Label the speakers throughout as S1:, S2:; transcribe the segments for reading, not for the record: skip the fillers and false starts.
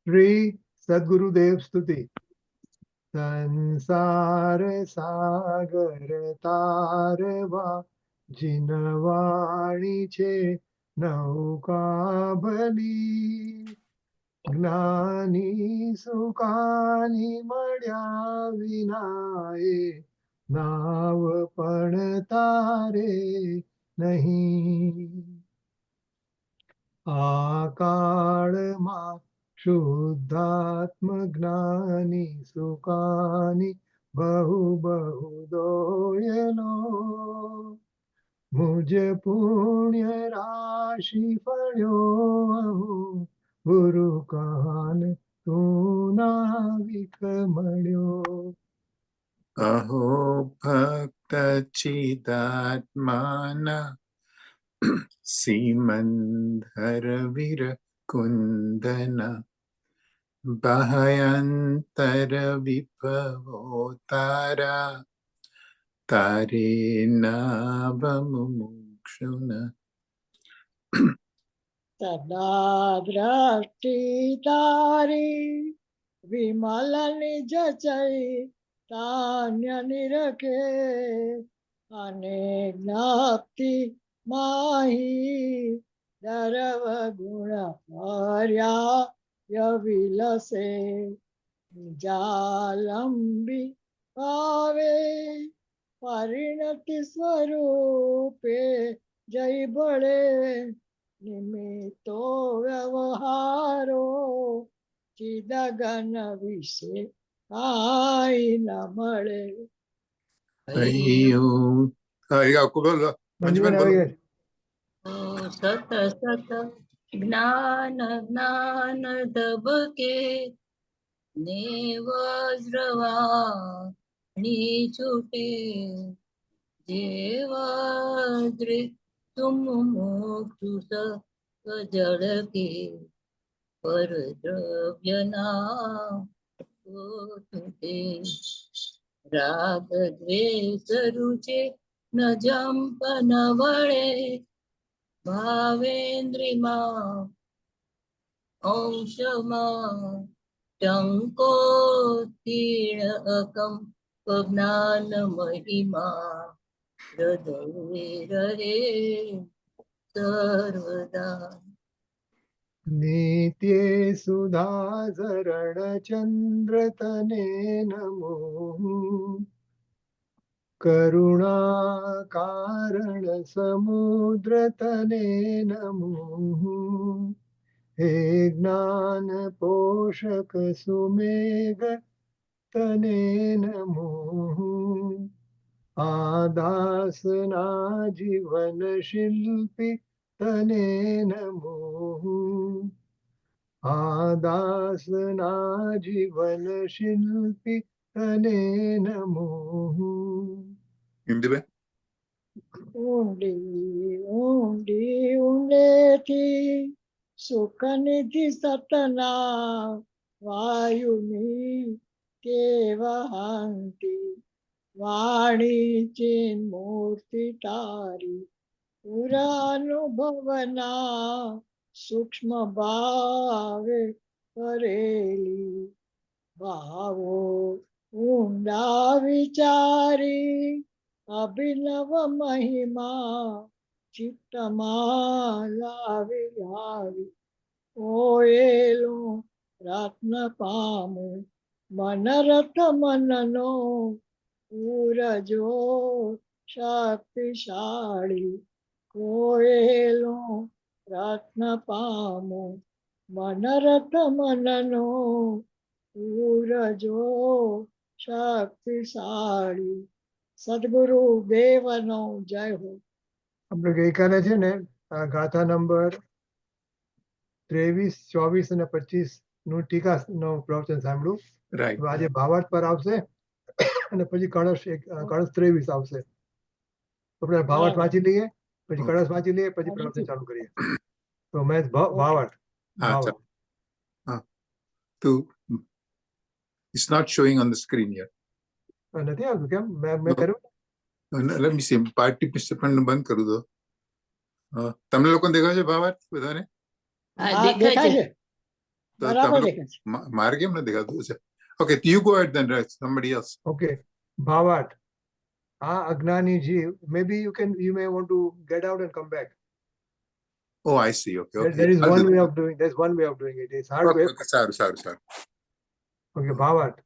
S1: શ્રી સદગુરુદેવ સ્તુતિ. સંસાર સાગર તારવા જીનવાણી છે નૌકા ભલી. જ્ઞાની સુકાની મળ્યા વિના એ નાવ પણ તારે નહીં. આ કાળમાં શુદ્ધાત્મ જ્ઞાની સુકાની બહુ બહુ દોયલો. મુજ પુણ્ય રાશિ ફળ્યો ગુરુ કાન તું ના વિખમળ્યો.
S2: અહો ભક્ત ચિદાત્માના સીમંધર વીર કુંદના બાહ્યંતર વિભવો તારા તારે નામ મુક્ષુન.
S3: સદા દ્રષ્ટિ તારી વિમલ નિજ ચૈ તાન્ય નિરખે અને જ્ઞાપ્તિ માહી દરવ ગુણ પર્યા વિલસે. નિજાલંબી ભાવે પરિણતિ સ્વરૂપે જય બળે નિમિત્તો વ્યવહારો ચિદગન વિશે કાઈ ન મળે.
S4: સત સત જ્ઞાન જ્ઞાન ધબકે ને વજ્રવાણી છૂટે જેવા तुम मोक्षुष जड़ के पर द्रव्य नाते राग द्वेष रुचे न जंप न वळे भावेन्द्री अंशमा टंको तीर्ण अकम ज्ञान महिमा હૃદય રહે સર્વદા.
S1: નિત્ય સુધા ઝરણ ચંદ્ર તને નમો. કરુણા કારણ સમુદ્ર તને નમો. હે જ્ઞાન પોષક સુમેઘ તને નમો. આદાસના જીવન શિલ્પી તને નમો. આદાસના જીવન શિલ્પી તને નમો.
S3: ઊંડી ઊંડી ઊંડેથી સુખ નિધિ સતના વાયુની કેવહાંતી વાણી ચિન મૂર્તિ તારી પુરાનુભવના સૂક્ષ્મ ભાવે કરેલી. ભાવો ઊંડા વિચારી અભિનવ મહિમા ચિત્તમાં લાવી લાવી ઓયેલું રત્ન પામું મનરથ મનનો પૂરજો શક્તિશાળી કોયેલો રત્ન પામો મનરથ મનનો પૂરજો શક્તિશાળી. સદગુરુ દેવનો જય હો.
S1: આપણે ગઈકાલે છે ને આ ગાથા નંબર 23, 24 અને 25 નું ટીકા નો પ્રવચન સાંભળ્યું. આજે ભાવાર્થ પર આવશે અને પછી કળશ 23 આવશે. આપણે ભાવાર્થ વાંચી લઈએ, પછી કળશ વાંચી લઈએ, પછી પ્રવચન ચાલુ કરીએ. તો મેં ભાવાર્થ.
S2: તો it's not showing on the screen here.
S1: નથી આવતું કેમ? મેં કર્યું.
S2: Let me see. પાર્ટિસિપન્ટ બંધ કરું દો. તમને લોકોને દેખાય છે ભાવાર્થ બધાને?
S3: દેખાય છે.
S2: તો
S3: બરાબર
S2: તમે
S3: દેખાય છે.
S2: મારે કેમ નથી દેખાતું છે? Okay, you go ahead then, somebody else.
S1: Okay, ભાવાર્થ. આ અજ્ઞાની જીવ, maybe you may want to get out and come back.
S2: Oh, I see. Okay, okay.
S1: There is
S2: I'll
S1: one
S2: do
S1: way
S2: that.
S1: of doing. There's one way of doing it. It's hard way.
S2: Okay, સારું.
S1: Okay, ભાવાર્થ.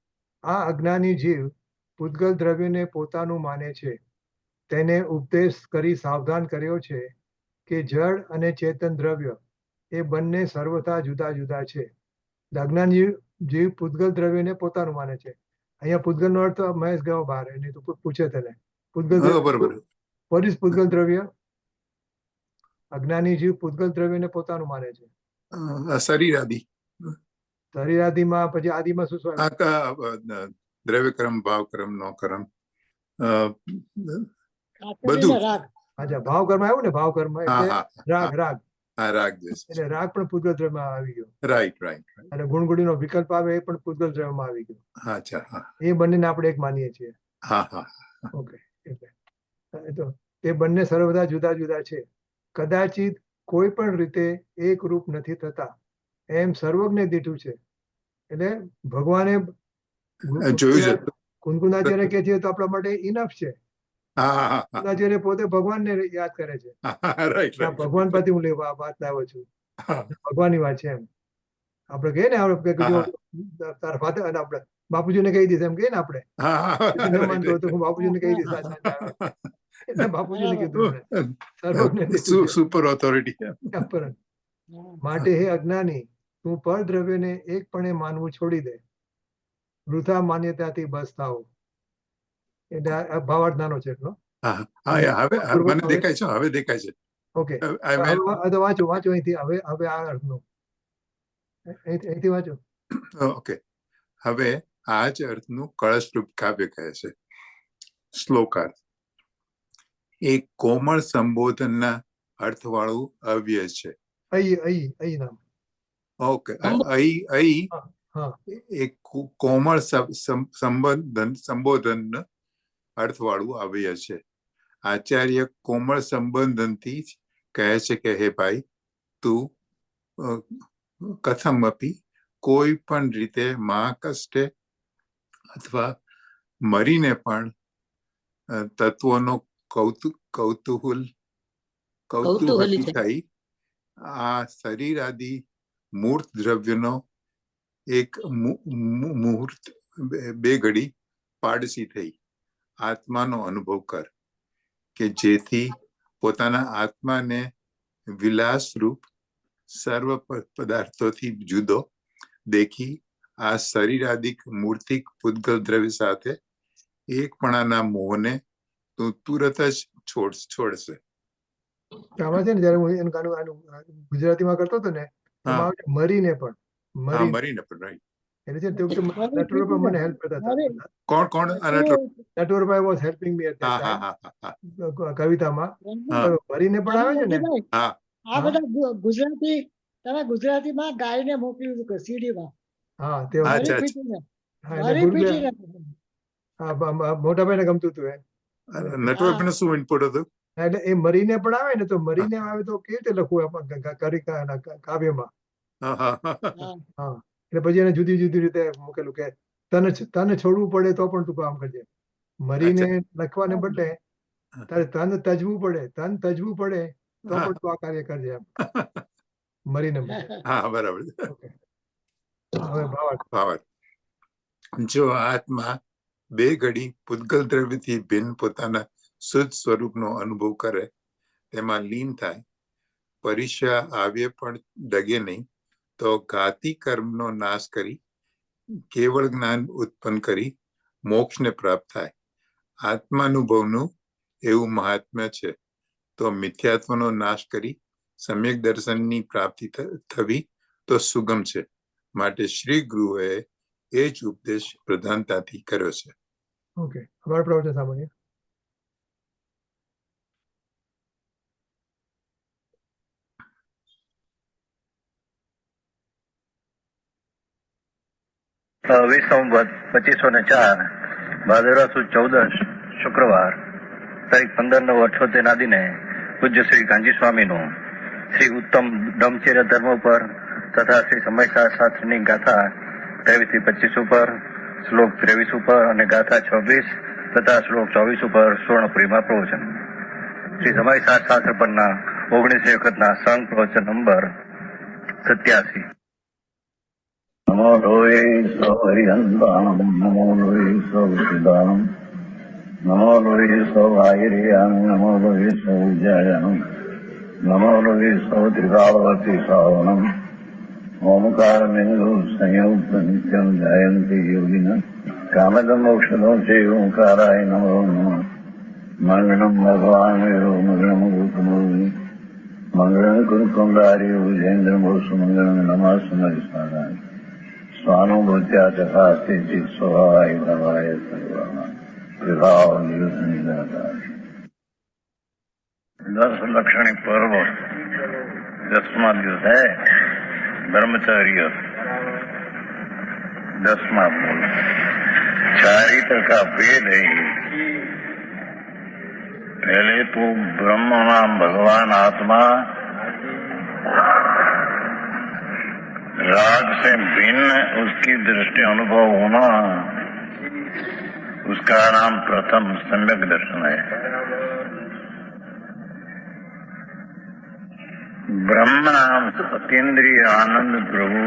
S1: આ અજ્ઞાની જીવ પૂતગલ દ્રવ્યને પોતાનું માને છે. તેને ઉપદેશ કરી સાવધાન કર્યો છે કે જળ અને ચેતન દ્રવ્ય એ બંને સર્વથા જુદા જુદા છે. અજ્ઞાન જીવ પૂતગલ દ્રવ્યને પોતાનું માને છે. અહીંયા પૂતગલનો અર્થ મહેશ ગયો બહાર, એની તો પૂછે તેને પૂતગલ
S2: હા, બરોબર.
S1: what is પૂતગલ દ્રવ્ય? અજ્ઞાની જીવ પૂતગલ દ્રવ્યને પોતાનું માને છે.
S2: શરીર આદિ,
S1: શરીરાદિમાં પછી આદિમાં શું શું આવે?
S2: દ્રવ્ય કર્મ, ભાવ કર્મ, નો કર્મ,
S3: કાતરી ને રાગ.
S1: અચ્છા, ભાવ કર્મ આવ્યું ને, ભાવ કર્મ એટલે રાગ. રાગ
S2: રાગ
S1: એટલે રાગ પણ પૂતગલ દ્રવ્યમાં આવી ગયો.
S2: રાઈટ.
S1: અને ગુણગુણીનો વિકલ્પ આવે એ પણ પૂતગલ દ્રવ્યમાં આવી ગયો.
S2: અચ્છા, હા.
S1: એ બંનેને આપણે એક માનીએ છીએ.
S2: હા.
S1: ઓકે, એટલે તો તે બંને સર્વદા જુદા જુદા છે. કદાચિત કોઈ પણ રીતે એક રૂપ નથી થતા એમ સર્વજ્ઞ દીઠું છે. એટલે ભગવાને
S2: જોયું છે.
S1: કુંકુનાચાર્ય કે છે તો આપણા માટે ઇનફ છે.
S2: હા.
S1: કુંકુનાચાર્ય પોતે ભગવાનને યાદ કરે છે.
S2: રાઈટ.
S1: ભગવાન પરથી હું લેવા વાત લાવ્યો છું, ભગવાનની વાત છે એમ. આપણે કહીએ ને, આપણે તારા ફાધર અને આપણે બાપુજીને કહી દઈશ એમ કહીએ ને, આપણે ન માનતો હોય તો હું બાપુજીને કહી દઈશ. એટલે બાપુજીને કીધું સર્વજ્ઞ
S2: સુપર ઓથોરિટી.
S1: માટે હે અજ્ઞાની, તું પર દ્રવ્યને એકપણે માનવું છોડી દે, વૃથા માન્યતાથી બસ થાઓ. એટલે આ ભાવાર્થ નાનો છે એટલો.
S2: હવે મને દેખાય છે. હવે દેખાય છે.
S1: ઓકે, વાંચો અહીંથી. હવે આ અર્થનો અહીંથી વાંચો.
S2: ઓકે, હવે આ જ અર્થનું કળશરૂપ કાવ્ય કહે છે. શ્લોકાર્થ. એક કોમળ સંબોધનના અર્થવાળું અવ્યય છે.
S1: અહીં નામ.
S2: ઓકે, એક કોમળ સંબોધન અર્થવાળું અવ્યય છે. આચાર્ય કોમળ સંબોધનથી જ કહે છે કે હે ભાઈ, તું કથમપી કોઈ પણ રીતે મહાકષ્ટે અથવા મરીને પણ તત્વોનો કૌતૂહલી થઈ આ શરીર આદિ મૂર્ત દ્રવ્યનો એક મુહૂર્ત બે ઘડી પાડસી થઈ આત્માનો અનુભવ કર, કે જેથી પોતાના આત્માને વિલાસરૂપ સર્વ પદાર્થોથી જુદો દેખી આ શરીરાદિક મૂર્તિક પૂતગલ દ્રવ્ય સાથે એકપણાના મોહને તું તુરત જ છોડશે.
S1: આમાં છે ને, જયારે હું એનું ગુજરાતીમાં કરતો હતો ને, મરીને પણ
S2: રાઈટ.
S1: એટલે છે નટવરભાઈ મને હેલ્પ કરતા હતા.
S2: કોણ?
S1: Natwarbhai was helping me at કવિતામાં. મરીને પણ આવે છે ને.
S3: આ બધા ગુજરાતી, તમે ગુજરાતીમાં ગાયને મોકલ્યું હતું સીડીમાં.
S1: હા, તે મોટા ભાઈને ગમતું હતું.
S2: નટવરભાઈને શું ઇનપુટ હતું?
S1: એટલે એ મરીને પણ આવે ને, તો મરીને આવે તો કેવી રીતે લખવું કાવ્યમાં. એટલે પછી એને જુદી જુદી રીતે મૂકેલું કે તને છોડવું પડે તો પણ તું કામ કરજે. મરીને લખવાને બદલે તારે તન તજવું પડે તો પણ તું આ કાર્ય કરજે એમ. મરીને
S2: બરાબર.
S1: હવે
S2: ભાવાર્થ. જો આત્મા બે ઘડી પૂતગલ દ્રવ્યથી ભિન્ન પોતાના શુદ્ધ સ્વરૂપનો અનુભવ કરે, તેમાં લીન થાય, પરીક્ષા આવ્યે પણ ડગે નહીં, તો ઘાતી કર્મનો નાશ કરી કેવળ જ્ઞાન ઉત્પન્ન કરી મોક્ષને પ્રાપ્ત થાય. આત્માનુભવનું એવું મહાત્મ્ય છે. તો મિથ્યાત્વનો નાશ કરી સમ્યક દર્શનની પ્રાપ્તિ થવી તો સુગમ છે. માટે શ્રી ગુરુએ એ જ ઉપદેશ પ્રધાનતાથી કર્યો છે.
S1: ઓકે, અમારો પ્રવચન સામાન્ય.
S5: વિસંવત 2504 ભાદરવા સુદ 14 શુક્રવાર તારીખ 15/9/78 ના દિને પૂજ્ય શ્રી ગાંધી સ્વામીનું શ્રી ઉત્તમ બ્રહ્મચર્ય ધર્મ પર તથા શ્રી સમયસાર શાસ્ત્રીની ગાથા 23 થી 25 ઉપર, શ્લોક 23 ઉપર અને ગાથા 26 તથા શ્લોક 24 ઉપર સુવર્ણપુરીમાં પ્રવચન. શ્રી સમયસાર શાસ્ત્ર પરના 19 વખતના સંઘ પ્રવચન નંબર 87.
S6: નમો લોહે સૌહરિહંતાણમ નમો લોહે સૌસિદાનમ નમો લોહે સૌભાગિરિયામ નમો લોહે સૌજયનમ નમો લોહે સૌત્રિકાવતી સાવનમ ઓમકાર બિંદુ સંયુક્ત નિત્યમ જયંતિ યોગિન કામદમ મોક્ષદો છે ઓંકારાય નમો નમઃ. મંગળમ ભગવાન વિરો મંગળમ ગોતમોહિ મંગળમ કુંડારી ઉજેન્દ્ર મોક્ષ મંગળમ નમઃ સમરિસાદાય સ્વાનુભૂત્યા ચકાસ્તે ચિત સ્વભાવાય ભવાય સર્વમાં વિભાવ નિયુદ્ધ નિરાકાર. 10 લક્ષણી પર્વ 10મા દિવસ है ब्रह्मचर्य. 10મા मूल चारित्र का भेद है. पहले तो ब्रह्म नाम भगवान आत्मा राग से भिन्न उसकी दृष्टि अनुभव होना, उसका नाम प्रथम सम्यक दर्शन है. ब्रह्म नाम सतेंद्रिय आनंद प्रभु,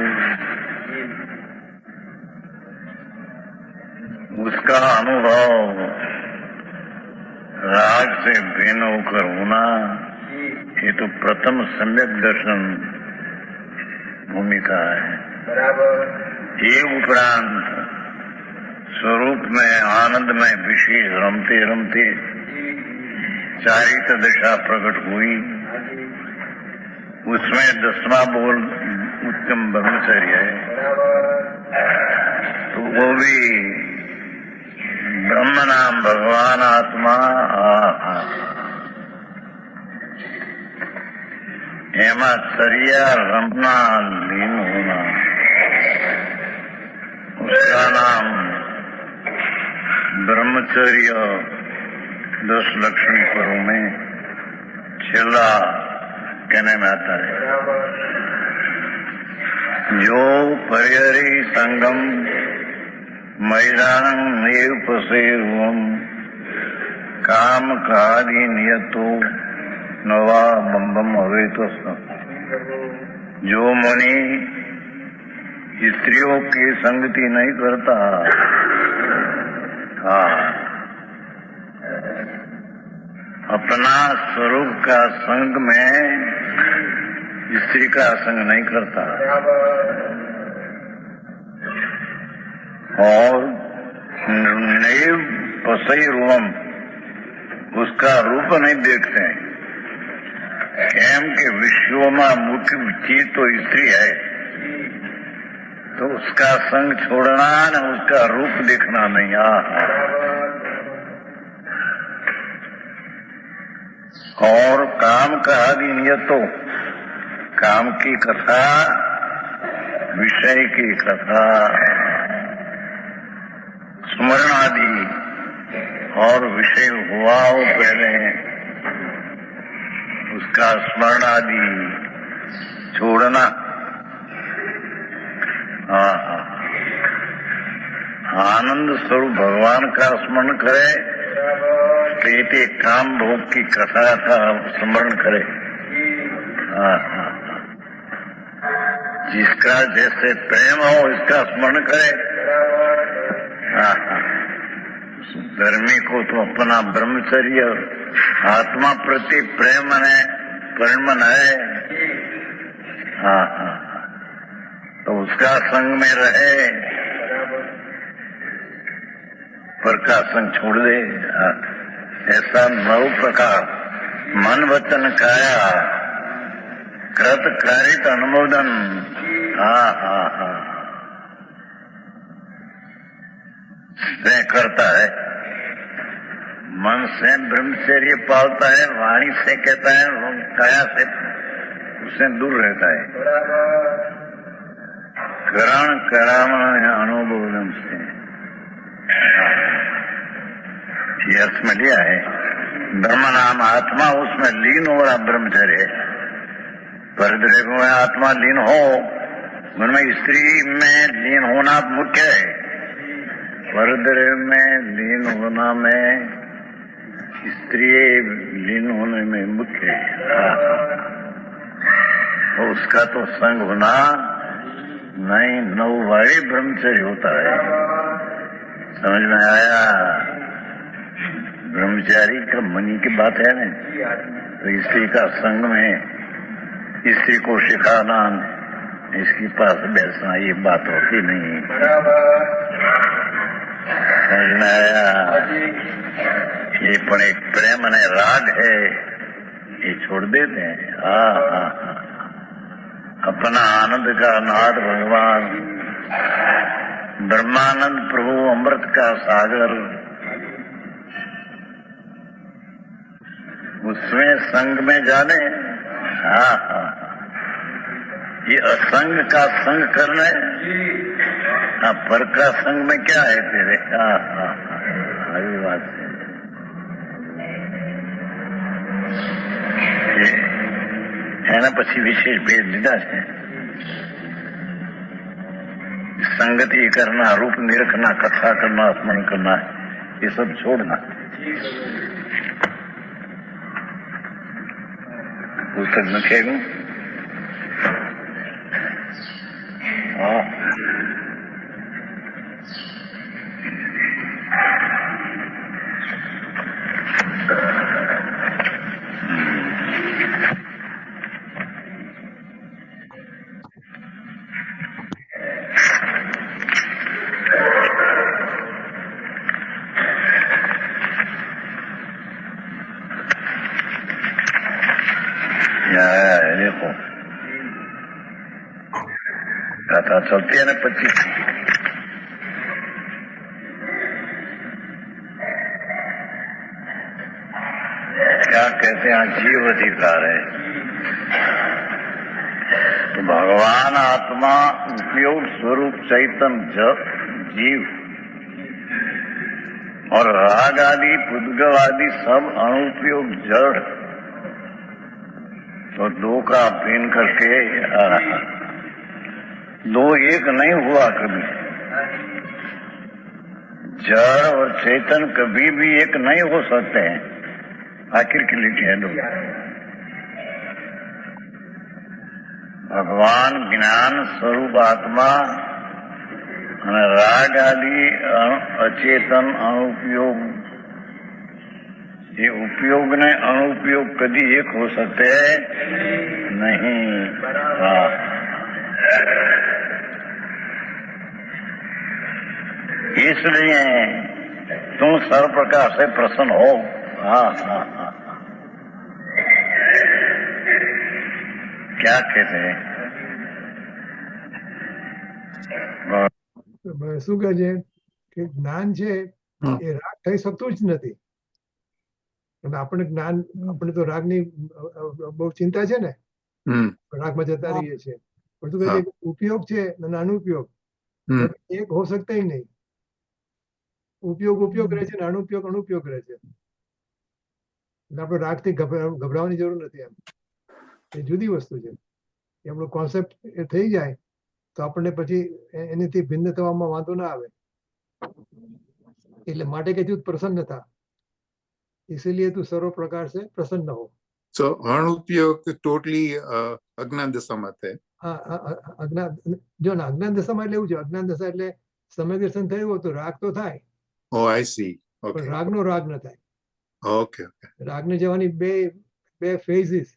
S6: उसका अनुभव राग से भिन्न होकर होना, ये तो प्रथम सम्यक दर्शन भूमिका है. ये उपरांत स्वरूप में आनंद में विशेष रमते रमते चारित्र दशा प्रकट हुई. उसमें 10वां बोल उत्तम ब्रह्मचर्य है. तो वो भी ब्रह्म नाम भगवान आत्मा एमा चर्या रमना लीन होना, उसका नाम ब्रह्मचर्य 10 लक्षणी पर्व में छेला कहने में आता है. जो परिहरी संगम मैदान एव पसेरुवम काम कादि नियतो नवा बम्बम अवेतो. जो मुनि स्त्रियों की संगति नहीं करता, अपना स्वरूप का संग में स्त्री का संग नहीं करता और नैव पसई रूपम उसका रूप नहीं देखते. केम के विश्व में मुख्य चीज तो स्त्री है, तो उसका संग छोड़ना न उसका रूप देखना नहीं. और काम का आदि नियतो, काम की कथा, विषय की कथा, स्मरण आदि और विषय हुआ हो पहले उसका स्मरण आदि छोड़ना. आनंद स्वरूप भगवान का स्मरण करे, प्रीति काम भोग की कथा का स्मरण करे. जिसका जैसे प्रेम हो इसका स्मरण करे. धर्मी को तो अपना ब्रह्मचर्य आत्मा प्रति प्रेम है, परिमन है. तो उसका संग में रहे, पर का संग छोड़ दे. ऐसा 9 प्रकार मन वचन काया कृत कारित अनुमोदन से करता है. मन से ब्रह्मचर्य पालता है, वाणी से कहता है, काया से उससे दूर रहता है. करण करामण अनुबोधन से ये अर्थ में लिया है. ब्रह्म नाम आत्मा उसमें लीन हो रहा ब्रह्मचर्य. परिद्रेक में आत्मा लीन हो उनमें स्त्री में लीन होना मुख्य है, परद्रव्य में लीन होना में स्त्री लीन होने में मुख्य है। उसका तो संग होना नहीं, नौवारी ब्रह्मचर्य होता है। समझ में आया? ब्रह्मचारी का मनी की बात है ना, तो स्त्री का संग में स्त्री को सिखाना, इसके पास बैठना, ये बात होती नहीं। समझ में आया? ये पण एक प्रेम ने राग है, ये छोड़ देते हैं। हाँ, अपना आनंद का नाद भगवान, ब्रह्मानंद प्रभु, अमृत का सागर, उसमें संग में जाने। हाँ, ये असंग का संग करना है। पर का संग में क्या है तेरे? अभी बात है ना, પછી વિશેષ ભેદ લીધા છે। संगति करना, रूप निरखना, कथा करना, स्मरण करना, ये सब छोड़ना। पुस्तक લખેલું। हाँ, देखो कथा चलती है ना 25। क्या कहते हैं? जीव अधिकार है। तो भगवान आत्मा उपयोग स्वरूप चैतन्य जीव और राग आदि पुद्गल आदि सब अनुपयोग जड़, तो दो का अध्ययन करके दो एक नहीं हुआ कभी। जड़ और चेतन कभी भी एक नहीं हो सकते हैं। आखिर के लिए कह दो, भगवान ज्ञान स्वरूप आत्मा અને રાગ આદि અચેતન अनुपयोग, ये उपयोग ने अनुपयोग कभी एक हो सकते नहीं। इसलिए तुम सर्व प्रकार से प्रसन्न हो। क्या कहते हैं?
S1: શું કહે છે કે જ્ઞાન છે એ રાગ થઈ શકતું જ નથી। અને આપણે જ્ઞાન, આપણે તો રાગની બહુ ચિંતા છે ને, રાગમાં જતા રહીએ છીએ। પણ શું કહે છે, ઉપયોગ છે અને અનુપયોગ એક હો શકતા ही नहीं। ઉપયોગ ઉપયોગ રહે છે ને અનુપયોગ અનુપયોગ રહે છે। એટલે આપણે રાગથી ગભરાવાની જરૂર નથી। એમ એ જુદી વસ્તુ છે। એ આપણો કોન્સેપ્ટ એ થઈ જાય તો આપણને પછી એનાથી ભિન્ન થવામાં વાંધો ના આવે। એટલે માટે કે તું પ્રસન્ન था, इसीलिए तू सर्व प्रकार से प्रसन्न हो।
S2: So अनुपयोग टोटली अज्ञान दशाમાં થાય।
S1: હા, અજ્ઞાન, જો ને અજ્ઞાન દશામાં એટલે એવું છે, અજ્ઞાન દશા એટલે સમય દર્શન થયું હોય તો રાગ તો થાય।
S2: Oh, I see. Okay.
S1: પણ રાગનો રાગ ન થાય।
S2: Okay, okay.
S1: રાગને જવાની બે ફેઝિસ।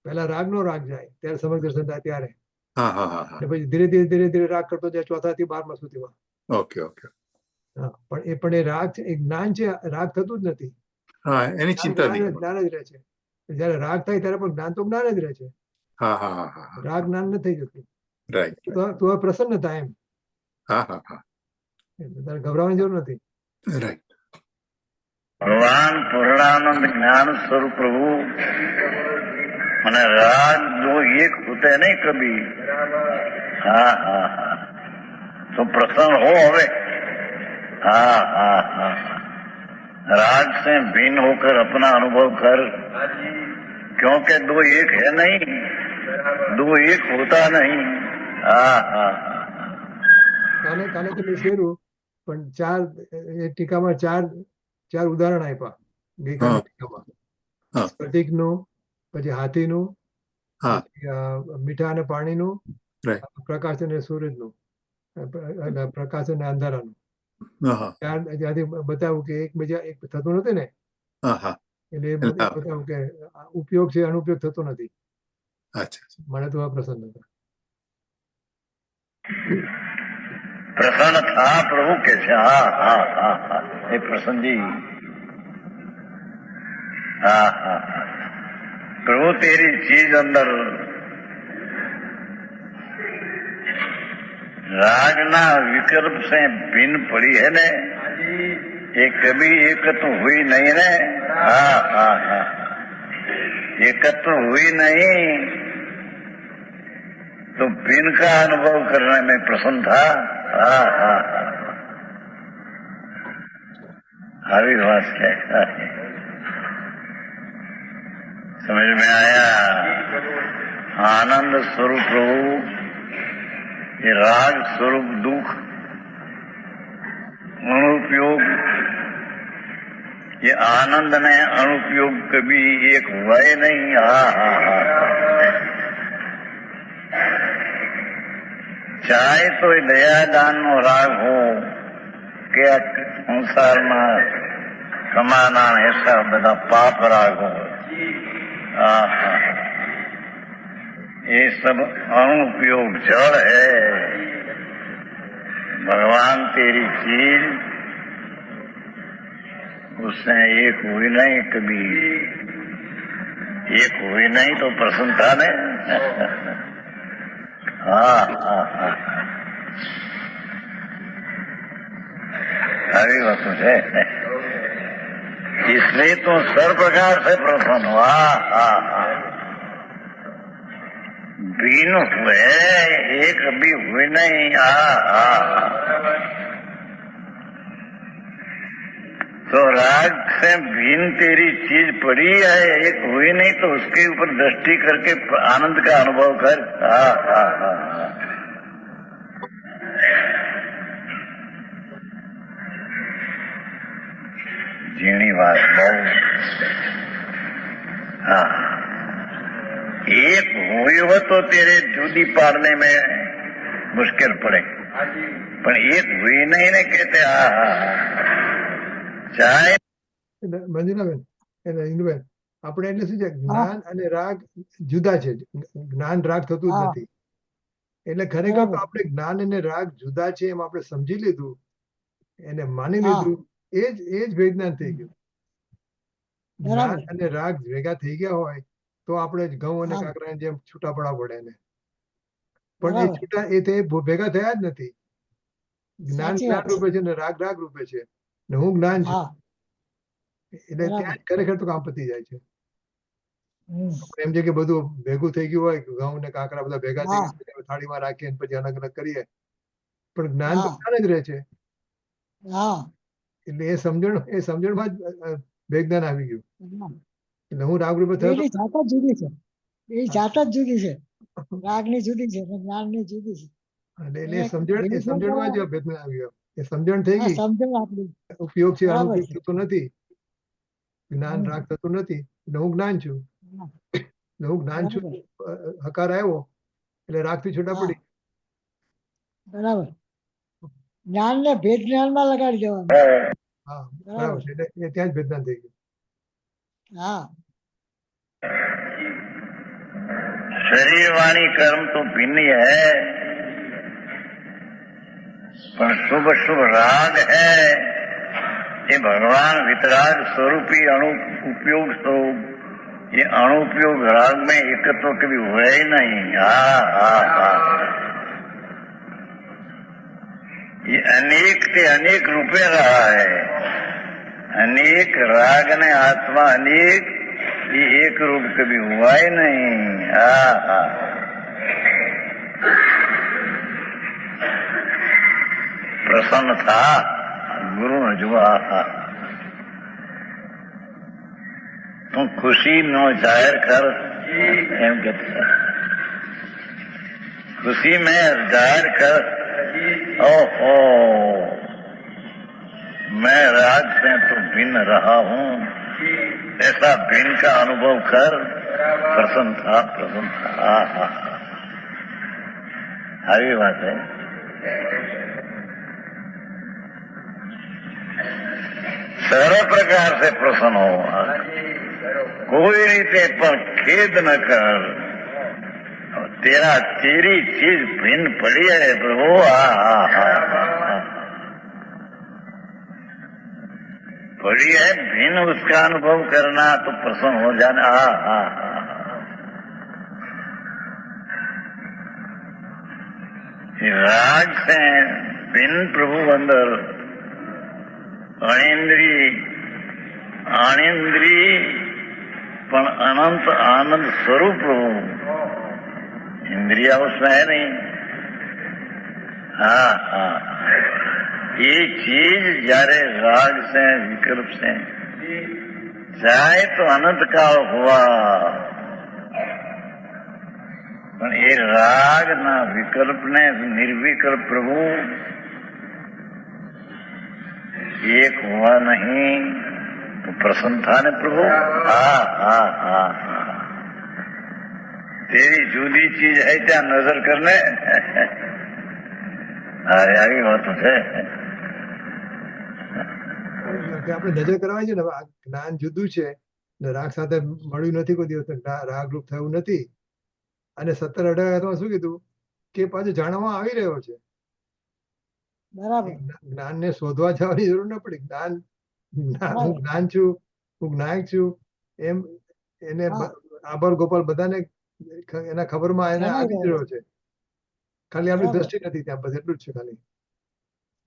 S1: પહેલા રાગનો રાગ જાય ત્યારે સમય દર્શન થાય ત્યારે, પછી ધીરે ધીરે ધીરે ધીરે રાગ કરતો જાય 4થા થી 12મા સુધીમાં।
S2: Okay okay.
S1: હા, પણ એ રાગ છે, એ જ્ઞાન છે, રાગ થતું જ નથી।
S2: હા, એની ચિંતા નહીં।
S1: જ્ઞાન જ રહે છે। જયારે રાગ થાય ત્યારે પણ જ્ઞાન તો જ્ઞાન જ રહે છે। રાગ જ્ઞાન ન થઈ જતું।
S2: રાઈટ।
S1: તું હવે પ્રસન્ન થાય એમ। તારે ગભરાવાની જરૂર નથી।
S2: રાઈટ।
S6: भगवान पूर्णानंद ज्ञान स्वरूप प्रभु मैंने राग दो एक होते नहीं कभी। तो प्रसन्न हो हवे। राग से भिन्न होकर अपना अनुभव कर, क्योंकि दो एक है नहीं, दो एक होता नहीं। હા હા
S1: કાલે તમે શેરું પણ ચાર એ ટીકામાં ચાર ઉદાહરણ આપ્યા ગઈકાલની
S2: હા.
S1: ટીકામાં
S2: હા.
S1: સ્ફટિકનું, પછી હાથીનું,
S2: હા.
S1: પછી મીઠા અને પાણીનું,
S2: Right.
S1: પ્રકાશ અને સૂરજનું, અને પ્રકાશ અને અંધારાનું.
S2: હા
S1: ત્યાંથી બતાવું કે એક થતું નથી ને,
S2: હા હા
S1: એટલે એ
S2: હા.
S1: બતાવું કે આ ઉપયોગ છે, અનુપયોગ થતો નથી.
S2: અચ્છા
S1: મને તો આ પ્રસન્ન હતા.
S6: प्रसन्न था प्रभु के से हाँ हाँ हाँ हाँ ये प्रसन्न जी हाँ हाँ हाँ प्रभु तेरी चीज अंदर रागना विकल्प से भिन्न पड़ी है ने ये कभी एक तो हुई नहीं ने हाँ हाँ हाँ एक तो हुई नहीं तो भिन्न का अनुभव करने में प्रसन्न था हाँ हाँ हाँ આવી વાત છે समझ में आया आनंद स्वरूप प्रभु ये राग स्वरूप दुख अनुपयोग ये आनंद ने अनुपयोग कभी एक हुआ ही नहीं हाँ हाँ हाँ चाहे तो दयादान नो राग हो કે સંસારમાં કમાના ऐसा બધા પાપ રાગ हो ये सब अनुपयोग जड़ है भगवान तेरी चीज उसने एक हुई नहीं कभी एक हुई नहीं तो प्रसन्नता ने हाँ हाँ हाँ सारी बात है इसलिए तो सर्व प्रकार से प्रसन्न हुआ हाँ हाँ बीन हुए एक भी हुए नहीं हाँ हाँ तो राग से भिन्न तेरी चीज पड़ी है एक हुई नहीं तो उसके ऊपर दृष्टि करके आनंद का अनुभव कर हाँ हाँ हाँ जीणी बात बहुत हाँ एक हुई हो तो तेरे जूदी पाड़ने में मुश्किल पड़े पर एक हुई नहीं ने कहते हाँ हाँ चाहे
S1: મંજુલાબેન એટલે ઇન્દુબેન આપણે એટલે શું છે જ્ઞાન અને રાગ જુદા છે. જ્ઞાન રાગ થતું જ
S3: હા.
S1: નથી. એટલે ખરેખર તો
S3: બરાબર.
S1: આપણે જ્ઞાન અને રાગ જુદા છે એમ આપણે સમજી લીધું, એને માની
S3: હા.
S1: લીધું, એ જ વિજ્ઞાન થઈ ગયું. જ્ઞાન
S3: બરાબર.
S1: અને રાગ ભેગા થઈ ગયા હોય તો આપણે ઘઉં અને
S3: હા.
S1: કાકરાની જેમ છૂટા પડવા પડે એને. પણ એ
S3: બરાબર.
S1: છૂટા ભેગા થયા જ નથી. જ્ઞાન
S3: સાચી
S1: જ્ઞાન
S3: વાત છે.
S1: રૂપે છે ને રાગ રાગ રૂપે છે ને હું જ્ઞાન છું.
S3: હા
S1: એટલે
S3: બરાબર.
S1: ત્યાં જ ખરેખર તો કામ પતી જાય છે.
S3: હમ.
S1: એમ છે કે બધું ભેગું થઈ ગયું હોય, ઘઉં ને કાકરા બધા ભેગા થઈ
S3: હા.
S1: ગયા થાળીમાં રાખીએ ને પછી અલગ અલગ કરીએ, પણ જ્ઞાન તો
S3: હા.
S1: જ્ઞાન જ રહે છે.
S3: હા
S1: એટલે એ સમજણમાં જ વિજ્ઞાન આવી ગયું. એટલે હું રાગ રૂપે થયો
S3: એની જાત જ જુદી છે. એ જાત જ જુદી છે. રાગની જુદી છે અને જ્ઞાનની જુદી છે.
S1: એટલે એ સમજણમાં જ વિજ્ઞાન આવી ગયો. એ સમજણ થઈ
S3: હા,
S1: ગઈ,
S3: સમજણ આપણી
S1: ઉપયોગ છે
S3: બરાબર
S1: અનુપયોગ
S3: છે.
S1: થતો નથી, જ્ઞાન
S3: હમ.
S1: રાગ થતું નથી, એટલે હું જ્ઞાન છું.
S3: હા,
S1: એટલે હું જ્ઞાન છું,
S3: બરાબર.
S1: હકાર આવ્યો એટલે રાગથી છૂટા
S3: હા
S1: પડી.
S3: બરાબર. જ્ઞાન ને ભેદ જ્ઞાનમાં લગાડી દેવાનું.
S1: હા
S3: બરાબર.
S1: બરાબર છે. એટલે એ ત્યાં જ વિજ્ઞાન થઈ ગયું.
S3: હા
S6: शरीर वाणी कर्म तो भिन्न ही है पर शुभ शुभ राग है ये भगवान वितराग स्वरूपी उपयोग स्वरूप ये अनुपयोग राग में एकत्व कभी हुआ ही नहीं हाँ हाँ हाँ ये अनेक से अनेक रूपे रहा है अनेक राग ने आत्मा अनेक ये एक रूप कभी हुआ ही नहीं हाँ हाँ प्रसन्न था गुरु ने जुआ तुम खुशी नो जाहिर कर एम कहते उसी में जाहिर कर ओहो मैं राग से तो भिन्न रहा हूँ, ऐसा भिन्न का अनुभव कर प्रसन्न था। આવી વાત है। सर्व प्रकार से प्रसन्न हो, कोई रीते पर खेद न कर। तेरी चीज भिन्न पड़ी है प्रभु। पड़ी है भिन्न, उसका अनुभव करना तो प्रसन्न हो जाना। राग से भिन्न प्रभु अंदर अनिंद्री पण अनंत आनंद स्वरूप प्रभु। इंद्रिया उसमें है नहीं। ये चीज जारे राग से विकल्प से जाए तो अनंत काल हुआ, पण ये राग ना विकल्प ने निर्विकल्प प्रभु एक हुआ नहीं तो प्रसन्नता ने प्रभु। तेरी जुदी चीज है क्या नजर करने। આવી વાતો છે।
S1: આપણે નજર કરવાની છે ને, જ્ઞાન જુદું છે ને રાગ સાથે મળ્યું નથી, કોઈ દિવસ રાગ રૂપ થયું નથી। અને 17-18 શું કીધું કે પાછું જાણવામાં આવી રહ્યો છે।
S3: બરાબર,
S1: જ્ઞાન ને શોધવા જવાની જરૂર ન પડી। હું જ્ઞાન છું, હું જ્ઞાયક છું એમ એને આબર ગોપાલ બધાને એના ખબરમાં એને આવી જ રહ્યો છે। ખાલી આપણી દ્રષ્ટિ નથી ત્યાં, બસ એટલું જ છે ખાલી।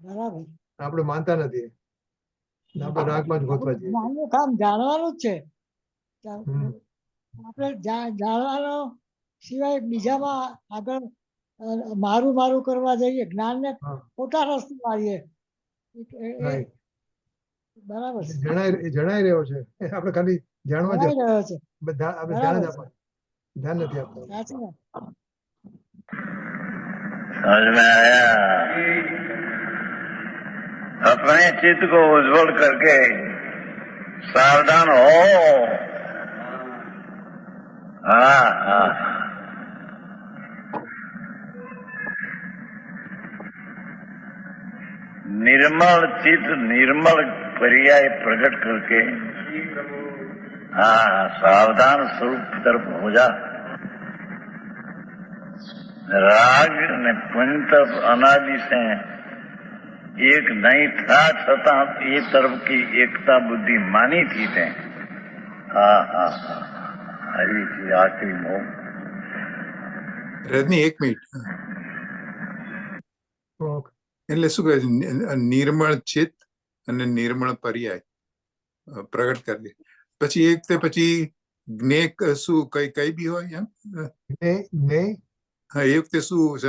S3: બરાબર,
S1: આપણે માનતા નથી, આપણે રાગમાં જ ગોતવા જઈએ।
S3: જ્ઞાનનું કામ જાણવાનું જ છે। આપણે જાણવાનો સિવાય બીજામાં આગળ મારું કરવા જઈએ, જ્ઞાનને ખોટા રસ્તે મારીએ। બરાબર,
S1: જણાઈ રહ્યો છે, આપણે ખાલી જાણવા
S3: જણાઈ રહ્યો છે।
S1: બધા આપણે ધ્યાન જ આપવાનું, ધ્યાન નથી આપતા।
S3: સાચી વાત।
S6: समझ में आया। अपने चित्त को उज्जवल करके सावधान हो। निर्मल चित्त निर्मल पर्याय प्रकट करके सावधान स्वरूप तरफ हो जा। राग ने पंचतत्व अनादि से एक नहीं था, छता ये तरफ की एकता बुद्धि मानी थी ते। आखिरी मोह
S2: રજની 1 મિનિટ। એટલે શું કહે છે, નિર્મળ ચિત્ત અને નિર્મળ પર્યાય પ્રગટ કરી દે। પછી એક તે પછી જ્ઞેય શું કઈ બી હોય એમ। હા, એ વખતે શું છે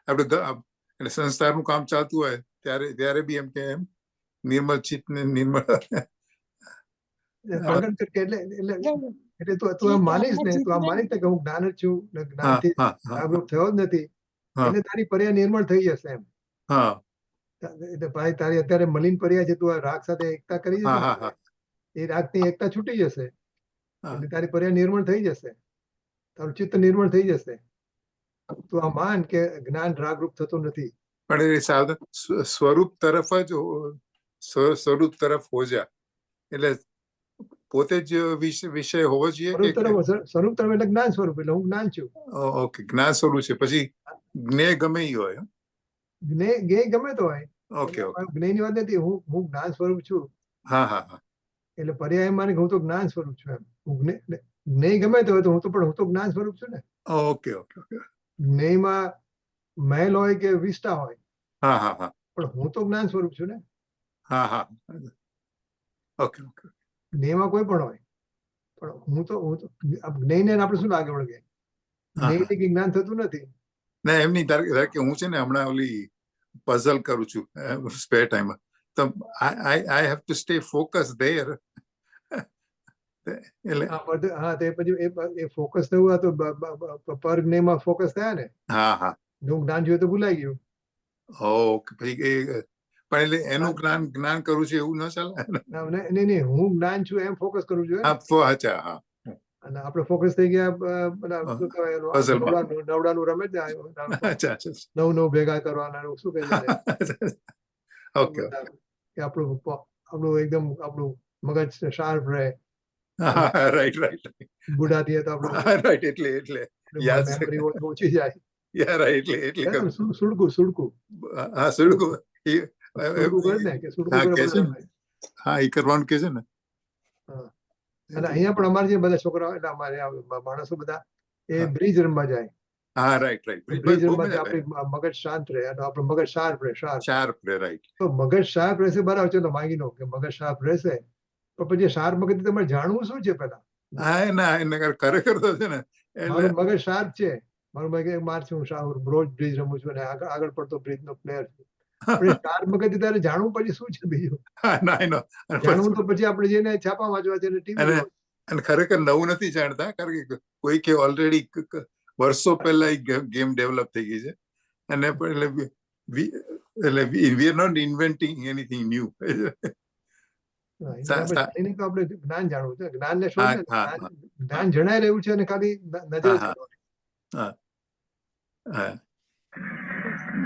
S2: આપણે સંસ્કારનું કામ ચાલતું હોય ત્યારે બી એમ કે એમ નિર્મળ ચિત્ત ને નિર્મળ
S1: એટલે તું આમ માનીશ ને, તું આમ માનીશ ને કે હું જ્ઞાન જ છું ને જ્ઞાનથી જાગૃત થયો જ નથી, એટલે તારી પર્યાય નિર્મળ થઈ જશે એમ। એટલે ભાઈ તારી અત્યારે મલિન પર્યાય છે, તું આ રાગ સાથે એકતા કરી જશે, એ રાગની એકતા છૂટી જશે, એટલે તારી પર્યાય નિર્મળ થઈ જશે, તારું ચિત્ત નિર્મળ થઈ જશે। તું આ માન કે જ્ઞાન રાગરૂપ થતું નથી,
S2: પણ એ સાવધાન સ્વરૂપ તરફ જ સ્વરૂપ તરફ હો જા। એટલે પોતે જ વિષય હોવો જોઈએ।
S1: સ્વરૂપ તરફ એટલે જ્ઞાન સ્વરૂપ, એટલે હું જ્ઞાન છું।
S2: ઓકે, જ્ઞાન સ્વરૂપ છે, પછી જ્ઞેય ગમે ઈ હોય।
S1: જ્ઞેય ગમે તો હોય,
S2: ઓકે ઓકે,
S1: જ્ઞેયની વાત નથી, હું જ્ઞાન સ્વરૂપ છું। એટલે પર્યાય માને હું તો જ્ઞાન સ્વરૂપ છું એમ। હું જ્ઞેય ગમે તો હોય તો હું તો જ્ઞાન સ્વરૂપ છું ને।
S2: ઓકે ઓકે ઓકે,
S1: જ્ઞેયમાં મહેલ હોય કે વિષ્ટા હોય, પણ હું તો જ્ઞાન સ્વરૂપ છું ને।
S2: ઓકે ઓકે,
S1: જ્ઞેયમાં કોઈ પણ હોય, પણ હું તો જ્ઞેયને આપણે શું લાગે વળગે, જ્ઞેયથી જ્ઞાન થતું નથી।
S2: ના એમ નહીં, ધારો કે હું છે ને હમણાં ઓલી પઝલ કરું છું સ્પેર ટાઈમમાં, તો I have to stay focus there. એટલે
S1: હા, તે પછી એ ફોકસ થયું તો પર જ્ઞેયમાં ફોકસ થયા ને। નવું જ્ઞાન જોયું તો ભૂલાઈ ગયું.
S2: ઓકે, પછી પણ એટલે એનું જ્ઞાન કરવું છે એવું ન ચાલે.
S1: નહીં, હું જ્ઞાન છું એમ ફોકસ કરવું જોઈએ.
S2: અચ્છા, હા.
S1: અને આપણે ફોકસ થઈ ગયા શું કહેવાય નવડાનું રમે નવ ભેગા કરવાના શું કહેવાય
S2: ઓકે,
S1: કે આપણું એકદમ આપણું મગજ શાર્પ રહે.
S2: Right right.
S1: બુઢા થઈએ તો આપણું
S2: રાઈટ, એટલે
S1: મેમરી ઓછી જાય.
S2: એટલે
S1: સુડકું
S2: હા, સુડકું
S1: કરે ને કે સુડકું
S2: હા, એ કરવાનું કે છે ને.
S1: અને અહીંયા પણ અમારે જે બધા છોકરાઓ એટલે અમારે માણસો બધા એ બ્રિજ રમવા જાય.
S2: હા, રાઈટ.
S1: બ્રિજ રમવા આપણી મગજ શાંત રહે અને આપણું મગજ શાર્પ રહે.
S2: રાઈટ.
S1: તો મગજ શાર્પ રહેશે બરાબર, ચલો માગી લો કે મગજ શાર્પ રહેશે, પણ પછી શાર્પ મગજ તમારે જાણવું શું છે પેલા?
S2: હા, ખરેખર તો છે ને.
S1: મારું મગજ શાર્પ છે, મારું મગજ માર છું, હું રોજ બ્રિજ રમું છું અને આગળ પડતો બ્રિજ નો પ્લેયર છું. શાર્પ મગજ તારે જાણવું પછી શું છે બીજું? જાણવું તો પછી આપણે જેને છાપા વાંચવા છે ટીવી.
S2: અને ખરેખર નવું નથી જાણતા, કારણ કે કોઈ કે ઓલરેડી વર્ષો પહેલા ગેમ ડેવલપ થઈ ગઈ છે અને એટલે we are not inventing anything new.
S1: આપણે જ્ઞાન જાણવું છે, જ્ઞાન ને શું જ્ઞાન જણાઈ રહ્યું છે અને ખાલી નજર.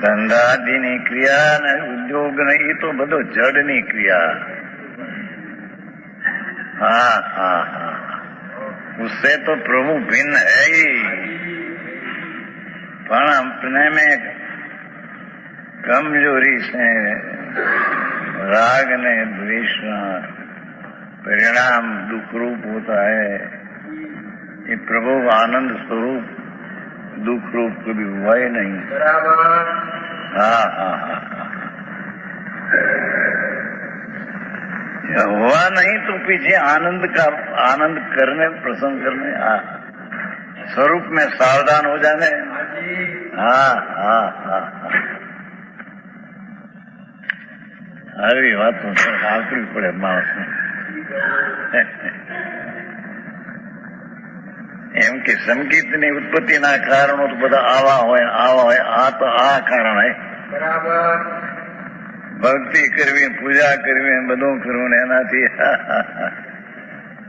S6: ધંધાદીની ક્રિયા ને ઉદ્યોગ ને એ તો બધો જડની ક્રિયા. हाँ, उससे तो प्रभु भिन्न है ही, पर अपने में कमजोरी से राग ने द्वेष परिणाम दुख रूप होता है. ये प्रभु आनंद स्वरूप दुख रूप कभी हुआ ही नहीं. हाँ. हुआ नहीं तो पीछे आनंद करने प्रसन्न करने स्वरूप में सावधान हो जाने. हाँ. આવી વાતો આવવી પડે માણસને. એમ કે સંગીતની ઉત્પત્તિના કારણો તો બધા આવા હોય. આ તો આ કારણ હે. બરાબર. ભક્તિ કરવી, પૂજા કરવી, બધું કરવું ને એનાથી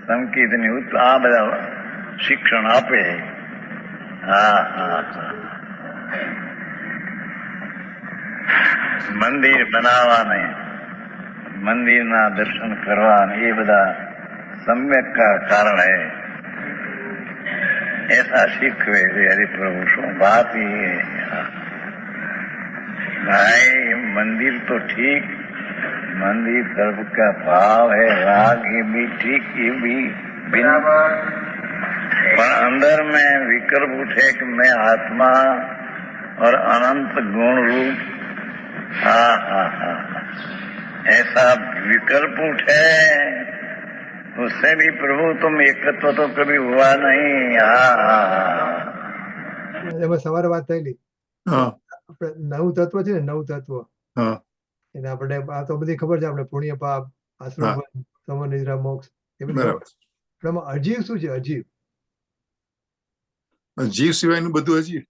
S6: સંગીતની આ બધા શિક્ષણ આપે. હા. મંદિર બનાવવા નહીં, મંદિરના દર્શન કરવા એ બધા સમ્યક કા કારણ હૈ. ऐसा सीखवे हरि प्रभु शो बात ही है. भाई मंदिर तो ठीक, मंदिर सर्व का भाव है, राग ये भी ठीक, ये भी बराबर, पर अंदर में विकल्प उठे कि मैं आत्मा और अनंत गुण रूप. हाँ. ऐसा विकल्प उठे उससे भी प्रभु तुम एकत्व तो कभी हुआ नहीं.
S1: એમાં સવારે વાત થયેલી નવું તત્વ છે ને, નવું તત્વ એને આપણે આ તો બધી ખબર છે, આપણે પુણ્ય પાપ, આશ્રમ, સમનિદ્રા, મોક્ષ એ બધું. એમાં અજીવ શું છે?
S2: જીવ સિવાયનું બધું અજીવ.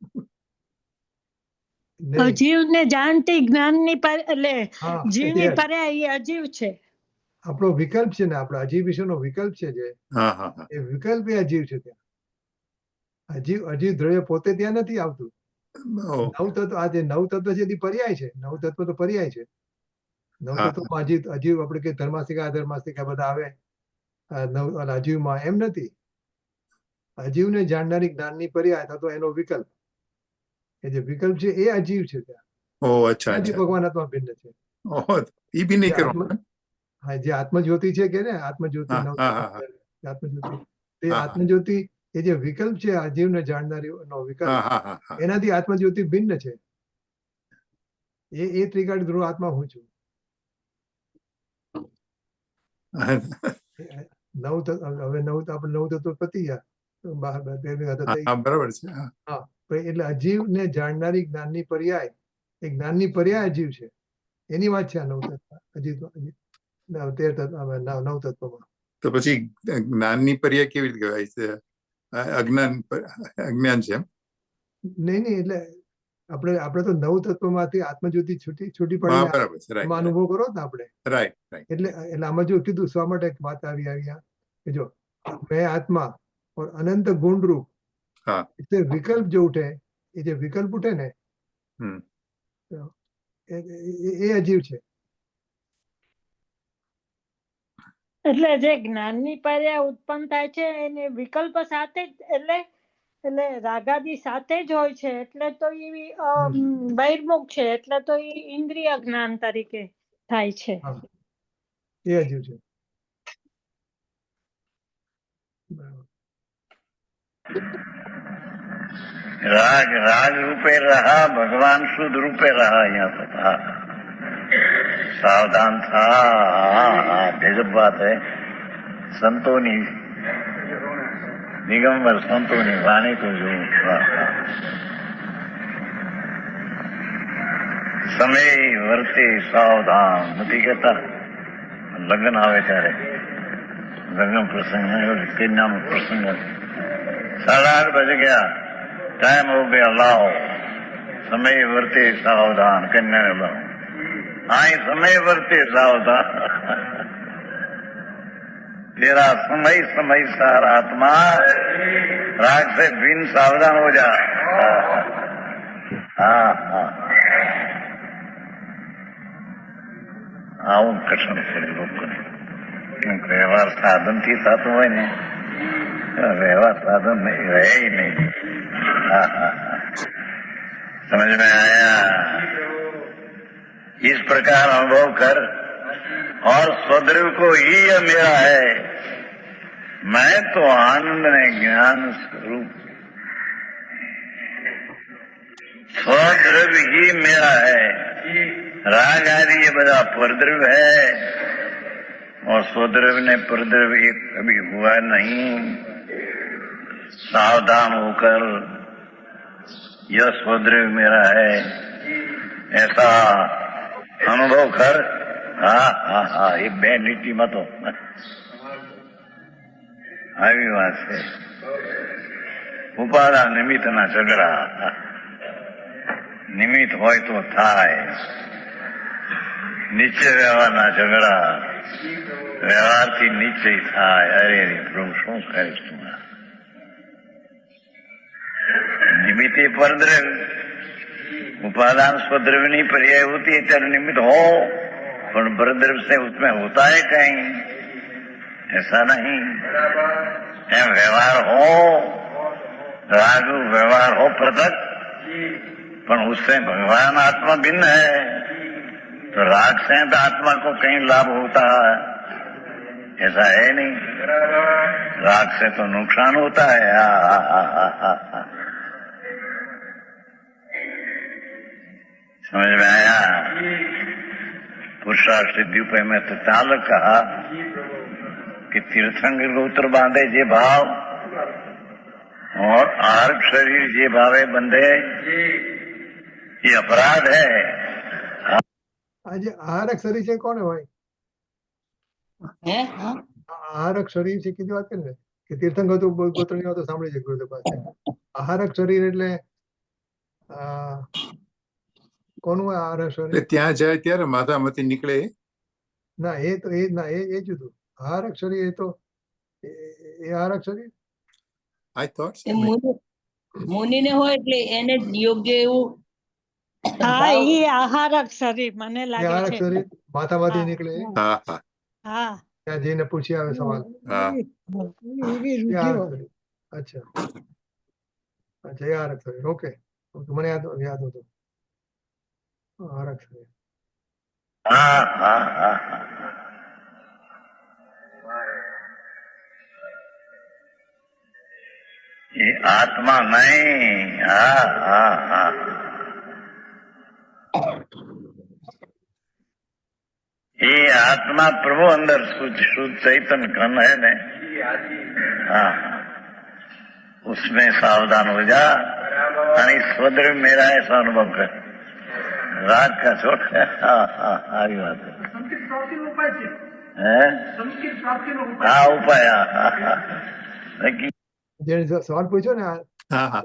S3: અજીવ ને જાણતી જ્ઞાનની એટલે જીવની પર્યાય એ અજીવ છે.
S1: આપણો વિકલ્પ છે ને, આપણા અજીવ વિશેનો વિકલ્પ છે જે એ વિકલ્પ એ અજીવ છે. ત્યાં અજીવ દ્રવ્ય પોતે ત્યાં નથી આવતું. નવ તત્વ આ જે નવ તત્વ છે એ પર્યાય છે. નવ તત્વ તો પર્યાય છે. નવ તત્વમાં અજીવ આપણે કે ધર્માસ્તિકા અધર્માસ્તિકા બધા આવે અજીવમાં, એમ નથી. અજીવને જાણનારી જ્ઞાનની પર્યાય થતો એનો વિકલ્પ, એ જે વિકલ્પ છે એ અજીવ છે ત્યાં. ભગવાન આત્મા ભિન્ન છે. હા, જે આત્મજ્યોતિ છે કે ને, આત્મજ્યોતિ આત્મજ્યોતિ, એ આત્મજ્યોતિ એ જે વિકલ્પ છે અજીવને જાણનારી નો વિકલ્પ, એનાથી આત્મજ્યોતિ ભિન્ન છે. એ ત્રિકાળ ધ્રુવ આત્મા હું છું. હવે નવ તત્વ પતી ગયા,
S2: બરાબર છે.
S1: હા, એટલે અજીવ ને જાણનારી જ્ઞાનની પર્યાય, એ જ્ઞાનની પર્યાય અજીવ છે. એની વાત છે આ નવ તત્વ, અજીવ 13 નવ તત્વમાં.
S2: તો પછી જ્ઞાનની પર્યાય કેવી રીતે કહેવાય છે? અજ્ઞાન છે એમ?
S1: નહીં, એટલે આપણે તો 9 તત્વમાંથી આત્મજ્યોતિ છૂટી
S2: હા,
S1: પડી
S2: બરાબર છે.
S1: એમાં
S2: રાઈટ,
S1: અનુભવ કરો ને આપણે.
S2: રાઈટ.
S1: એટલે આમાં જો કીધું શા માટે એક વાત આવી અહીંયા કે જો मैं आत्मा और अनंत गुण रूप
S2: हाँ।
S1: इससे विकल्प जो उठे ये जो विकल्प उठे ने
S2: हम्म।
S1: એ અજીબ છે.
S3: એટલે જે જ્ઞાનની પર્યા ઉત્પન્ન થાય છે એને વિકલ્પ સાથે જ એટલે રાગાદી સાથે જ હોય છે એટલે તો એ બહિર્મુખ છે એટલે તો એ ઇન્દ્રિય જ્ઞાન તરીકે થાય છે.
S1: એ અજીબ છે.
S6: राग रूपे रहा, भगवान शुद्ध रूपे रहा। यहाँ पर था, सावधान था। गजब बात है। संतोनी दिगंबर संतोनी वाणी तो जो समय वर्ते सावधान નથી કહેતા. લગ્ન આવે ત્યારે લગ્ન પ્રસંગ કન્યાનો પ્રસંગ 8:30 बज गया, टाइम हो गया, लाओ समय वर्ते सावधान, कन्या ने लाओ। आई समय वर्ते सावधान, तेरा समय समय सार आत्मा राग से भिन्न सावधान हो जा। हाँ हाँ આવું કઠણ છે લોકોને. વ્યવહાર સાધનથી થતું હોય ને, व्यवहार साधन नहीं रहे ही नहीं। समझ में आया? इस प्रकार अनुभव कर और स्वद्रव्य को ही यह मेरा है, मैं तो आनंद ने ज्ञान स्वरूप, स्वद्रव्य ही मेरा है। राग आदि ये बड़ा परद्रव्य है और स्वद्रव्य ने परद्रव्य एक कभी हुआ नहीं। सावधान होकर यह स्वद्रव्य मेरा है ऐसा अनुभव कर। हाँ हाँ हाँ, ये બે લીટીમાં તો આવી વાત છે. ઉપાદાન નિમિત્તના ઝઘડા, નિમિત્ત હોય તો થાય. નીચે વ્યવહારના ઝઘડા, વ્યવહારથી નીચે થાય. અરે પ્રભુ શું કરીશ તું? निमित्त परद्रव्य, उपादान स्वद्रव्य नहीं पर्याय होती है, तेरा निमित्त हो पर परद्रव्य से उसमें होता है कहीं, ऐसा नहीं। व्यवहार हो, राग व्यवहार हो पृथक, पर उससे भगवान आत्मा भिन्न है, तो राग से तो आत्मा को कहीं लाभ होता है, ऐसा है नहीं। राग से तो नुकसान होता है। समझ में आया? पुरुषार्थ सिद्धि पे मैं तो चालक कहा कि तीर्थंकर गोत्र बांधे जे भाव और आर्क शरीर जे भावे बंधे, ये अपराध है।
S1: आज आहारक शरीर છે કોને હોય? આહારક શરીર છે કીધી વાત કરી ને કે તીર્થંકર ગોત્રની વાત તો સાંભળી છે ગુરુદેવ પાસે. આહારક શરીર એટલે કોનું આહારક શરીર?
S2: ત્યાં જાય ત્યારે માથામાંથી નીકળે
S1: ના એ તો એ ના એ જુદું. આહારક શરીર એ તો એ આહારક શરીર
S2: આઈ થોટ
S4: મુનિને હોય એટલે એને જ યોગ્ય એવું.
S3: હા, એ આહારક શરીર મને લાગે
S1: આહારક
S3: છે.
S1: શરીર માથામાંથી નીકળે.
S2: હા હા
S3: હા,
S1: ત્યાં જઈને પૂછી આવે સવાલ.
S3: એવી રુચિઓ.
S1: અચ્છા અચ્છા, એ આહારક શરીર. ઓકે, મને યાદ હતું આહારક શરીર.
S6: हाँ हाँ हाँ, ये आत्मा नहीं। हाँ हाँ हाँ, ये आत्मा प्रभु अंदर शुद्ध शुद्ध चैतन्य कण है ने। हाँ, उसमें सावधान हो जा। स्वद्रव्य मेरा ऐसा अनुभव कर, राग का छोड़। हाँ हाँ, આવી વાત है। हाँ उपाय।
S1: જેણે સવાલ પૂછ્યો ને
S2: હા હા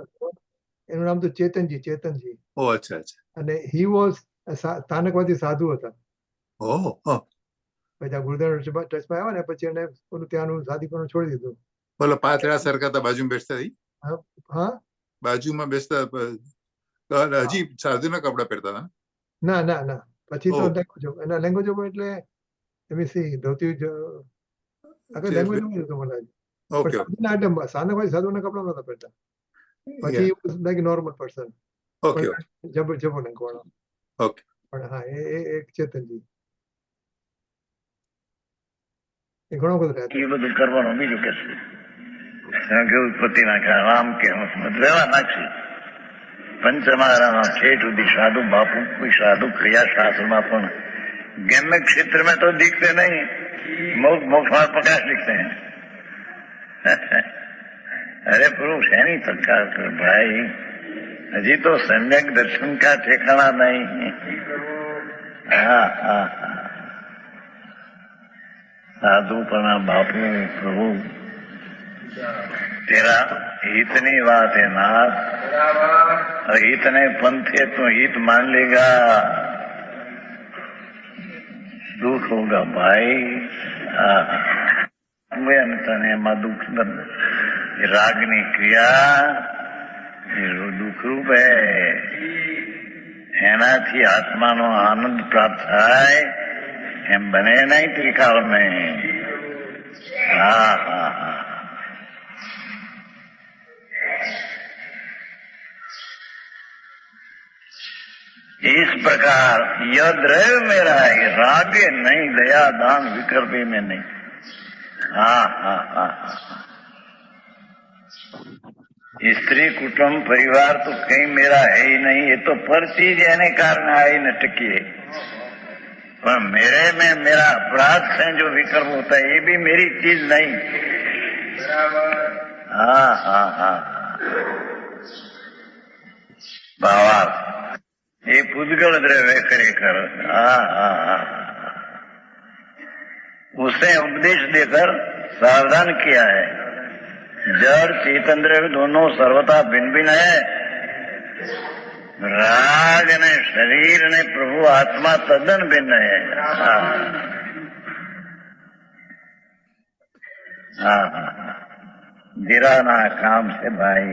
S1: એનું નામ તો ચેતનજી.
S2: ઓ અચ્છા અચ્છા.
S1: અને હી વોઝ સ્થાનકવાદી સાધુ હતા.
S2: ઓહ
S1: પછી આ ગુરુદ્વારા ટ્રસ્ટમાં આવ્યા ને પછી એને પેલું ત્યાંનું સાદીપણું છોડી દીધું.
S2: બોલો પાતળા સરકાતા બાજુમાં બેસતા હતી?
S1: હા
S2: બાજુમાં બેસતા હજી સાધુના કપડા પહેરતા હતા?
S1: ના પછી તો એના લેંગ્વેજ એટલે ધોતી આખી લેંગ્વેજ હતું મને.
S2: ઓકે
S1: સ્થાનકવાદી સાધુના કપડા નતા પહેરતા. પછી લાઈક નોર્મલ પર્સન.
S2: ઓકે
S1: જબો લંકવાળો.
S2: ઓકે.
S1: પણ હા એ એક ચેતનજી એ ઘણો બધો રહેતો.
S6: એ બધું કરવાનું બીજું કે છે ઉત્પત્તિના રામ કે રહેવા નાખશે. પંચમહારામાં ઠેઠ સુધી સાધુ બાપુ કોઈ સાધુ ક્રિયા शास्त्रमा પણ ज्ञान क्षेत्र में तो दिखते नहीं, मोक्ष में प्रकाश दिखते हैं. अरे प्रभु सैनी सरकार कर भाई, अजी तो सम्यक दर्शन का ठिकाना नहीं. हाँ हाँ साधु पना बापू प्रभु तेरा हितनी बात है नाथ, और हित ने पंथ है तो हित मान लेगा, दुख होगा भाई. तने एમાં દુઃખ રાગની ક્રિયા એ દુઃખરૂપ હે, એનાથી આત્માનો આનંદ પ્રાપ્ત થાય એમ બને નહીં ત્રિકાળ में. हाँ हाँ हाँ इस प्रकार यह द्रव्य मेरा है, रागे नहीं, दया दान विकल्पे में नहीं. हाँ हाँ हाँ स्त्री कुटुंब परिवार तो कहीं मेरा है ही नहीं, ये तो पर चीज एने कारण आई न टकी है. पर मेरे में मेरा अपराध से जो विकल्प होता है ये भी मेरी चीज नहीं. हाँ हाँ हाँ भावार्थ ये पुद्गल द्रव्य खरेखर. हाँ हाँ हाँ उसे उपदेश देकर सावधान किया है. जड़ चेतन द्रव्य दोनों सर्वथा भिन्न भिन्न है. राग ने शरीर ने प्रभु आत्मा तद्दन भिन्न है. हाँ हाँ हाँ गिराना काम से भाई.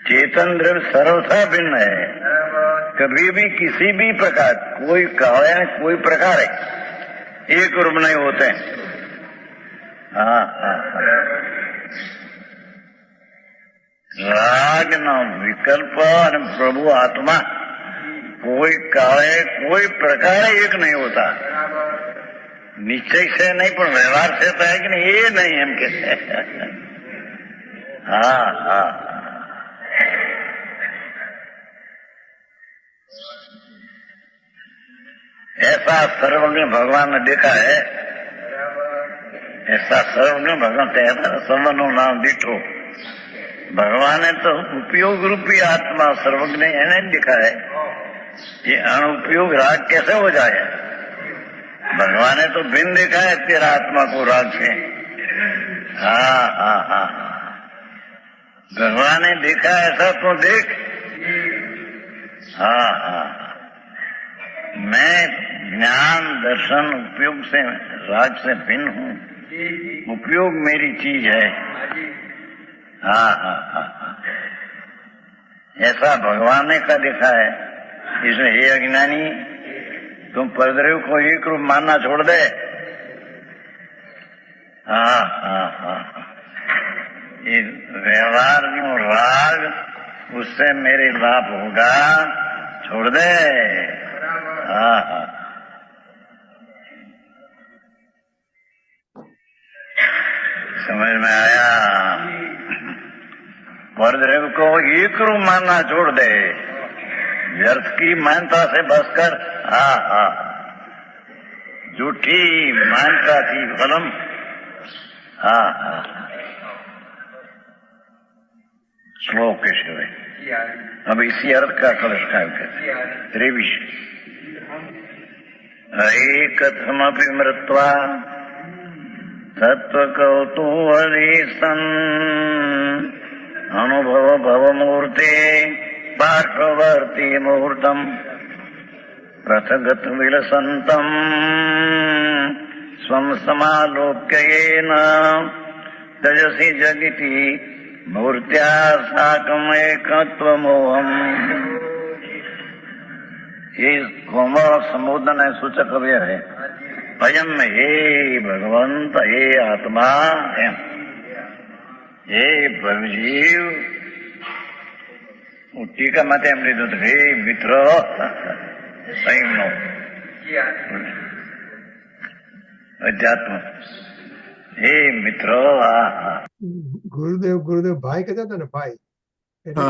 S6: चेतन द्रव्य सर्वथा भिन्न है, कभी भी किसी भी प्रकार कोई कारण कोई प्रकार है एक रूप नहीं होते. हाँ हाँ राग न विकल्प और प्रभु आत्मा कोई काले कोई प्रकार एक नहीं होता. निश्चय से नहीं पर व्यवहार से तो है कि नहीं, ये नहीं हम कहते. हाँ हाँ ऐसा सर्वज्ञ भगवान ने देखा है. ऐसा सर्वज्ञ भगवान कहता सर्वनो नाम दीठो. भगवान ने तो उपयोग रूपी आत्मा सर्वज्ञ एने देखा है. ये अनुपयोग राग कैसे हो जाए? भगवान ने तो भिन्न देखा है तेरा आत्मा को राग से. हाँ हाँ हाँ भगवान ने देखा ऐसा तो देख. हाँ हाँ मैं ज्ञान दर्शन उपयोग से राग से भिन्न हूँ. उपयोग मेरी चीज है. हाँ हाँ हाँ ऐसा भगवान ने का देखा है. इसलिए हे अज्ञानी तुम परद्रव्य को एक रूप मानना छोड़ दे. हाँ हाँ हाँ ये व्यवहार में राग उससे मेरे लाभ होगा, छोड़ दे. हाँ हाँ समझ में आया. परद्रव्य को एक रूप मानना छोड़ दे, व्यर्थ की मान्यता से बस कर. हाँ हाँ झूठी मान्यता थी फलम. हाँ हाँ श्लोक के शिवाय अब इसी अर्थ का कलश का 23 ऐकथमपि मृत्वा तत्त्वकौतूहली सन् अनुभव भवमूर्ते पार्श्ववर्ती मुहूर्तम् रथगत विलसन्तम् स्वं समालोक्य येन तजसि जगिति मूर्त्या साकमेकत्वमोहम्. ये कोमल संबोधन है, सूचक अव्यय है. अयम हे भगवंत, हे आत्मा, हे भवजीव. टीका मत एम लीधु हे मित्र संयमनो अध्यात्म. हे મિત્ર.
S1: ગુરુદેવ ભાઈ કહેતા હતા ને, ભાઈ એટલે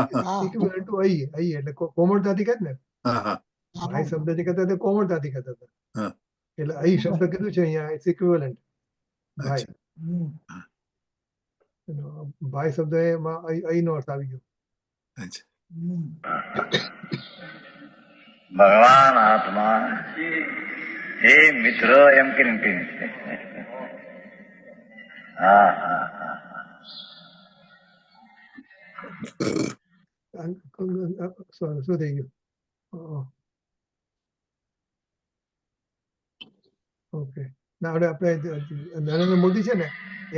S1: equivalent to અહી એટલે કોમળતાથી કહે ને, ભાઈ શબ્દ જે કહેતા હતા કોમળતાથી કહેતા હતા, એટલે અહી શબ્દ કીધું છે અહીંયા ઇટ્સ ઇક્વિવેલન્ટ ભાઈ. ભાઈ શબ્દ એમાં અહી નો અર્થ આવી ગયો.
S6: ભગવાન આત્મા હે મિત્ર એમ કરીને
S1: શું થઈ ગયું? ઓકે, ના આપણે નરેન્દ્ર મોદી છે ને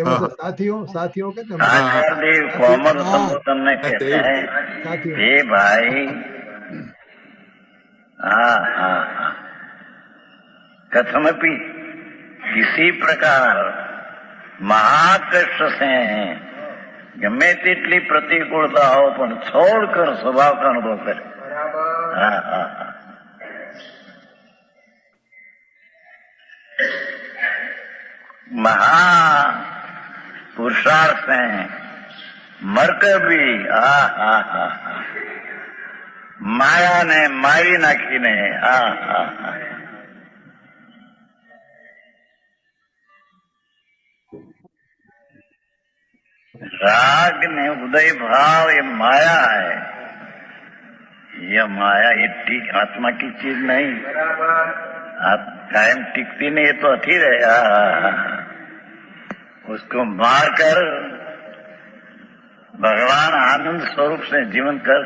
S1: એમાં સાથીઓ સાથીઓ કે
S6: કોમન સંબોધન ને કહેते हैं हे भाई. कथमपि किसी प्रकार महाकष्ट से गमे तेटली प्रतिकूलता हो पण छोड़कर स्वभाव का अनुभव करे. महा पुरुषार्थ से मरकर भी माया ने मारी नाखी ने राग ने उदय भाव ये माया है. यह माया ये आत्मा की चीज नहीं. आप कायम टिकती नहीं, ये तो अथी रहेगा. उसको मारकर भगवान आनंद स्वरूप से जीवन कर.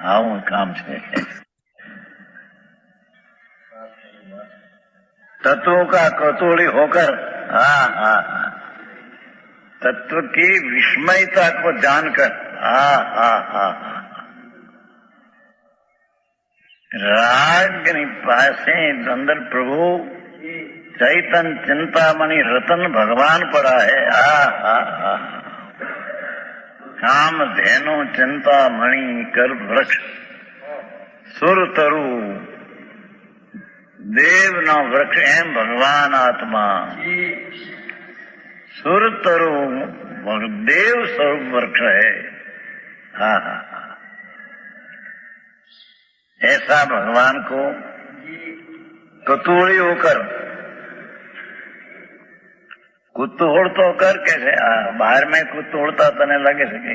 S6: આવું કામ છે. तत्वों का कतोड़ी होकर तत्व की विस्मयता को जानकर राग पासे अंदर प्रभु चैतन चिंतामणि रतन भगवान पड़ा है. काम धेनु चिंतामणि कर वृक्ष सुर तरु देव न वृक्ष एम भगवान आत्मा. सुर तरु देव स्वरूप वृक्ष है. ऐसा भगवान को कुतूहली होकर कुतूहल तो कर कैसे बाहर में कुतूहलता तने लगे सके.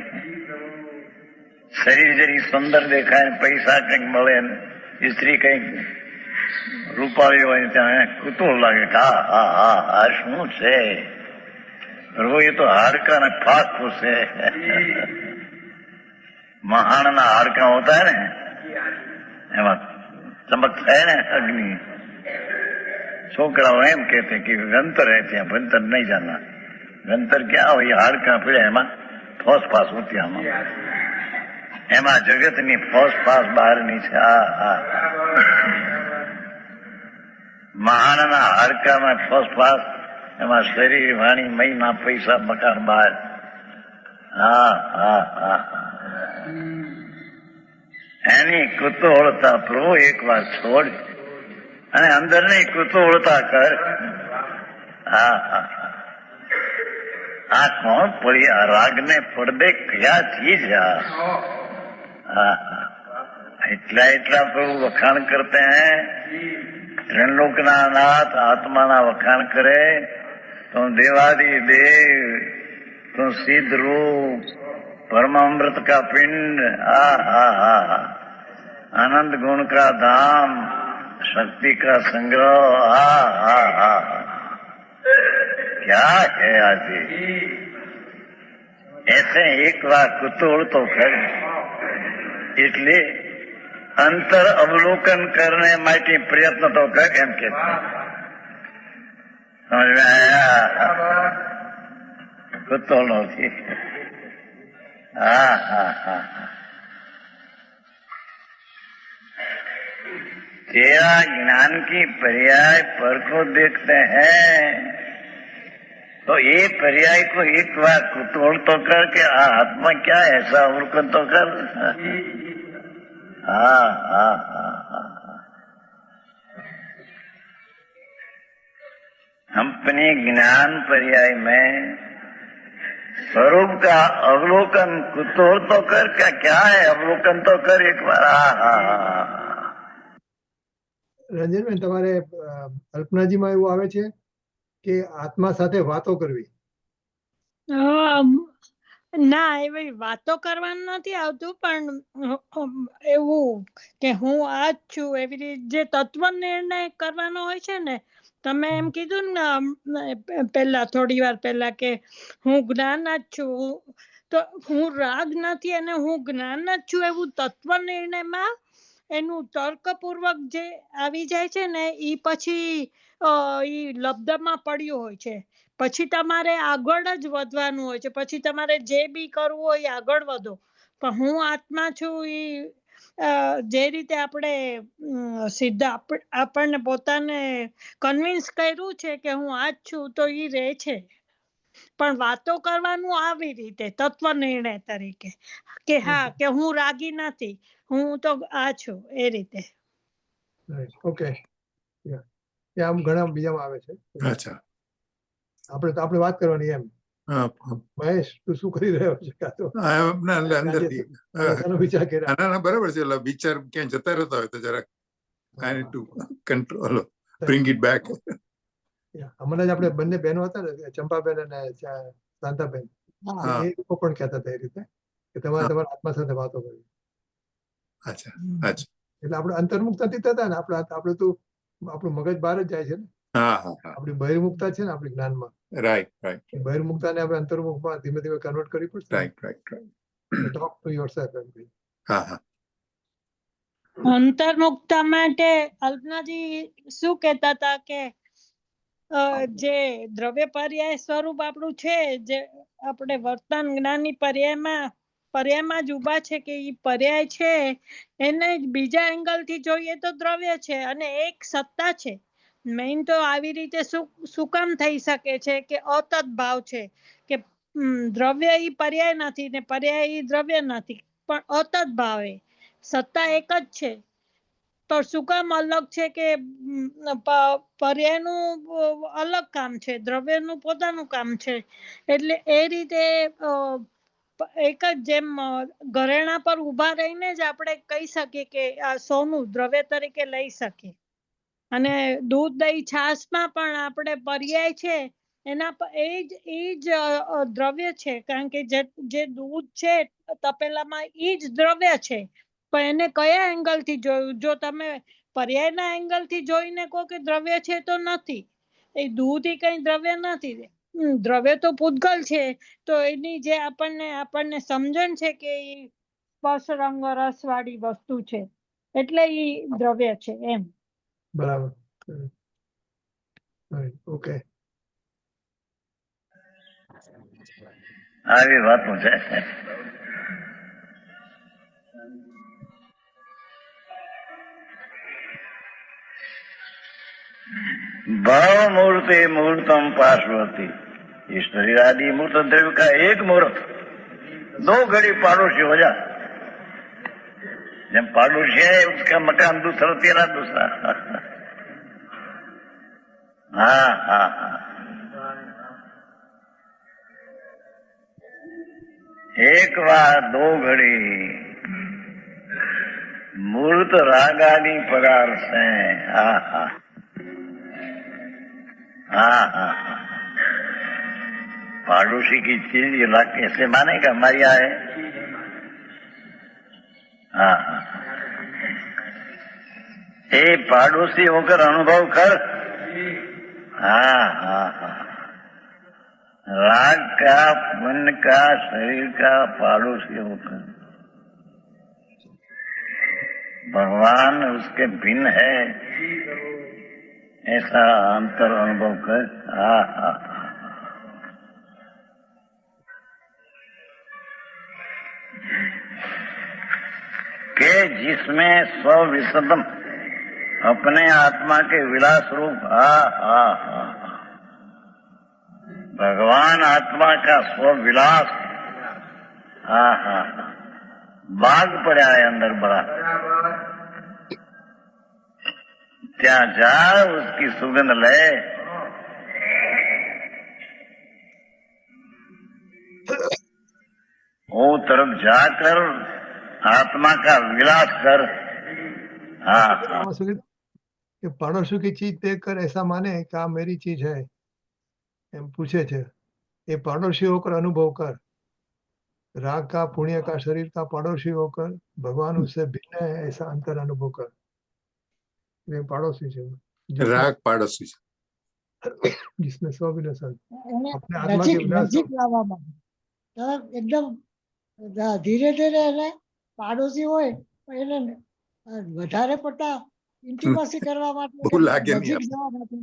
S6: शरीर जरी सुंदर देखाय, पैसा कईक મળે, સ્ત્રી કઈક રૂપાળી હોય ત્યાં કુતૂહલ લાગે કે આ શું છે પ્રભુ, એ તો હાડકા ને ફાકું છે. મહાણના હાડકા હોતા है ને, એમાં ચમક થાય ને અગ્નિ. છોકરાઓ એમ કહેते कि गंतर है ત્યાં ભણતર નહીં જાના. ગંતર ક્યાં હોય? હાડકા પડ્યા એમાં ફોસફાસ હોતી, આમાં એમાં જગતની ફોસફાસ બહારની છે. મહાણના હાડકામાં ફોસફાસ, એમાં શરીર વાણી મહિના પૈસા મકાન બહાર. એની કુતૂહલતા પ્રભુ એક વાર છોડ અને અંદરની કુતૂહલતા કર. આ કોણ પડી? આ રાગને પડદે કયા ચીજ? એટલા પ્રભુ વખાણ કરતે હૈ. ત્રિલોકના નાથ આત્માના વખાણ કરે તો દેવાદી દેવ, તો સિદ્ધ રૂપ, परमामृत का पिंड, आनंद गुण का धाम, शक्ति का संग्रह, क्या है आज ऐसे एक વાર કુતૂહલ તો ખર એટલે અંતર અવલોકન કરને માટે પ્રયત્ન તો કર એમ કે સમજ में आया કુતૂહલ નથી तेरा ज्ञान की पर्याय पर को देखते हैं तो ये पर्याय को एक बार कुतूहल तो कर के आत्मा क्या ऐसा अवलोकन तो कर। अपने ज्ञान पर्याय में स्वरूप का अवलोकन कुतूहल तो कर, क्या है अवलोकन तो कर एक बार।
S1: રંજનબેન, તમારે કલ્પનાજીમાં એવું આવે છે કે આત્મા સાથે વાતો કરવી?
S3: ના, એવી વાતો કરવાનું નથી આવતું, પણ એવું કે હું આ જ છું એવી રીતે જે તત્વ નિર્ણય કરવાનો હોય છે ને, તમે એમ કીધું ને પહેલા થોડી વાર પહેલા કે હું જ્ઞાન જ છું, તો હું રાગ નથી અને હું જ્ઞાન જ છું એવું તત્વ નિર્ણયમાં એનું તર્કપૂર્વક જે આવી જાય છે ને, ઈ પછી ઈ લબ્ધમાં પડ્યું હોય છે. પછી તમારે આગળ જ વધવાનું હોય છે, પછી તમારે જે બી કરવું હોય આગળ વધો. પણ હું આત્મા છું ઈ જે રીતે આપણે સીધા આપણને પોતાને કન્વિન્સ કર્યું છે કે હું આ જ છું, તો ઈ રહે છે. પણ વાતો કરવાનું આવી રીતે તત્વ નિર્ણય તરીકે કે હા કે હું રાગી નથી, હું તો આ છું એ રીતે.
S1: ઓકે, આમ ઘણા બીજામાં આવે છે.
S2: અચ્છા,
S1: આપણે વાત કરવાની એમ. મહેશ, તું શું કરી રહ્યો છે? વિચાર કર્યા?
S2: બરાબર છે. વિચાર ક્યાં જતા રહેતા હોય તો જરાક I need to control, bring it back.
S1: હમણાં જ આપણે બંને બહેનો હતા ને, ચંપાબેન અને શાંતાબેન, એ લોકો પણ કહેતા હતા એ રીતે કે તમારે તમારા આત્મા સાથે વાતો કરવી.
S2: અચ્છા, અચ્છા.
S1: એટલે આપણે અંતર્મુક્ત નથી થતા ને, આપણે તો આપણું મગજ બહાર જ જાય છે ને. આપણી બહિર્મુક્તા છે ને આપણી જ્ઞાનમાં.
S2: રાઈટ.
S1: બહિર્મુક્તાને આપણે અંતર્મુખમાં ધીમે ધીમે કન્વર્ટ કરવી પડશે.
S2: રાઈટ.
S1: ટોક ટુ યોરસેલ્ફ એમ.
S3: અંતર્મુક્તા માટે અલ્પનાજી શું કહેતા હતા કે જે દ્રવ્ય પર્યાય સ્વરૂપ આપણું છે, જે આપણે વર્તન જ્ઞાનની પર્યાયમાં જ ઉભા છે કે ઈ પર્યાય છે, એને બીજા એંગલ થી જોઈએ તો દ્રવ્ય છે અને એક સત્તા છે. મેઇન તો આવી રીતે શું કામ થઈ શકે છે કે અતત ભાવ છે કે દ્રવ્ય ઈ પર્યાય નથી ને પર્યાય ઈ દ્રવ્ય નથી, પણ અતત ભાવે સત્તા એક જ છે. તો શું કામ અલગ છે કે પર્યાયનું અલગ કામ છે, દ્રવ્યનું પોતાનું કામ છે. એટલે એ રીતે એક જ જેમ ઘરેણા પર ઉભા રહીને જ આપણે કહી શકીએ કે આ સોનું દ્રવ્ય તરીકે લઈ શકીએ. અને દૂધ દહીં છાશમાં પણ આપણે પર્યાય છે એના એ જ દ્રવ્ય છે, કારણ કે જે દૂધ છે તપેલામાં એ જ દ્રવ્ય છે. પણ એને કયા એંગલ થી જોયું? જો તમે પર્યાયના એંગલ થી જોઈને કહો કે દ્રવ્ય છે, તો નથી. એ દૂધ એ કઈ દ્રવ્ય નથી. દ્રવ્ય તો પૂતગલ છે, તો એની જે આપણને સમજણ છે કે એ સ્પર્શ રંગ રસ વાળી વસ્તુ છે, એટલે એ દ્રવ્ય છે એમ.
S1: બરાબર. ઓકે,
S6: આવી વાતો છે. भाव मूर्ति मूर्तम पार्श्वती, इस शरीर आदि मूर्त द्रव्य का एक मुहूर्त 2 घड़ी पड़ोसी हो जा। जब पड़ोसी है उसका मकान दूसरा, तेरा दूसरा। हाँ। एक बार 2 घड़ी मूर्त रागानी पगार से। हाँ। पड़ोसी की चीज ये लाख कैसे मानेगा? हमारी है हाँ हाँ, ये पड़ोसी होकर अनुभव कर। हाँ हाँ हाँ, राग का, मन का, शरीर का पड़ोसी होकर भगवान उसके भिन्न है, ऐसा अंतर अनुभव कर। हाँ हाँ, के जिसमें स्व-विशदम अपने आत्मा के विलास रूप। हाँ हाँ हाँ, भगवान आत्मा का स्व-विलास। हाँ हाँ, बाग पड़ा है अंदर बड़ा, त्या जा उसकी सुगंध ले। वो तरफ जाकर आत्मा का विलास कर। हाँ हाँ,
S1: कि पड़ोसी की चीज देखकर ऐसा माने कि आ मेरी चीज है, एम पूछे छे। ये पड़ोसी होकर अनुभव कर, राग का, पुण्य का, शरीर का पड़ोसी होकर भगवान उससे भिन्न है, ऐसा अंतर अनुभव कर। ये पड़ोसी है,
S2: રાગ પાડોશી છે.
S1: जिसमें स्व-विलसन
S3: એને
S1: अपने आत्मा के विलास
S3: નજીક લાવવા માંગે તો એકદમ ધીરે ધીરે એને પાડોશી હોય પણ એને વધારે પડતા ઇન્ટિમસી કરવા માટે
S2: બહુ લાગે નહીં
S3: નજીક જવા માટે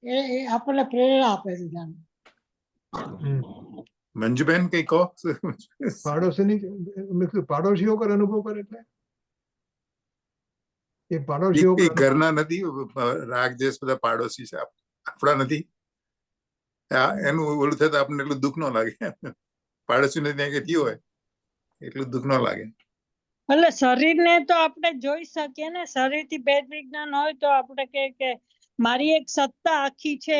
S3: એ આપણને પ્રેરણા આપે છે જાણે.
S2: મંજુબેન કઈ કહો.
S1: પાડોશી હોकर અનુભવ કરે એટલે એ પાડોશી
S2: એ
S1: હોकर
S2: ઘરના નથી, રાગ દેશ બધા પાડોશી છે, આપણા નથી. એનું ઓલું થાય તો આપણને એટલું દુઃખ ન લાગે. પાડોશી ને ત્યાં કઈ થયું હોય એટલું દુઃખ ન લાગે.
S3: એટલે શરીરને તો આપણે જોઈ શકીએ ને, શરીરથી ભેદ વિજ્ઞાન હોય તો આપણે કે મારી એક સત્તા આખી છે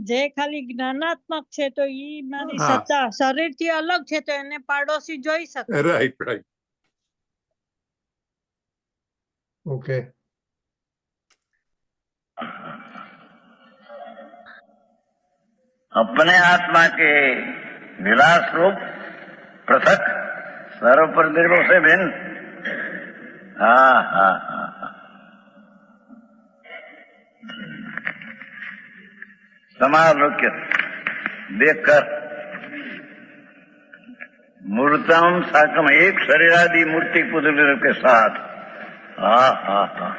S3: જે ખાલી જ્ઞાનાત્મક છે તો ઈ મારી સત્તા શરીરથી અલગ છે તો એને પાડોશી જોઈ શકે.
S2: Right right,
S1: okay.
S6: अपने आत्मा के विलास रूप पृथक सर्व प्रदीर्घों से भिन्न। हाँ हाँ हाँ, समालोक्य देखकर मूर्तम साकम एक शरीरादि मूर्ति पुतलियों के साथ। हाँ हाँ हाँ,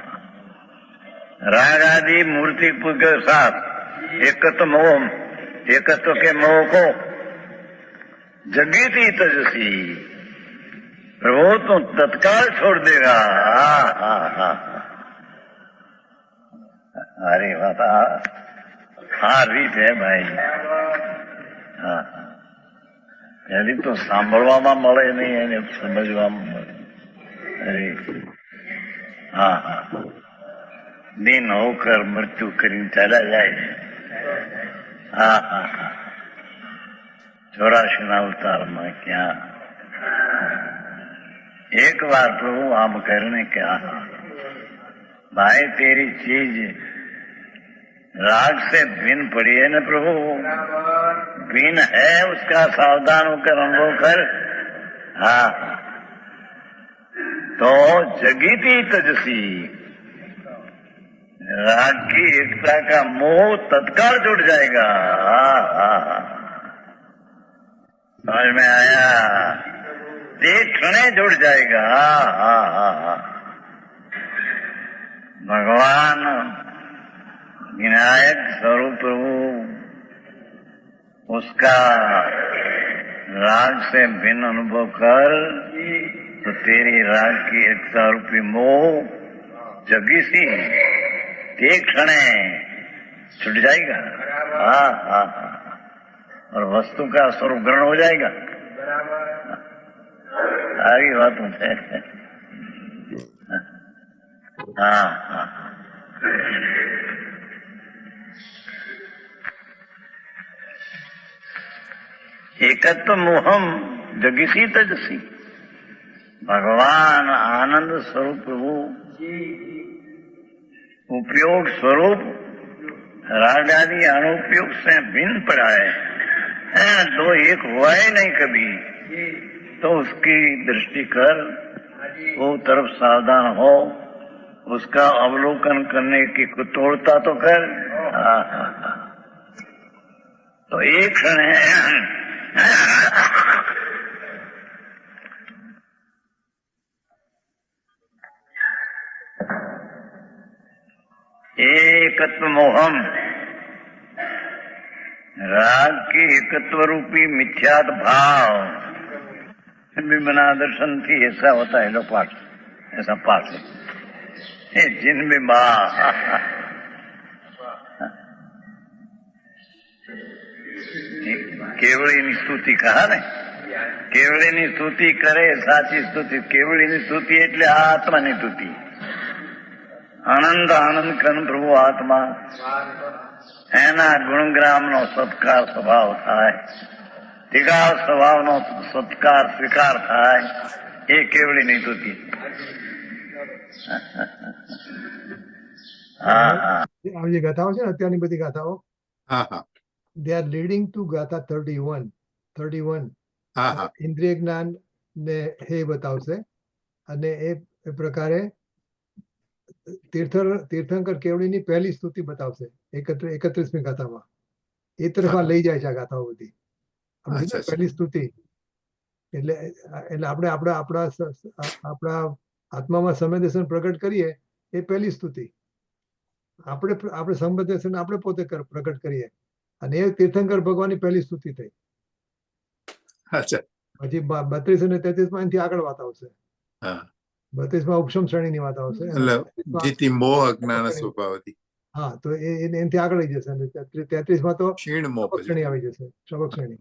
S6: राग आदि मूर्ति के साथ एकत्व मोह, एकत्व के मोह को जगी थी तजसी प्रभु तो तत्काल छोड़ देगा। हाँ हाँ हाँ, अरे बात हाँ રીત है भाई। हाँ, એની તો સાંભળવામાં મળે નહીં, એને સમજવામાં મળે। અરે હા હા, દિન હોકર મૃત્યુ કરીને ચાલ્યા જાય। હા હા હા, 84 અવતારમાં ક્યાં एक बार प्रभु आम करने क्या, भाई तेरी चीज राग से भिन्न पड़ी है न प्रभु, भिन्न है, उसका सावधान होकर अनुभव कर। हाँ, तो जगी थी तजसी राग की एकता का मोह तत्काल जुड़ जाएगा। हाँ हाँ, समझ में आया, ते क्षणे जुड़ जाएगा। हाँ हाँ हाँ हाँ, भगवान विनायक स्वरूप प्रभु उसका राग से भिन्न अनुभव कर तो तेरी राग की एकता रूपी मोह जगी सी एक क्षण छूट जाएगा। हाँ हाँ हाँ, और वस्तु का स्वरूप ग्रहण हो जाएगा। सारी बात है। हाँ हाँ, एकत्व मोहम जगिसी तजसी, भगवान आनंद स्वरूप प्रभु उपयोग स्वरूप राग आदि अनुपयोग से भिन्न पड़ा है। दो एक हुआ ही नहीं कभी। तो उसकी दृष्टि कर, वो तरफ सावधान हो, उसका अवलोकन करने की कुतूहलता तो कर। तो एक क्षण है, एकत्व मोहम, राग के एकत्व रूपी मिथ्यात भाव बिना दर्शन थी ऐसा होता है। लो पाठ, ऐसा पाठ है जिन बिंबा કેવળીની સ્તુતિ કહા ને, કેવળીની સ્તુતિ કરે સાચી સ્તુતિ. કેવળીની સ્તુતિ એટલે આત્માની સ્તુતિ. આનંદ આનંદ કન પ્રભુ આત્મા, એના ગુણગ્રામનો સત્કાર સ્વભાવ થાય, ટીકા સ્વભાવનો સત્કાર સ્વીકાર થાય, એ કેવળીની સ્તુતિ. હા હા,
S1: આ જે ગાથાઓ છે ને અત્યારની બધી ગાથાઓ,
S2: હા હા
S1: they are leading to ગાથા 31
S2: હા હા
S1: ઇન્દ્રિય જ્ઞાન ને હે બતાવશે. અને એ પ્રકારે તીર્થંકર કેવડીની પહેલી સ્તુતિ બતાવશે 31મી ગાથામાં. એ તરફ આ લઈ જાય છે આ ગાથાઓ બધી. આપણે કીધું ને પહેલી સ્તુતિ એટલે આપણે આપણા આત્મામાં સંવેદન પ્રગટ કરીએ એ પહેલી સ્તુતિ. આપણે સંવેદન આપણે પોતે પ્રગટ કરીએ અને એ તીર્થંકર ભગવાનની પહેલી સ્તુતિ થઈ.
S2: અચ્છા,
S1: પછી 32 અને 33 એનાથી આગળ વાત આવશે.
S2: હા
S1: 32 ઉપશમ શ્રેણીની વાત આવશે.
S2: એટલે જીતી મોહ અજ્ઞાન સ્વભાવથી.
S1: હા, તો એનાથી આગળ લઈ જશે. અને 33 તો
S2: ક્ષીણ મોહ
S1: શબક શ્રેણી આવી જશે. શબક શ્રેણી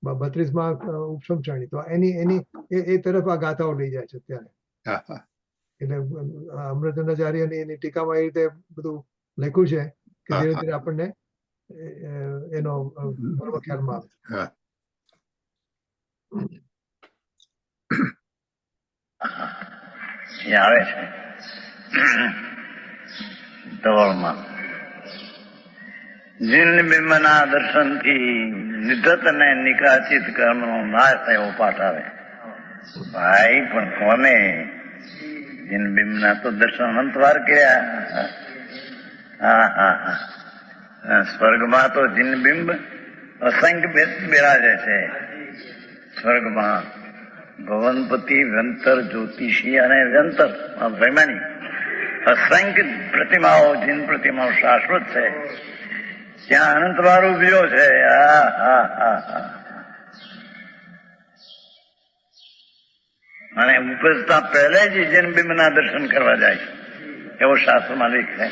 S1: 32 ઉપશમ શ્રેણી. તો એની એ તરફ આ ગાથાઓ લઈ જાય છે અત્યારે.
S2: હા હા
S1: એટલે અમૃતાચાર્યની એની ટીકામાં એ રીતે બધું લખ્યું છે કે ધીરે ધીરે આપણને એનો મર્મ ખ્યાલમાં આવે.
S2: હા
S6: એ આવે છે ધવળમાં. જીન બિંબના દર્શનથી નિધત અને નિકાચિત કર્મનો નાશ થયો પાઠ આવે. ભાઈ પણ કોને? જીન બિંબના તો દર્શન અંતવાર કર્યા. હા હા હા, સ્વર્ગમાં તો જીન બિંબ અસંખ્ય બિરાજે છે. સ્વર્ગમાં ભવનપતિ, વ્યંતર, જ્યોતિષી અને વ્યંતર વૈમાની અસંખ્ય પ્રતિમાઓ, જીન પ્રતિમાઓ શાશ્વત છે. ત્યાં અનંતવાર ઉભ્યો છે. અને ઉપજતા પહેલે જ જીન બિંબના દર્શન કરવા જાય એવો શાસ્ત્રમાં લેખ છે.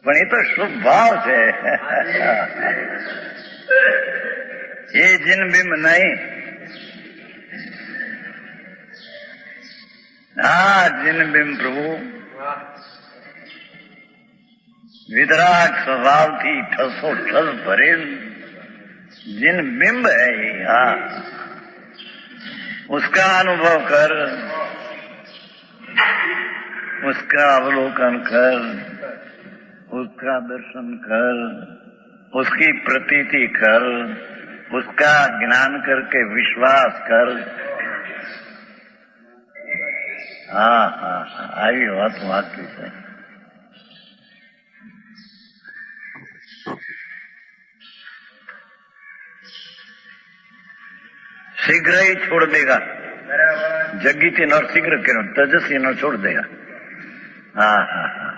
S6: પણ એ તો શુભ ભાવ છે. એ જીન બિંબ નહીં, આ જીન બિંબ પ્રભુ वितराग स्वभाव थी ठसो ठस भरेल जिन बिंब है ये. हाँ, उसका अनुभव कर, उसका अवलोकन कर, उसका दर्शन कर, उसकी प्रतीति कर, उसका ज्ञान करके विश्वास कर. हाँ हाँ हाँ, આવી વાત વાંચી છે. शीघ्र ही छोड़ देगा. जग्गी थी नौ शीघ्र करो, तेजस्वी नौ छोड़ देगा. हाँ हाँ हाँ,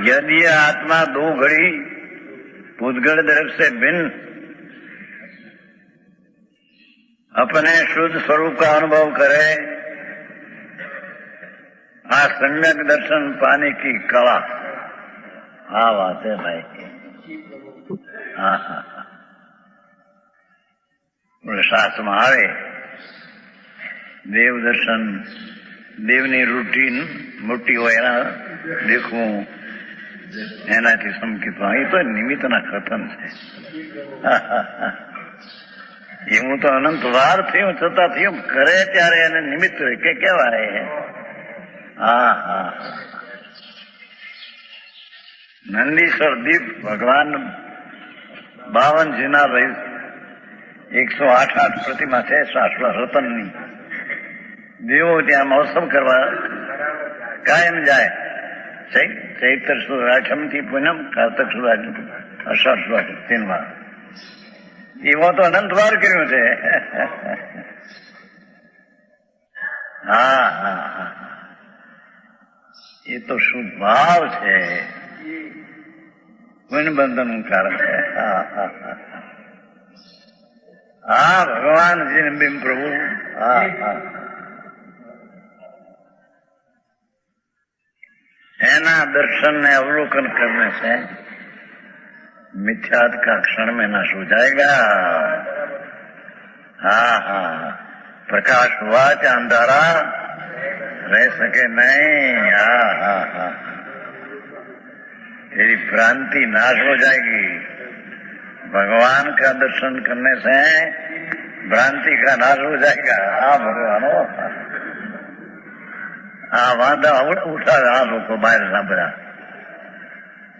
S6: यदि आत्मा दो घड़ी पूतगढ़ तरफ से भिन्न अपने शुद्ध स्वरूप का अनुभव करे, आ सम्यक दर्शन पाने की कला. हाँ बात है भाई. हाँ हाँ हाँ, શાસ્ત્રમાં આવે દેવ દર્શન, દેવની રૂટીન મોટી હોય એના દેખવું, એનાથી સમકિત. એ તો નિમિત્તના કથન છે. એવું તો અનંત વાર થયું છતાં થયું કરે ત્યારે એને નિમિત્ત કે કહેવાય. હા હા, નંદીશ્વર દીપ ભગવાન 52 જીનાર રહી, 108 પ્રતિમા છે શાશ્વત રતનની. દેવો ત્યાં મહોત્સવ કરવા કાયમ જાય. ચૈત્ર સુદ 8 થી પૂનમ, કાર્તક સુદ અષાઢ સુદ 3 વાર. એવો તો અનંત વાર કર્યું છે. હા હા હા, એ તો શુદ્ધ ભાવ છે, બંધન નું કારણ છે. હા હા હા હા, ભગવાનજીને બિન પ્રભુ. હા હા, એના दर्शन ने अवलोकन करने से मिथ्यात का क्षण में नाश हो जाएगा. हाँ हाँ, प्रकाश हुआ क्या अंधारा रह सके नहीं. हाँ हाँ हाँ, तेरी भ्रांति नाश हो जाएगी. भगवान का दर्शन करने से भ्रांति का नाश हो जाएगा. हाँ भगवान, આ વાંધા ઉઠાવે આ લોકો બહાર સાંભળ્યા.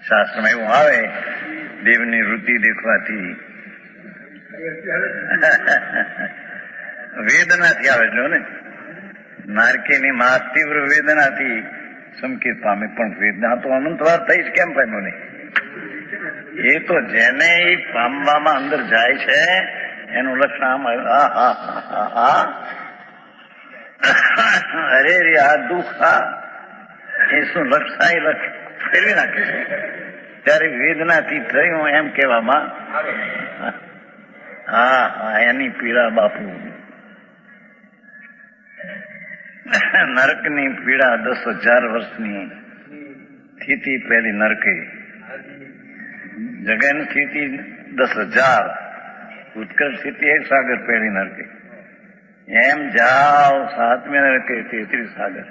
S6: શાસ્ત્રમાં એવું આવે, દેવની વૃત્તિ દેખવાથી વેદનાથી આવે છે ને. નારકીની માં તીવ્ર વેદનાથી સંકેત પામે, પણ વેદના તો અનંતવાર થઈ જ કેમ પામ્યો નહીં? એ તો જેને એ પામવામાં અંદર જાય છે એનું લક્ષણ આમ. અરે રે, આ દુઃખ, એ શું લક્ષણ ફેરવી નાખે છે. ત્યારે વેદનાથી થયું એમ કહેવામાં. હા હા, એની પીડા બાપુ. નરકની પીડા 10,000 વર્ષની સ્થિતિ પહેલી નરકે, જગન સ્થિતિ 10,000, ઉત્કર્ષ સ્થિતિ 1 સાગર પહેલી નરકે. એમ જાઓ 7મે નરકે 33 સાગર.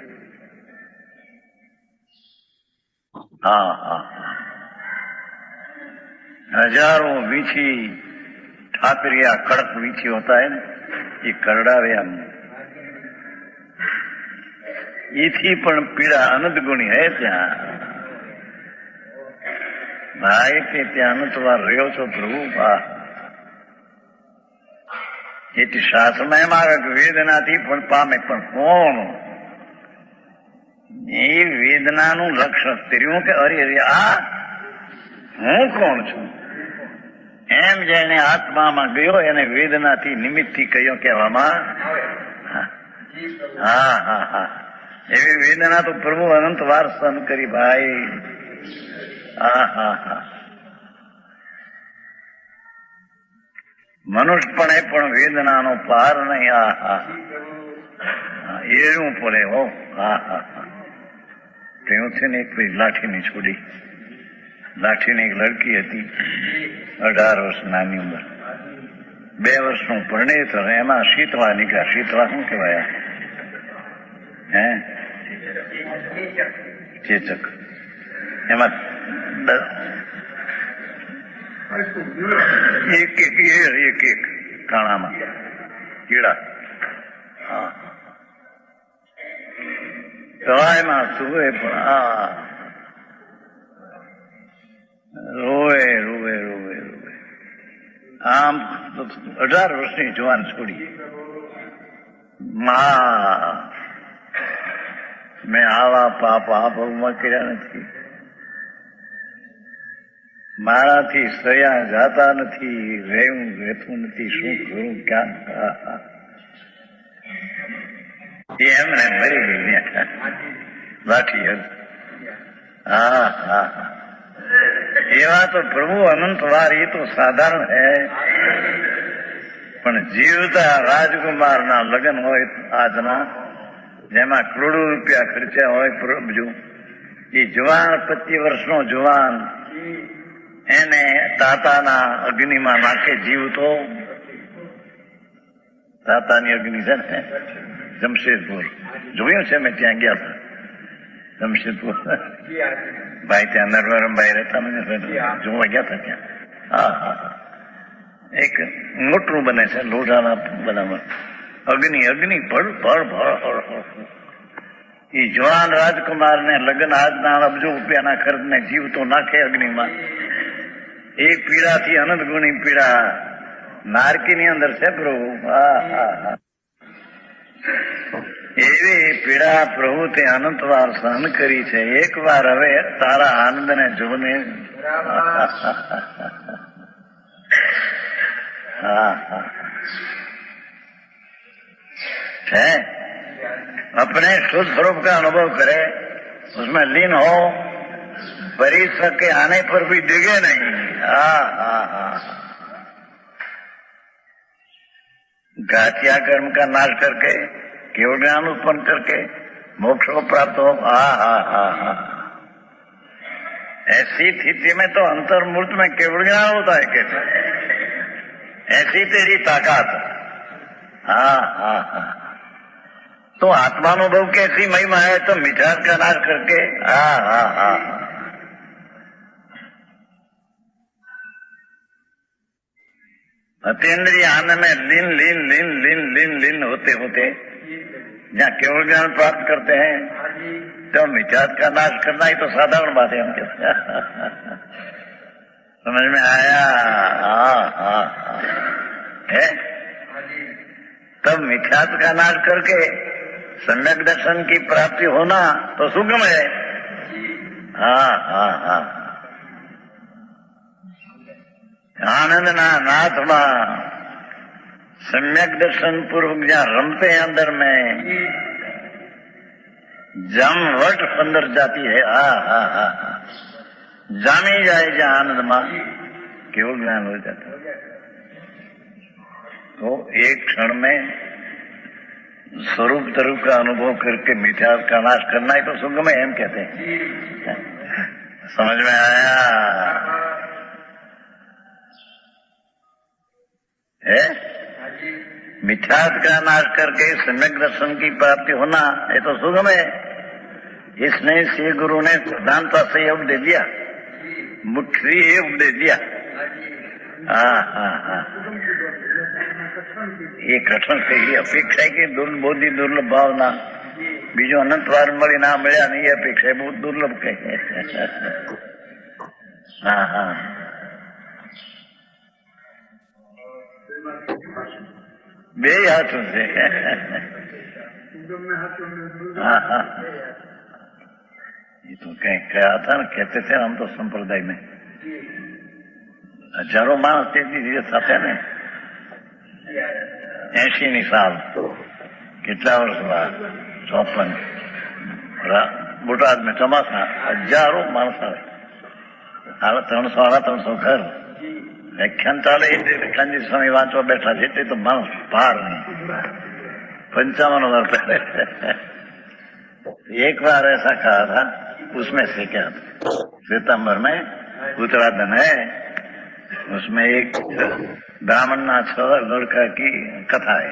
S6: हाँ हाँ, हजारों वीछी ठाकरिया कड़क वीछी होता है ना, ये करड़ावे हम. ईथी पण पीड़ा अनंत गुणी है ત્યાં. ભાઈ તે ત્યાં અનંતવાર રહ્યો છો પ્રભુ. એટલે શાસ્ત્રમાં એમ આવે કે વેદનાથી પણ પામે, પણ કોણ? એ વેદનાનું લક્ષણ કર્યું કે અરે અરે આ હું કોણ છું એમ જેને આત્મામાં ગયો એને વેદનાથી નિમિત્તથી કયો કહેવામાં. હા હા હા, એવી વેદના તો પ્રભુ અનંત વાર સહન કરી ભાઈ. હા હા હા, મનુષ્યપણે પણ વેદનાનો પાર નહીં. હા હા, એવું પડે હો. હા હા હા, તેવું છે ને એક લાઠીની છોડી, લાઠીની એક લડકી હતી, 18 વર્ષ નાની ઉંમર, 2 વર્ષનું પરણેતર. એમાં શીતળા નીકળ્યા. શીતળા શું કહેવાય? હે, ચેચક. એમાં એક કાણામાં કીડા. હા, સવાયમાં સુવે પણ આ રોવે રોવે રોવે રોવે. આમ 18 વર્ષની જવાન છોડી. મેં આવા પાપ આ ભવમાં કર્યા નથી, મારાથી સયા જાતા નથી, રહેતું નથી, શું કરું ક્યાં? એમને મરી ગઈ લાઠી. હા હા, એવા તો પ્રભુ અનંત વાર. એ તો સાધારણ હે, પણ જીવતા રાજકુમારના લગ્ન હોય આજના, જેમાં કરોડો રૂપિયા ખર્ચ્યા હોય પ્રભુ, એ જવાન 25 વર્ષનો જવાન એને તાતાના અગ્નિમાં નાખે જીવતો. તાતાની અગ્નિ છે ને જમશેદપુર, જોયું છે મેં, ત્યાં ગયા હતા જમશેદપુર. ભાઈ ત્યાં નરવરમભાઈ રહેતા, મને જોવા ગયા હતા ત્યાં. હા હા, એક મોટરું બને છે લોઢાના બનાવટ. અગ્નિ અગ્નિ ભળ ભળ ભળ. એ જવાન રાજકુમારને લગ્ન આજના અબજો રૂપિયાના ખર્ચને જીવતો નાખે અગ્નિમાં. એ પીડાથી અનંત ગુણી પીડા નારકીની અંદર છે પ્રભુ. એવી પીડા પ્રભુ તે અનંત વાર સહન કરી છે. એક વાર હવે તારા આનંદને જોને. है अपने शुद्ध स्वरूप का अनुभव करे, उसमें लीन हो, परिसर के आने पर भी डिगे नहीं. घातिया कर्म का नाश करके केवल ज्ञान उत्पन्न करके मोक्ष को प्राप्त हो. ऐसी स्थिति में तो अंतर्मूर्त में केवल ज्ञान होता है. कैसे ऐसी तेरी ताकत. तो आत्मानुभव की ऐसी महिमा है तो मिठास का नाश करके अतीन्द्रिय आनंद में लीन लीन लीन लीन लीन लीन होते होते जहाँ केवल ज्ञान प्राप्त करते हैं तो मिठास का नाश करना ही तो साधारण बात है. हम कहते समझ में आया? है तब मिथ्यात्व का नाश करके सम्यक दर्शन की प्राप्ति होना तो सुगम है. आनंद ना नाथ सम्यक दर्शन पूर्वक जहाँ रमते हैं अंदर में जम वट अंदर जाती है. जामी जाए जहाँ आनंद मां केवल ज्ञान हो जाता है. तो एक क्षण में स्वरूप तरूप का अनुभव करके मिथ्यास का नाश करना ही तो सुगम है. हम कहते हैं. समझ में आया? है मिथ्यास का नाश करके सम्यक दर्शन की प्राप्ति होना ये तो सुगम है. इसने श्री गुरु ने सिद्धांत से उपदेश दिया, मुख्य उपदेश दिया. એ કઠણ છે. એ અપેક્ષા કે બૌદ્ધિક દુર્લભ ભાવના બીજો અનંત વાર મળી ના મળ્યા ને એ અપેક્ષા બહુ દુર્લભ કહે. બે હાથું છે. એ તો કઈ કયા હતા ને કહેતે છે આમ તો સંપ્રદાય में હજારો માણસ તેથી સાથે ને 80ની સાલ કેટલા વર્ષ બાદ 54 બોટાદ में ચોમાસા હજારો માણસ આવે. 300 ઘર વ્યાખ્યાન ચાલે એ વ્યાખ્યાનજી સ્વામી વાંચવા બેઠા છે તે તો માણસ પાર નહીં. 55 वर्ष पहले एक बार ऐसा कहा था. उसमें से क्या सितंबर में उत्तराधन है, उसमें एक ब्राह्मण ना 6 लड़का की कथा है.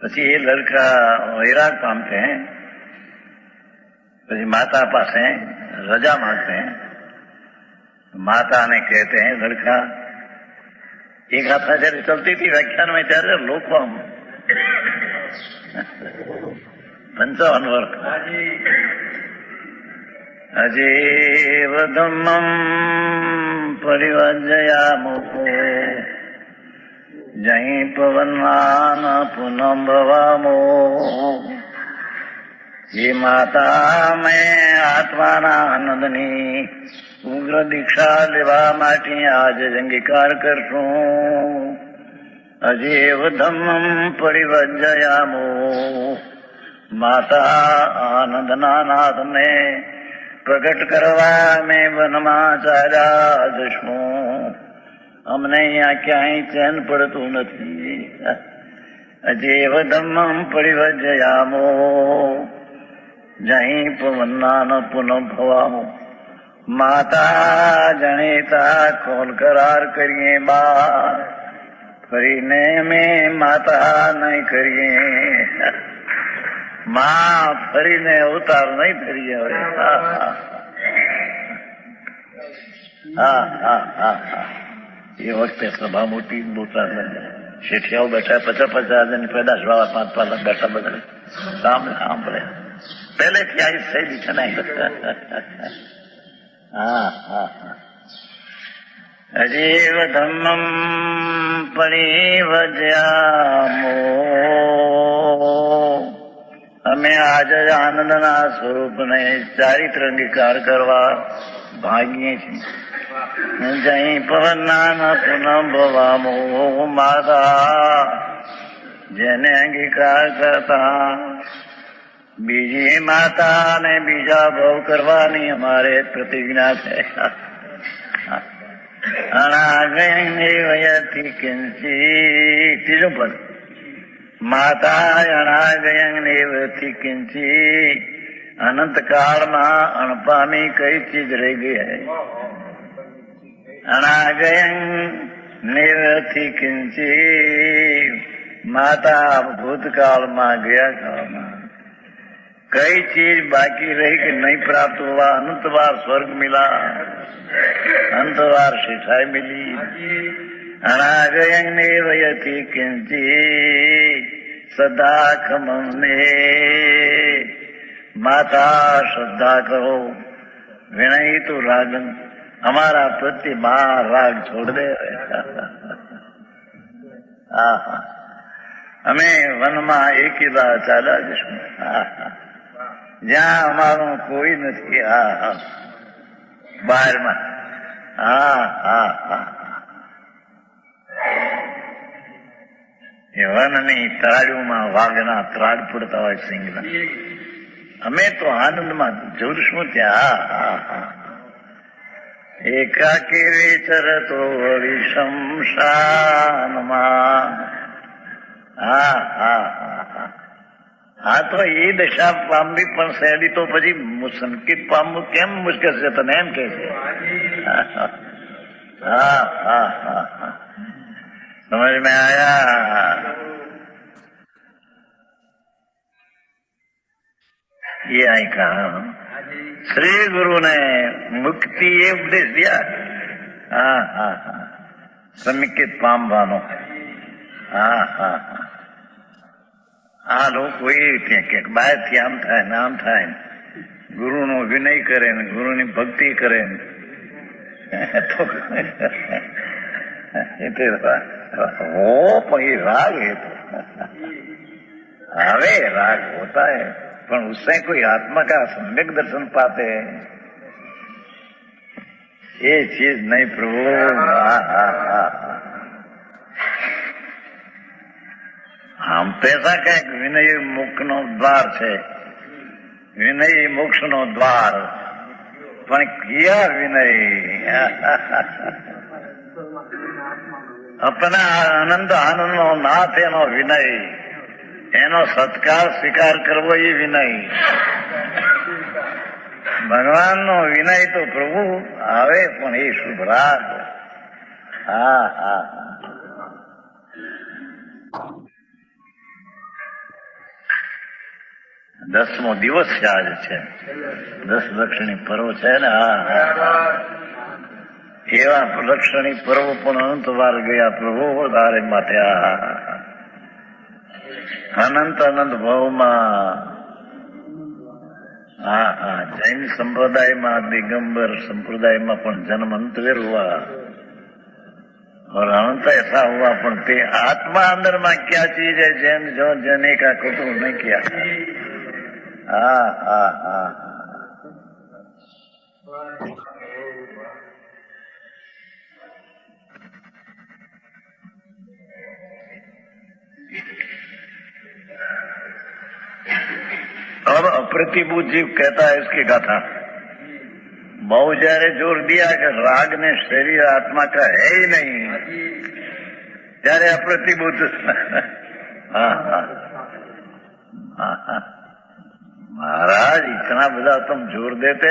S6: પછી એ લડકા વૈરાગ પામते हैं, પછી माता पास रजा मांगते हैं. माता ने कहते हैं लड़का एक गाथा जયારે चलती थी व्याख्यान में ત્યારે લોકો 55 वर्ष अजीव धम्मं परिवर्जयामो जहीं पवनान पुनः भवामो. ये माता मैं आत्माना आनंदनी उग्र दीक्षा लेवा माटे आज अंगीकार करशुं. अजीव धम्मं परिवर्जयामो. माता आनंदना नाथ ने प्रकट करवा में वनमा चाल्या दशमो. અમને અહીંયા ક્યાંય ચેન પડતું નથી. અજીવ ધમ્મં પરિવર્જયામો જહીં પવનાન પુનઃ ભવામો. માતા જણેતા કોણ કરાર કરીએ બા ફરીને મેં માતા નહીં કરીએ. માં ફરીને અવતાર નહીં કરીએ. એ વખતે સભા મોટી બોટાદ શેઠિયાઓ બેઠા 50 જણ પેદાશ વાળા 5 બેઠા બધા સાંભળે પહેલેથી આવી શૈલી છે ને. અજીવ ધમ્મમ પરિવજ્યામો. અમે આજે આનંદના સ્વરૂપને ચારિત્ર અંગીકાર કરવા ભાગીએ છીએ. જઈ પવનના પુનઃ ભવામો. માતા જેને અંગીકાર કરતા બીજી માતા ને બીજા ભવ કરવાની અમારે પ્રતિજ્ઞા છે. અણાગયથી કિંચી. ત્રીજું પદ. માતા અણાગયથી કિંચી. અનંત કાળમાં અણપામી કઈ ચીજ રહી ગઈ હૈ. અણાગયન નિરથી કિંચી. માતા ભૂતકાળમાં ગયા કાળમાં कई चीज बाकी रही कि नहीं प्राप्त हुआ. अनंतवार स्वर्ग मिला, अनंतवार शिक्षाएं मिली. अनागयंग वयति किंची सदा खमने. माता श्रद्धा करो, विनय तो रागन. हमारा प्रति मां राग छोड़ दे. અમે વનમાં એકીદા ચાલ્યા જશું, જ્યાં અમારું કોઈ નથી. બહારમાં એ વનની તરાડીઓમાં વાઘના ત્રાડ પડતા હોય સિંહના. અમે તો આનંદમાં જોડશું ત્યાં. એકાકી વિચરતો શમશાનમાં. હા તો એ દશા પામવી પણ સહેલી તો પછી સંકેત પામવું કેમ મુશ્કેલ છે તને એમ કે છે. સમજ મેં આયા. ये आई कहा श्री गुरु ने मुक्ति ये उपदेश दिया. संकेत पामવાનો. આ લોકો એ રીતે કે બહારથી આમ થાય ને આમ થાય ને ગુરુનો વિનય કરે ને ગુરુની ભક્તિ કરે ને તો वो ही राग है. तो हवे राग होता है पर उससे कोई आत्मा का सम्यक दर्शन पाते हैं ये चीज नहीं प्रभु. આમ પૈસા કઈક વિનય મોક્ષ નો દ્વાર છે, વિનય મોક્ષ નો દ્વાર, પણ ક્યાં વિનય? અપના આનંદ આનંદ નો નાથ એનો વિનય, એનો સત્કાર સ્વીકાર કરવો એ વિનય. ભગવાન નો વિનય તો પ્રભુ આવે પણ એ શુભ રાગ. દસમો દિવસ છે આજે છે, 10 લક્ષણી પર્વ છે ને. એવા લક્ષણી પર્વ પણ અનંત વાર ગયા પ્રભુ તારે માટે. અનંત અનંત ભાવમાં. જૈન સંપ્રદાયમાં, દિગંબર સંપ્રદાયમાં પણ જન્મ અંતવેર हुआ और अनंत ऐसा हुआ. પણ તે આત્મા અંદર માં क्या चीज है जैन जो जने का कुतूहल नहीं किया. अब अप्रतिभूत जीव कहता है इसकी गाथा. बहु जયારે जोर दिया कि राग ने शरीर आत्मा का है ही नहीं, ત્યારે अप्रतिभूत. महाराज इतना बड़ा तुम जोर देते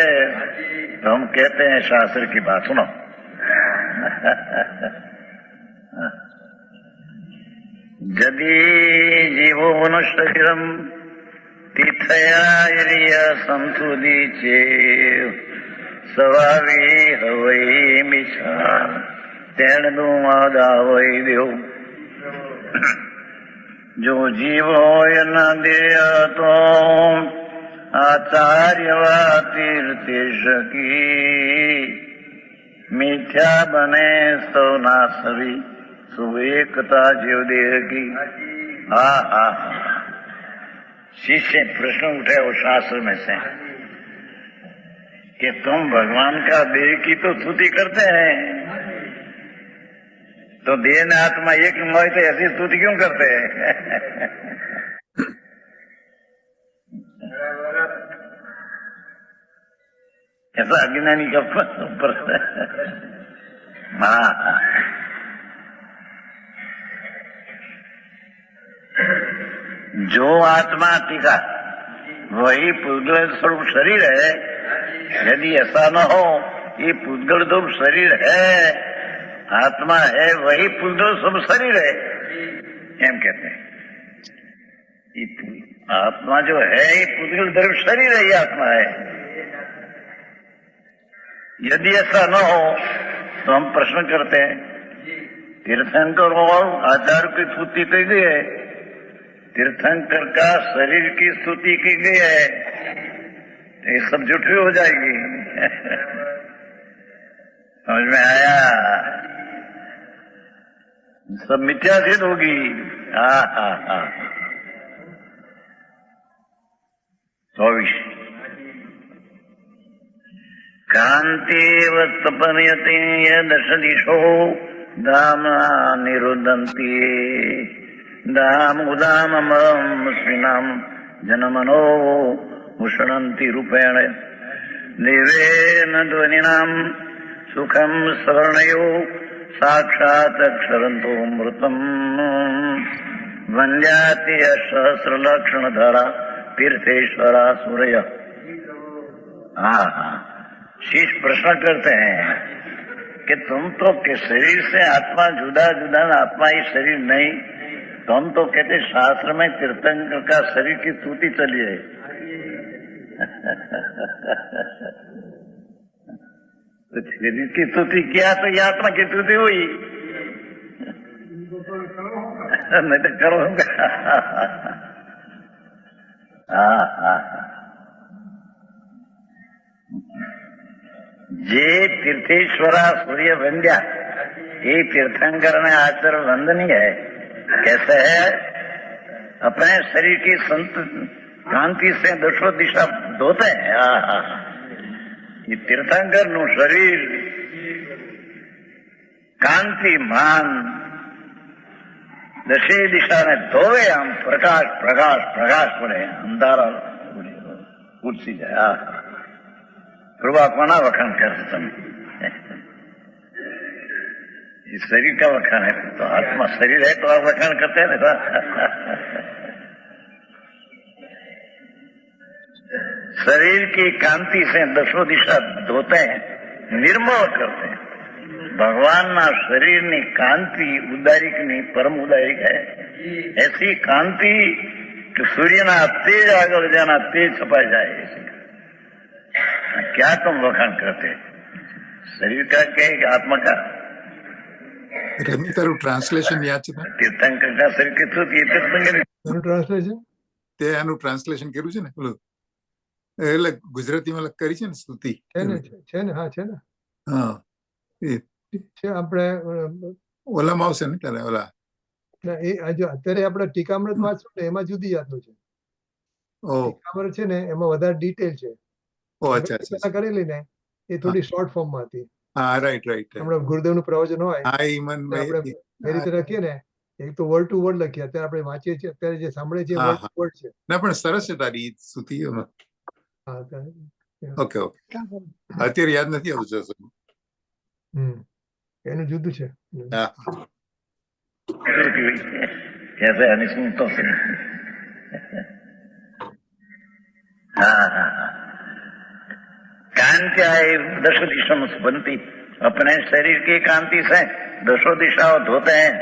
S6: तो हम कहते हैं शास्त्र की बात सुनो. यदि जीवो शरीरम तीर्थया संतुदी चे सवावी हवई मिछा तेणु आदावई देव. जो जीव होय न देय तो आचार्यवा तीर्थेश की मिथ्या बने सो ना सभी सुवेकता जीव देह की। हाँ हाँ, शिष्य प्रश्न उठे वो शास्त्र में से कि तुम भगवान का देह की तो स्तुति करते हैं, तो देह ने आत्मा एक मोह तो ऐसी स्तुति क्यों करते हैं? ऐसा अज्ञानी का प्रश्न। हाँ, जो आत्मा टीका वही पुद्गल स्वरूप शरीर है। यदि ऐसा न हो, ये पुद्गल स्वरूप शरीर है, आत्मा है वही पुद्गल स्वरूप शरीर है, एम कहते हैं। आत्मा जो है ये पुद्गल स्वरूप शरीर है, ये आत्मा है। यदि ऐसा न हो तो हम प्रश्न करते हैं, तीर्थंकर और आचार्य की स्तुति की गई है, तीर्थंकर का शरीर की स्तुति की गई है, ये सब झूठी हो जाएगी। समझ में आया? सब मिथ्या सिद्ध होगी। हाँ हाँ हाँ। 24 कांतेव तपनयते दश दिशो दाम्ना निरुदन्ति दाम उदाममं स्विनाम जनमनो मुषणन्ति रूपेण देवेन ध्वनिनां सुखं स्वर्णयो साक्षात् अक्षरन्तो मृतम् वन्द्याति सहस्रलक्षणधरा तीर्थेश्वरा सूर्य। हाँ, शिष्य प्रश्न करते हैं कि तुम तो के शरीर से आत्मा जुदा जुदा, आत्मा ही शरीर नहीं। तुम तो कहते शास्त्र में तीर्थंकर का शरीर की स्तुति चली है। तो शरीर की स्तुति किया तो ये आत्मा की स्तुति हुई। नहीं तो करूंगा। हाँ, जे तीर्थेश्वरा सूर्य वंद्या, ये तीर्थंकर में आचर वंदनीय है। कैसे है? अपने शरीर की संत कांति से दशो दिशा धोते हैं। ये तीर्थंकर नु शरीर कांति मान दशे दिशा ने धोवे हम प्रकाश प्रकाश प्रकाश पड़े अंधारा उठसी जाए। प्रभु कोना वखाण करते તમે? ये शरीर का वखाण है, तो आत्मा शरीर है तो आप वखाण करते हैं ना। शरीर की कांति से दशो दिशा धोते हैं, निर्मल करते हैं। भगवान ना शरीर ની કાંતિ ઉદારિક ની પરમ ઉદારિક है। ऐसी कांति कि सूर्य ना तेज आगे जाना तेज छपाई जाए। क्या तुम वखाण करते? शरीर का क्या आत्मा का?
S2: રમી તારું ટ્રાન્સલેશન યાદ છે?
S6: तीर्थंकर का शरीर की स्तुति
S1: ટ્રાન્સલેશન
S2: તે આનું ટ્રાન્સલેશન કર્યું છે ને, પેલું એટલે ગુજરાતીમાં કરી છે ને સ્તુતિ?
S1: છે ને હા છે ને,
S2: હા
S1: છે આપણે
S2: ઓલામાં આવશે ને ત્યારે ઓલા
S1: એ અત્યારે આપણે ટીકામૃત વાંચશું ને એમાં જુદી જાતનું છે. ટીકામૃત છે ને એમાં વધારે ડિટેલ છે. અચ્છા કરેલી ને એ થોડી શોર્ટ ફોર્મમાં હતી.
S2: હા રાઈટ રાઈટ.
S1: હમણાં ગુરુદેવનું પ્રવચન હોય આપણે એ રીતે લખીએ ને, એક તો વર્ડ ટુ વર્ડ લખીએ. અત્યારે આપણે વાંચીએ છીએ, અત્યારે જે સાંભળીએ છીએ વર્ડ ટુ વર્ડ છે.
S2: ના પણ સરસ છે તારી સ્તુતિ. ઓકે ઓકે, અત્યારે યાદ નથી આવતું.
S1: એનું જુદું છે.
S6: कैसे अनिश्चित तो से कांति आए दशो दिशा में बनती, अपने शरीर की कांति से दशो दिशाओं धोते हैं।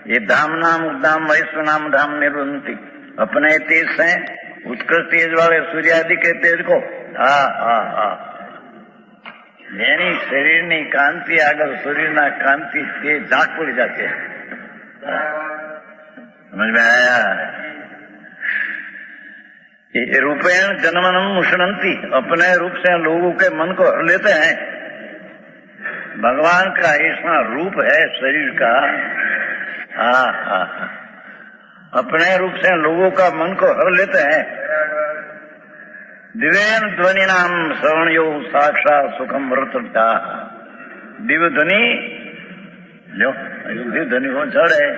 S6: ये धाम नाम उद्दाम वैश्व नाम धाम निरुंती, अपने तेज से उत्कृष्ट तेज वाले सूर्य आदि के तेज को यानी शरीर ની કાંતિ આગળ સૂર્યના કાંતિ તે ઝાંક પડી જાતે. समझ में आया? ये रूपेण जन्मनम मुषणंती, अपने रूप से लोगों के मन को हर लेते हैं। भगवान का ऐसा रूप है शरीर का, हाँ हाँ, अपने रूप से लोगों का मन को हर लेते हैं। दिव्य ध्वनि नाम श्रवण यो साक्षात सुखम व्रतता। दिव्य ध्वनि लो, दिव्य ध्वनि को जड़ है,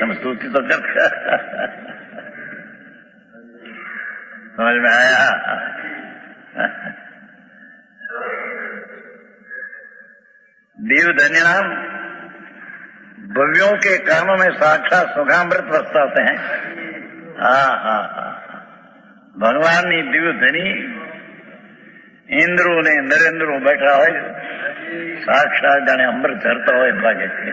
S6: हम स्तुति तो कर समझ में आया? दिव्य ध्वनि नाम भव्यों के कामों में साक्षात सुखामृत बरसाते हैं। हाँ हाँ हाँ, भगवान ની દિવ્ય ધ્વનિ ઇન્દ્રો ને નરેન્દ્રો બેઠા હોય, સાક્ષાત જાણે અમૃત ઝરતા હોય ભાગે છે।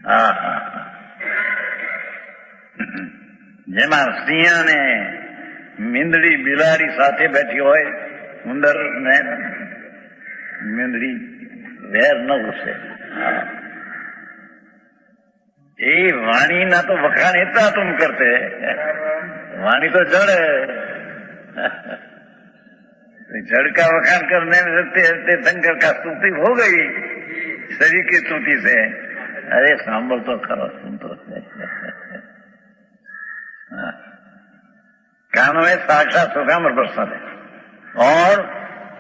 S6: હા હા, જેમાં સિંહ ને મીંદડી બિલાડી સાથે બેઠી હોય, ઉંદર ને મીંદડી વેર ન ઘૂસે। એ વાણી ના તો વખાણ इतना तुम करते, वाणी तो जड़ है। जड़ का वखान करने में रहते रहते शंकर का स्तुति हो गई शरीर की स्तुति से। अरे सांभल तो खरो, सुन तो कानों में साक्षात सुखामृत बरसाते और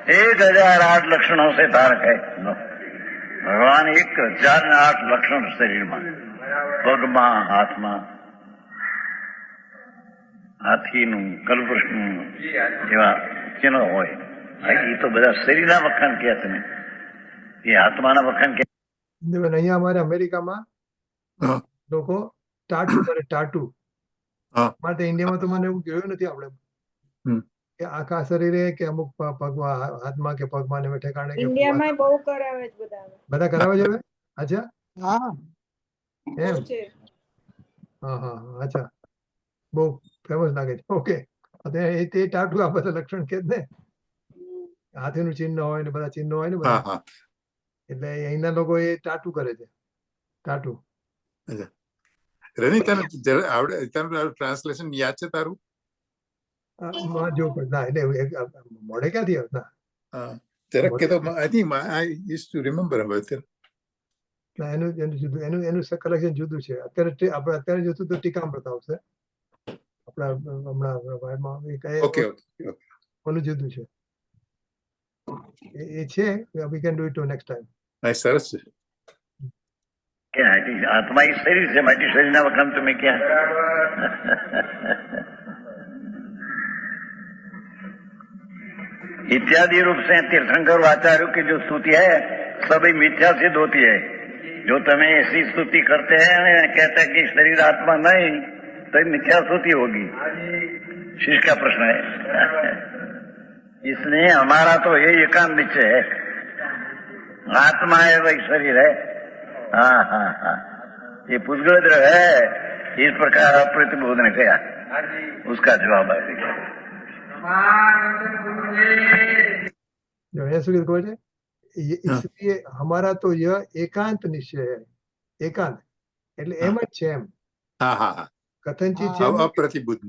S6: 1008 लक्षणों से धारक है। भगवान 1008 लक्षण शरीर में, પગમાં, હાથમાં, હાથીનું, કલ્પવૃક્ષનું એવા ચિહ્નો હોય। એ તો બધા શરીરના વખાણ કહ્યા તમે, એ આત્માના વખાણ કહ્યા।
S1: અહીંયા અમારે અમેરિકામાં લોકો ટાટુ કરે, ટાટુ માટે ઇન્ડિયામાં તો મને એવું જોયું નથી આપણે કે આખા શરીરે કે અમુક પગમાં, હાથમાં કે પગમાં ને ઠેકાણે કે
S3: ઇન્ડિયામાં બહુ કરાવે છે
S1: બધા કરાવે છે હવે? અચ્છા,
S3: હા
S1: એમ? હા હા, અચ્છા, બહુ ફેમસ લાગે છે। ઓકે, તે ટાટુ આ બધા લક્ષણ કે જ ને, હાથીનું ચિહ્ન હોય ને બધા ચિહ્નો હોય ને બધા, એટલે અહીંના લોકો એ ટાટુ કરે છે, ટાટુ।
S2: રવિ, તને આવડે? તને ટ્રાન્સલેશન યાદ છે તારું?
S1: જો ના, એટલે મોડે ક્યાંથી આવતા?
S2: જરાક કે તો I think I use to remember હવે।
S1: એનું જુદું, એનું કલેક્શન જુદું છે। અત્યારે આપણે અત્યારે જોતું તો ટીકામૃત આવશે આપણા હમણાં,
S2: ઓકે
S1: ઓલું જુદું છે, એ છે। We can do it next time.
S2: સરસ છે।
S6: आत्मा ही शरीर से, माटी शरीर ना वखान तुम्हें क्या? इत्यादि रूप से तीर्थंकर आचार्यों की जो स्तुति है सभी मिथ्या सिद्ध होती है। जो तुम्हें ऐसी स्तुति करते हैं, कहते हैं कि शरीर आत्मा नहीं, तो मिथ्या स्तुति होगी। शिष्य का प्रश्न है। इसलिए हमारा तो यही एकांत निश्चय है, आत्मा है वही शरीर है। हाँ हाँ हाँ, ये पुष्गल है। इस प्रकार प्रतिबोध ने कहा, उसका जवाब है।
S1: इसलिए हमारा तो यह एकांत निश्चय है। एकांत એટલે એમ જ છે, એમ કથનચિત છે,
S2: અપ્રતિબુદ્ધ।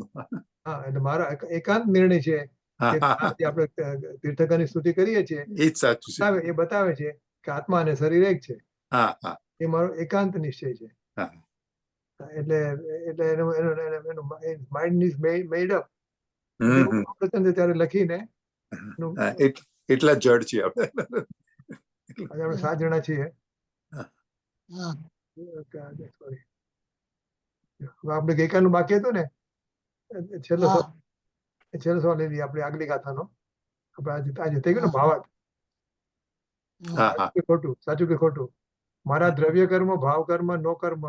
S1: હા, એટલે મારા એકાંત નિર્ણય છે કે આપણે તીર્થંકરની સ્તુતિ કરીએ છીએ
S2: એ જ સાચું છે,
S1: એ બતાવે છે કે આત્મા અને શરીર એક છે। એ મારો એકાંત નિશ્ચય છે। એટલે એટલે એનું માઇન્ડ ઇઝ મેડ અપ, ત્યારે લખીને
S2: એટલા જડ છીએ આપણે।
S1: આપણે 7 જણા છીએ। આપણે ગઈકાલનું બાકી હતું ને, છેલ્લો સવાલ લઈ લઈએ આપણે આગલી ગાથાનો। આપણે આજે થઈ ગયું ને ભાવાર્થ, ખોટું, સાચું કે ખોટું? મારા દ્રવ્ય કર્મ, ભાવ કર્મ, નો કર્મ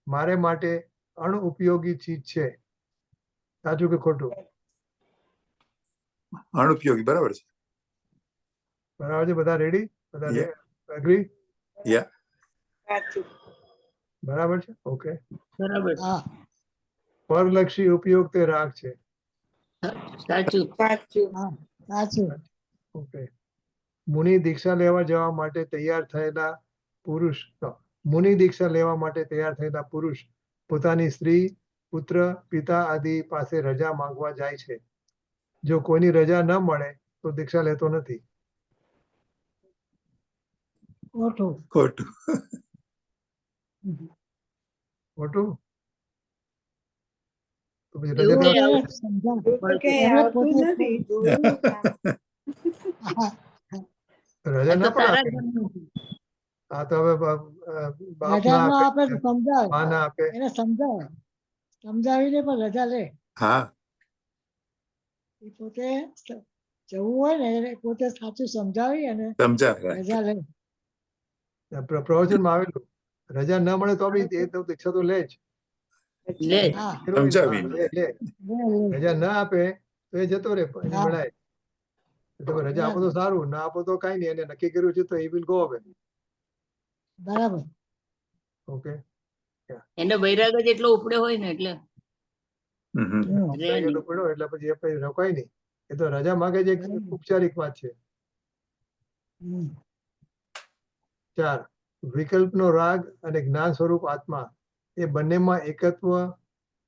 S1: મારે માટે અણઉપયોગી ચીજ છે, સાચું કે ખોટું?
S2: અણુપયોગી, બરાબર છે।
S1: બરાબર છે, બધા રેડી? બધા એગ્રી? બરાબર છે, ઓકે,
S4: બરાબર,
S1: પરલક્ષી ઉપયોગ તે રાગ છે,
S4: સાચું
S3: સાચું।
S1: ઓકે। મુનિ દીક્ષા લેવા જવા માટે તૈયાર થયેલા પુરુષ, મુનિ દીક્ષા લેવા માટે તૈયાર થયેલા પુરુષ પોતાની સ્ત્રી, પુત્ર, પિતા આદિ પાસે રજા માંગવા જાય છે। જો કોઈની રજા ન મળે તો દીક્ષા લેતો નથી।
S3: ખોટું.
S2: ખોટું.
S1: ખોટું. તો પછી
S4: એવું
S1: રજા
S4: કઈ
S3: એને સમજાવ.
S7: એવું તો ક્યાંય
S3: એને
S7: આવતું
S3: પોતે
S7: નથી જોયું નથી.
S3: હા,
S1: રજા
S4: આ તો
S1: ના પણ
S4: તારા
S1: આપે.
S4: ઘરનું છે.
S1: આ તો હવે બાપ
S3: રજા
S1: ના
S3: ન
S1: આપે,
S3: આપે તો સમજાવે.
S1: બા ના આપે.
S3: એને સમજાવે. સમજાવીને પણ રજા લે.
S2: હા,
S3: એ પોતે જવું હોય ને એને પોતે સાચું સમજાવી અને
S2: સમજાવે.
S3: રજા લે.
S1: પ્રવચનમાં આવેલું રજા ન મળે તો બી એ તો ઈચ્છા તો લે જ.
S4: લે
S3: હા,
S2: સમજાવીને.
S1: લે.
S3: લે, લે.
S1: રજા ના આપે તો એ જતો રહે એને
S3: હા.
S1: ગણાય. તમે રજા આપો તો સારું, ના આપો તો કઈ નહીં. એને નક્કી કર્યું છે તો એ વિલ ગો હવે.
S3: બરાબર.
S1: ઓકે.
S4: એનો વૈરાગ જ એટલો ઉપડ્યો હોય ને એટલે
S2: હમ, હમ.
S4: રે નહીં.
S1: પડ્યો એટલે પછી એ પછી રોકાય નહીં. એ તો રજા માંગે છે એક ઉપચારિક વાત છે.
S3: હમ.
S1: 4 વિકલ્પનો રાગ અને જ્ઞાન સ્વરૂપ આત્મા એ બંનેમાં એકત્વ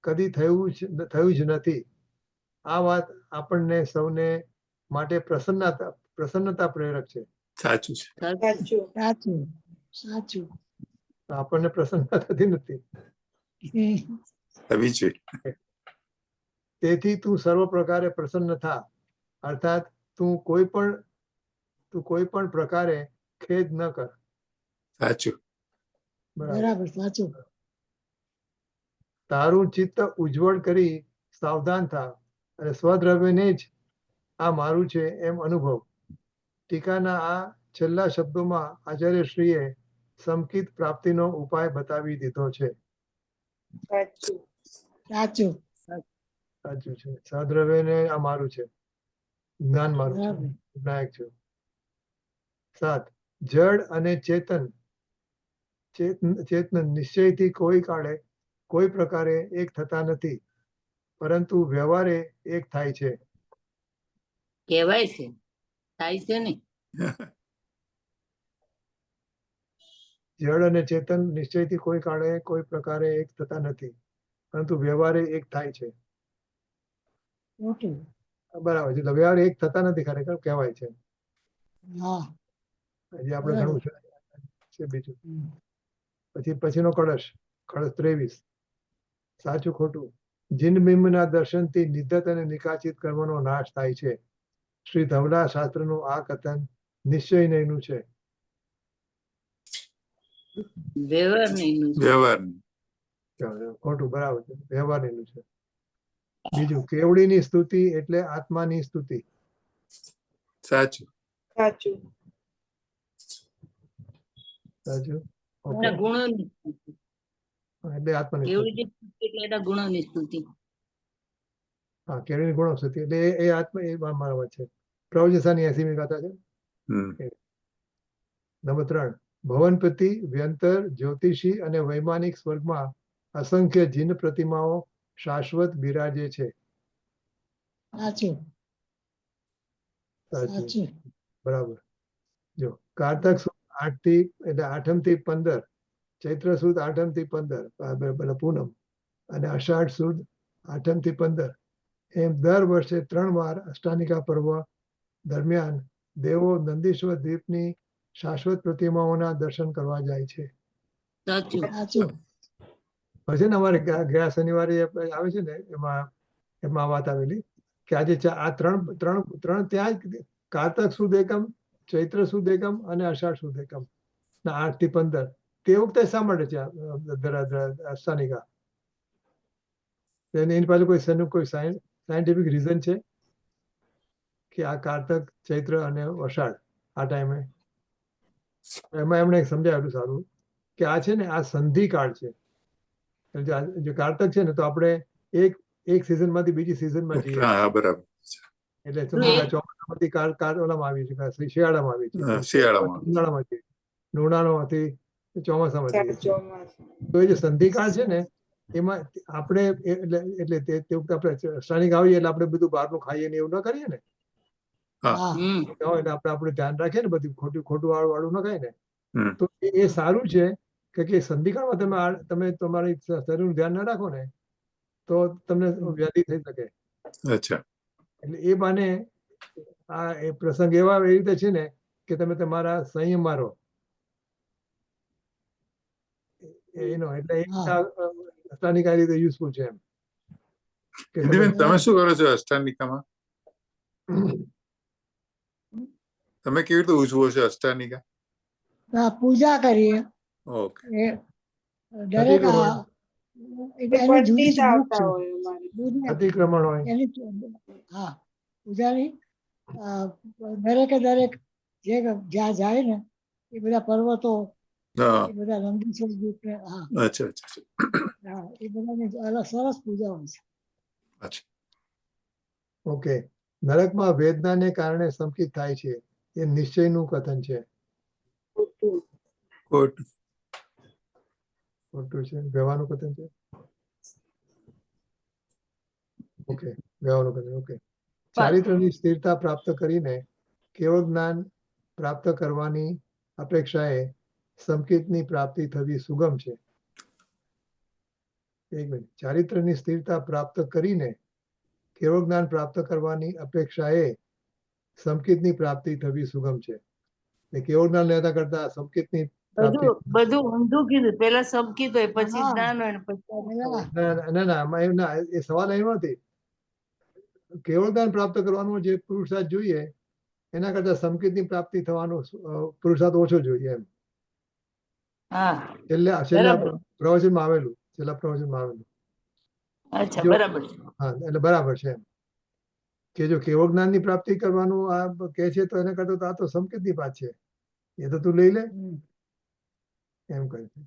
S1: કદી થયું જ નથી. આ વાત આપણને સૌને માટે પ્રસન્નતા પ્રેરક છે.
S2: સાચું છે.
S7: સાચું.
S3: સાચું. સાચું.
S1: આપણને પ્રસન્નતા થતી નથી.
S2: થવી જોઈએ.
S1: તેથી તું સર્વ પ્રકારે પ્રસન્ન થા. અર્થાત તું કોઈ પણ પ્રકારે ખેદ ન કર.
S2: સાચું.
S3: બરાબર. સાચું.
S1: તારું ચિત્ત ઉજ્જવળ કરી સાવધાન થા અને સ્વદ્રવ્યને જ આ મારું છે એમ અનુભવ. ટીકાના આ છેલ્લા શબ્દોમાં આચાર્યશ્રીએ સમકિત પ્રાપ્તિનો ઉપાય બતાવી દીધો છે.
S7: સાચું.
S3: સાચું.
S1: સાચું છે. સદ્રવ્યને આ મારું છે, જ્ઞાન મારું છે,
S3: બરાબર.
S1: વિનાયક છે. 7 જડ અને ચેતન નિશ્ચયથી કોઈ કાળે કોઈ પ્રકારે એક થતા નથી, પરંતુ વ્યવહારે એક થાય છે.
S4: કહેવાય છે થાય છે ને.
S1: જડ અને ચેતન નિશ્ચયથી કોઈ કાળે કોઈ પ્રકારે એક થતા નથી, પરંતુ વ્યવહારે એક થાય છે.
S3: ખોટું.
S1: બરાબર છે. એટલે વ્યવહાર એક થતા નથી ખરેખર કહેવાય છે.
S3: હા.
S1: હજી આપણે ઘણું છે બીજું.
S3: હમ.
S1: પછીનો કળશ 23 સાચું ખોટું. જિન બિંબના દર્શનથી નિધત અને નિકાચિત કર્મનો નાશ થાય છે. શ્રી ધવલા શાસ્ત્રનું આ કથન નિશ્ચયનું છે.
S4: વ્યવહાર નહીં.
S2: વ્યવહાર.
S1: ખોટું. બરાબર છે. વ્યવહારનું છે. બીજું કેવડીની સ્તુતિ એટલે આત્માની સ્તુતિ.
S2: સાચું.
S7: સાચું.
S1: સાચું.
S4: એના ગુણોની
S1: એટલે આત્માની
S4: કેવી
S1: સ્તુતિ.
S4: રીતે એટલે એના ગુણોની સ્તુતિ.
S1: હા, કેવડીની ગુણો સ્તુતિ એટલે એ આત્મા એ મારા વાત છે. પ્રવચસાની 80મી ગાથા છે.
S2: હમ.
S1: નંબર 3 ભવનપતિ વ્યંતર જ્યોતિષી અને વૈમાનિક સ્વર્ગમાં અસંખ્ય જીન પ્રતિમાઓ શાશ્વત બિરાજે છે.
S3: સાચું.
S1: સાચું.
S3: સાચું.
S1: બરાબર. જો કારતક સુદ 8 થી એટલે 8મ થી 15, ચૈત્ર સુદ 8મ થી 15 પૂનમ અને અષાઢ સુદ 8મ થી 15 એમ દર વર્ષે 3 વાર અષ્ટાનિકા પર્વ દરમિયાન દેવો નંદીશ્વર દ્વીપની શાશ્વત પ્રતિમાઓના દર્શન કરવા જાય છે.
S4: સાચું.
S3: સાચું.
S1: પછી ને અમારે ગયા શનિવારે આવે છે ને એમાં વાત આવેલી કે આજે આ ત્રણ ત્યાં કારતક સુદ એકમ, ચૈત્ર સુદ એકમ અને અષાઢ સુદ એકમ ના 8 થી 15 તે વખતે શા માટે છે અષ્ટાનિકા? એની પાછળ કોઈ સાયન્ટિફિક રીઝન છે કે આ કારતક, ચૈત્ર અને અષાઢ આ ટાઈમે? એમાં એમણે સમજાવેલું સારું કે આ છે ને આ સંધિ કાળ છે. જે કારતક છે ને તો આપણે એક સિઝન માંથી બીજી સિઝનમાં જઈએ.
S2: હા, બરાબર.
S1: એટલે ચોમાસામાંથી ઓલામાં આવી છે, શિયાળામાં આવી છે,
S2: શિયાળામાં.
S1: ઉનાળામાં જઈએ, ઉનાળામાંથી ચોમાસામાં જઈએ.
S7: ચોમાસું.
S1: તો એ જે સંધિકાળ છે ને એમાં આપણે એટલે તે વખતે આપણે સ્થાનિક આવીએ એટલે આપણે બધું બહારનું ખાઈએ ને એવું ન કરીએ ને.
S3: હા.
S1: એટલે આપણે આપણું ધ્યાન રાખીએ ને, બધું ખોટું વાળું ન ખાય ને.
S2: હમ.
S1: તો એ સારું છે કે સંધિકાળમાં તમે તમારી શરીરનું ધ્યાન ના રાખો ને તો તમને વ્યાધિ થઈ શકે.
S2: અચ્છા.
S1: એટલે એ બાને આ એ પ્રસંગ એવી રીતે છે ને કે તમે તમારા સંયમમાં રહો. એનો એટલે એ અષ્ટાનિકા રીતે યુઝફુલ છે એમ કે
S2: હિન્દીબેન, તમે શું કરો છો અષ્ટાનિકામાં? તમે કેવી રીતે ઉજવો છો અષ્ટાનિકા?
S8: પૂજા કરીએ.
S2: ઓકે.
S8: એ દરેક એની જુદી જ બુક
S7: આવતા
S8: છે.
S7: હોય અમારે.
S1: અતિક્રમણ હોય
S8: એની હા પૂજાની દરેકે દરેક જે જ્યાં જાય ને એ બધા પર્વતો
S2: હા,
S8: એ બધા નંદીશ્વર ગીત ને હા
S2: અચ્છા અચ્છા
S8: હા એ બધાની અલગ સરસ પૂજા હોય છે.
S2: અચ્છા.
S1: ઓકે. નરકમાં વેદનાને કારણે સંકિત થાય છે એ નિશ્ચયનું કથન છે.
S7: ખોટું.
S2: ખોટું.
S1: ખોટું છે. વ્યવહારનું કથન છે. ઓકે, વ્યવહારનું કથન. ઓકે. ચારિત્રની સ્થિરતા પ્રાપ્ત કરીને કેવળ જ્ઞાન પ્રાપ્ત કરવાની અપેક્ષાએ સંકેતની પ્રાપ્તિ થવી સુગમ છે. એક મિનિટ. ચારિત્રની સ્થિરતા પ્રાપ્ત કરીને કેવળ જ્ઞાન પ્રાપ્ત કરવાની અપેક્ષાએ સંકેતની પ્રાપ્તિ થવી સુગમ છે. કેવળ જ્ઞાન લેતા કરતા સંકેતની પ્રાપ્તિ
S4: બધું ઊંધું કીધું. પેલા સંકેત હોય, પછી
S8: હા.
S4: જ્ઞાન હોય ને પછી અર્થ હોય.
S1: ના આમાં એવું ના, એ સવાલ એમ નથી. કેવળ જ્ઞાન પ્રાપ્ત કરવાનું જે પુરુષાર્થ જોઈએ એના કરતા સંકેતની પ્રાપ્તિ થવાનો પુરુષાર્થ ઓછો જોઈએ એમ.
S4: હા
S1: છેલ્લા
S4: બરાબર.
S1: પ્રવચનમાં આવેલું, છેલ્લા પ્રવચનમાં આવેલું.
S4: અચ્છા,
S1: જો
S4: બરાબર છે.
S1: હા એટલે બરાબર છે એમ કે જો કેવળ જ્ઞાનની પ્રાપ્તિ કરવાનું આ કે છે તો એના કરતા તો આ તો સંકેતની વાત છે, એ તો તું લઈ લે એમ કહે છે.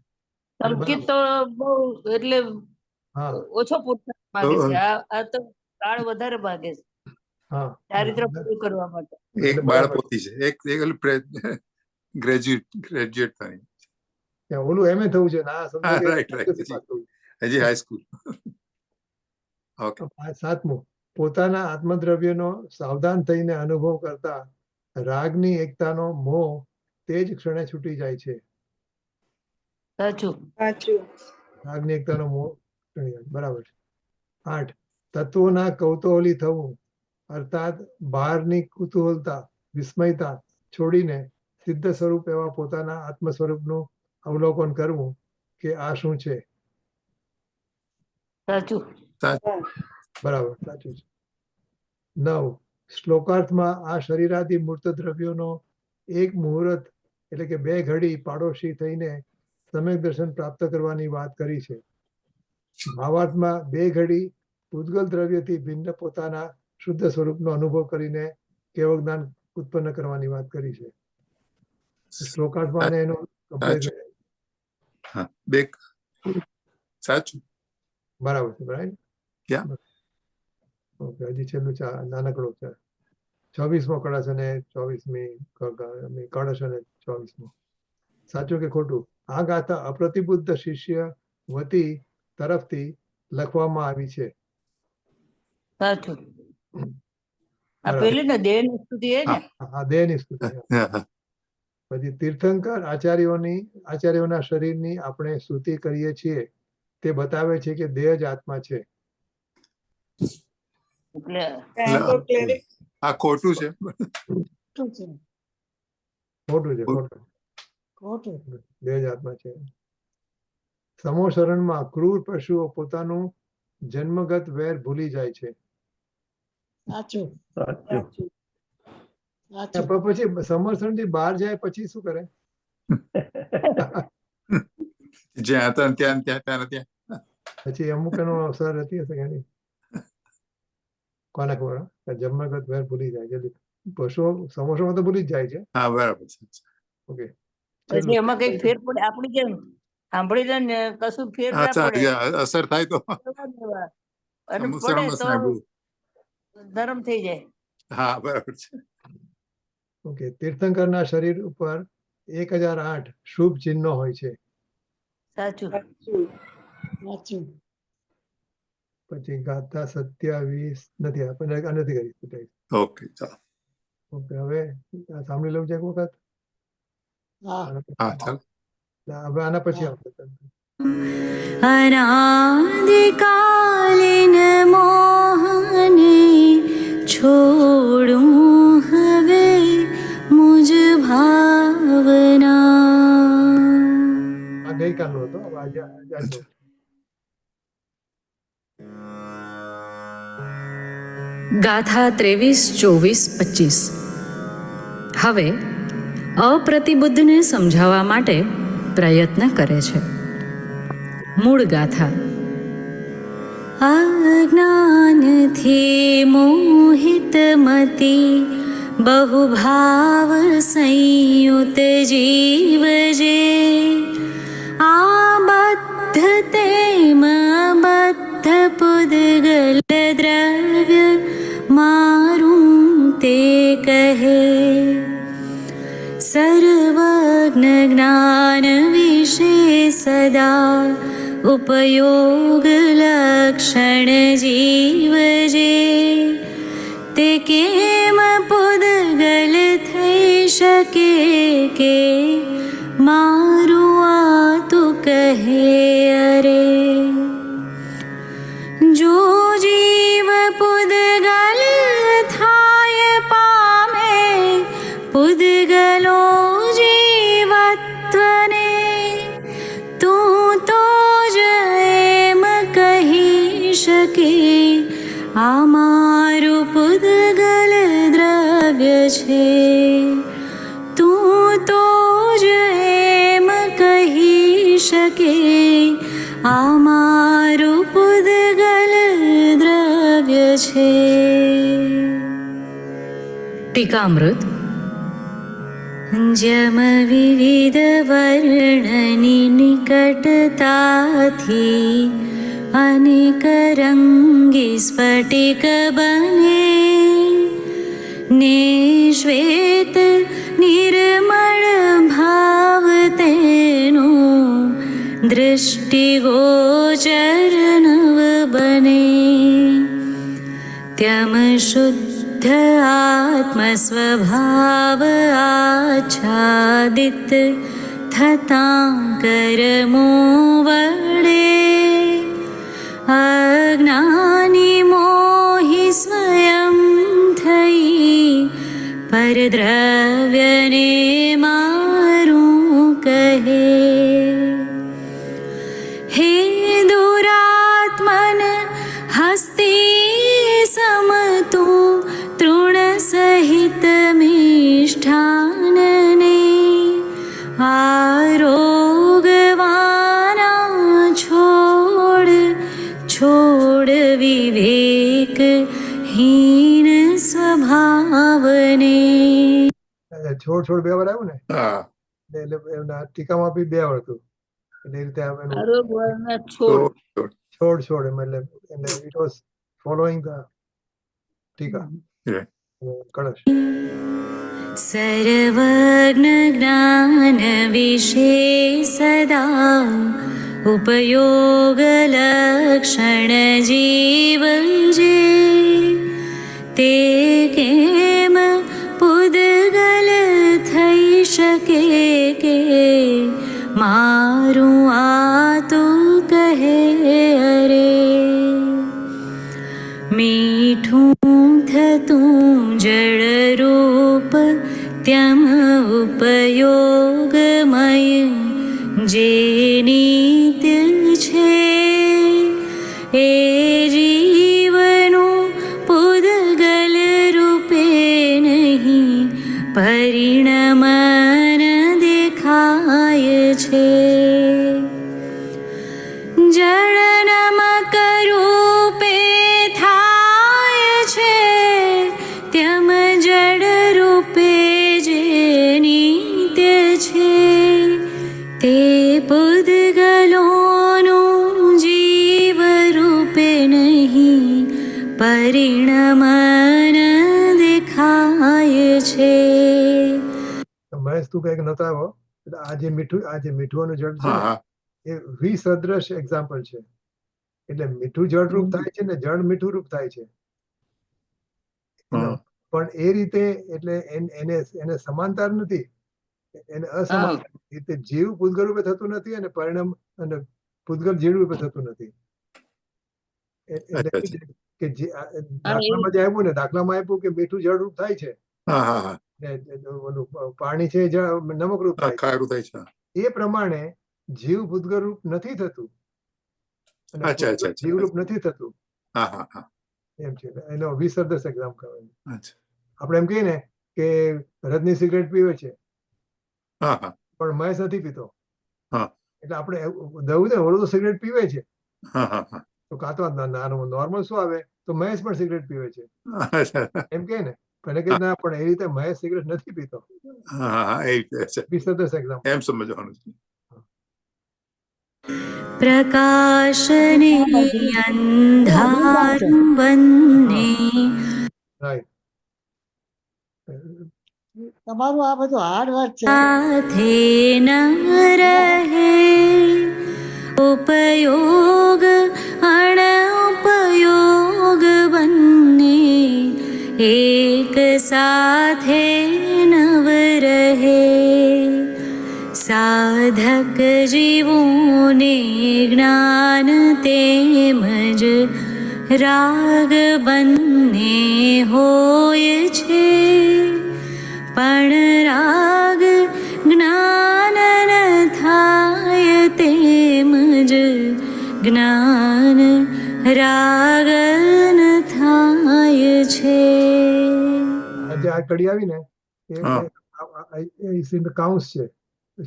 S4: સંકેત તો બહુ એટલે
S1: હા
S4: ઓછો પુરુષાર્થ માંગે છે. આ તો કાળ વધારે ભાગે છે
S1: હા
S4: ચારિત્ર પૂરું કરવા માટે.
S2: એક બાળપોથી છે, એક ગ્રેજ્યુએટ થાય.
S1: ઓલું એમ થવું છે ને આ
S2: હા,
S1: સમજો
S2: રાઈટ રાઈટ. હજી હાઈસ્કૂલ. ઓકે.
S1: સાતમું, પોતાના આત્મદ્રવ્યનો સાવધાન થઈને અનુભવ કરતા રાગની એકતાનો મોહ તે જ ક્ષણે છૂટી જાય છે.
S4: સાચું.
S7: સાચું.
S1: રાગની એકતાનો મોહ છૂટી જાય. બરાબર છે. 8, તત્વોના કૌતૂહલી થવું અર્થાત બહારની કુતૂહલતા વિસ્મયતા છોડીને સિદ્ધ સ્વરૂપ એવા પોતાના આત્મ સ્વરૂપનું અવલોકન કરવું કે આ શું છે.
S4: સાચું.
S1: બરાબર, સાચું છે. 9, શ્લોકાર્થમાં આ શરીરાદિ મૂર્ત દ્રવ્યોનો એક મુહૂર્ત એટલે કે 2 ઘડી પાડોશી થઈને સમ્યક દર્શન પ્રાપ્ત કરવાની વાત કરી છે. ભાવાર્થમાં 2 ઘડી પૂતગલ દ્રવ્યથી ભિન્ન પોતાના શુદ્ધ સ્વરૂપનો અનુભવ કરીને કેવળ જ્ઞાન ઉત્પન્ન કરવાની વાત કરી છે. શ્લોકાર્થમાં અને એનો
S2: હા, બે સાચું.
S1: બરાબર છે. રાઈટ.
S2: Yeah.
S1: ઓકે, હજી છેલ્લું નાનકડો છે. 26મો કળશ અને 24મી કળશ અને 24મો. સાચું કે ખોટું? આ ગાથા અપ્રતિબુદ્ધ શિષ્ય વતી તરફથી લખવામાં આવી છે.
S4: સાચું. આ પેલી ને દેહ ની સ્તુતિ એ ને.
S1: હા, દેહની સ્તુતિ. પછી તીર્થંકર આચાર્યોના શરીરની આપણે સ્તુતિ કરીએ છીએ તે બતાવે છે કે દેહ જ આત્મા છે.
S4: એટલે
S2: આ ખોટું છે.
S1: ખોટું છે. ખોટું. દેહ જ આત્મા છે. સમોશરણમાં ક્રૂર પશુઓ પોતાનું જન્મગત વેર ભૂલી જાય છે.
S8: સાચું.
S1: પછી સમર્થન થી બહાર જાય પછી શું કરે?
S2: જ્યાં હતા ત્યાં
S1: પછી અમુક એનો અવસર રહેતી હશે કે નહીં? કોને ખબર? જન્મગત વેર ભૂલી જાય જલ્દી. પશુઓ સમોસામાં તો ભૂલી જ જાય છે.
S2: હા, બરાબર.
S1: ઓકે.
S4: પછી એમાં કઈક ફેર પડે. આપણી જેમ સાંભળી લે ને કશું ફેર ના પડે,
S2: અસર થાય તો
S4: અને પડે તો નરમ થઈ જાય.
S2: હા, બરાબર છે.
S1: ઓકે. તીર્થંકરના શરીર ઉપર 1008 શુભ ચિહ્નો હોય છે.
S4: સાચું.
S1: પછી ગાથા 27 નથી કરી.
S2: ઓકે, ચાલો.
S1: ઓકે, હવે સાંભળી લઉં છે એક વખત.
S2: હા, ચાલો.
S1: હવે આના પછી આવશે.
S9: અનાદિકાલીન મોહને છોડું હવે મુજ ભાવના.
S1: આ ગઈકાલનો હતો. આજે
S10: ગાથા 23, 24, 25. હવે અપ્રતિબુદ્ધને સમજાવવા માટે પ્રયત્ન કરે છે. મૂળ ગાથા. અજ્ઞાનથી મોહિત મતિ બહુભાવ સંયુત જીવ જે આબદ્ધ તેમ બદ્ધ પુદ્ગલ દ્રવ્ય મારું તે કહે. સર્વજ્ઞ જ્ઞાન વિશે સદા ઉપયોગ લક્ષણ જીવ જે તે કેમ પુદ્ગલ થઈ શકે કે મારું આ તું કહે. અરે જો જીવ પુદ્ગલ થાય પામે પુદ્ગલો જીવત્વને તું તો જ એમ કહી શકે આ મારું પુદ્ગલ દ્રવ્ય છે. તું તો જ એમ કહી શકે આ મારું પુદ્ગલ દ્રવ્ય છે. ટીકામૃત. જમ વિવિધ વર્ણની નિકટતાથી અનેક રંગી સ્ફટિક બને ને શ્વેત નિર્મળ ભાવ તેનો દૃષ્ટિગોચર નવ બને. ત્યમ શુદ્ધ આત્મ સ્વભાવ આચ્છાદિત થતાં કર્મો વડે અજ્ઞાની મોહી સ્વયં થઈ પરદ્રવ્યને મારું કહે. હે દુરાત્મન હસ્તી સમતું તૃણ સહિત મિષ્ઠાનને આરોગવાના છોડ છોડ વિવેક હીન સ્વભાવને.
S1: છોડ છોડ બે વાર આવ્યું ને એટલે એમના ટીકામાં બી બે વાર હતું. એટલે એ રીતે છોડ છોડ એમ એટલે ઇટ વોઝ ફોલોઈંગ ધ ટીકા કળશ.
S10: સર્વજ્ઞ જ્ઞાન વિશે સદા ઉપયોગ લક્ષણ જીવ જે તે કેમ પુદ્ગલ થઈ શકે કે મારું આ તું કહે. અરે મીઠું થતું જળરૂપ ત્યમ ઉપયોગમય જે નિત્ય છે એ જીવનું પુદ્ગલ રૂપે નહીં પરિણમન દેખાય છે. જળ નમક રૂપે થાય છે ત્યમ જળ રૂપે જે નિત્ય છે તે પુદ્ગલોનું જીવ રૂપે નહીં પરિણમન દેખાય છે.
S1: મહેશ તું કઈક નતો આવ્યો એટલે આ જે મીઠું જળ છે એ વિસદૃશ એક્ઝામ્પલ છે. એટલે મીઠું જળ રૂપ થાય છે ને જળ મીઠું રૂપ થાય છે પણ એ રીતે એટલે એને સમાનતા નથી, એને અસમાન રીતે જીવ પૂતગલ રૂપે થતું નથી અને પરિણામ અને પૂતગલ જીવ રૂપે થતું નથી. કે દાખલામાં જે આવ્યું ને દાખલામાં આપ્યું કે મીઠું જળ રૂપ થાય છે, પાણી છે નમક રૂપ થાય છે, એ પ્રમાણે જીવ ભૂતગલ રૂપ નથી થતું, જીવ રૂપ નથી થતું. એમ છે. એનો વિસર્જસ એક્ઝામ કરવાની.
S2: અચ્છા.
S1: આપણે એમ કહીએ ને કે રજની સિગરેટ પીવે છે
S2: હા હા
S1: પણ મહેશ નથી પીતો.
S2: હા.
S1: એટલે આપણે દવું ને ઓલો તો સિગરેટ પીવે છે,
S2: હા હા હા.
S1: તો કાં તો નોર્મલ શું આવે તો મહેશ પણ સિગરેટ પીવે છે
S2: અચ્છા.
S1: એમ કે ને. પણ કે ના, પણ એ રીતે મહેશ સિગરેટ નથી પીતો.
S2: હા હા હા, એ રીતે છે.
S1: વિસર્જસ એક્ઝામ
S2: એમ સમજવાનું છે.
S10: प्रकाशने अन्धारं बन्ने
S1: રાઈટ.
S8: તમારું આ બધું હાર્ડ વર્ક છે.
S10: साथे न रहे उपयोग अणउपयोग बन्ने एक साथे नव रहे साधक जीवोने ज्ञान તેમજ રાગ બંને હોય છે પણ રાગ જ્ઞાન ન થાય તેમજ જ્ઞાન રાગ ન થાય છે.
S1: આજે આ કડી આવી ને
S2: હા.
S1: એ કાઉન્સ છે,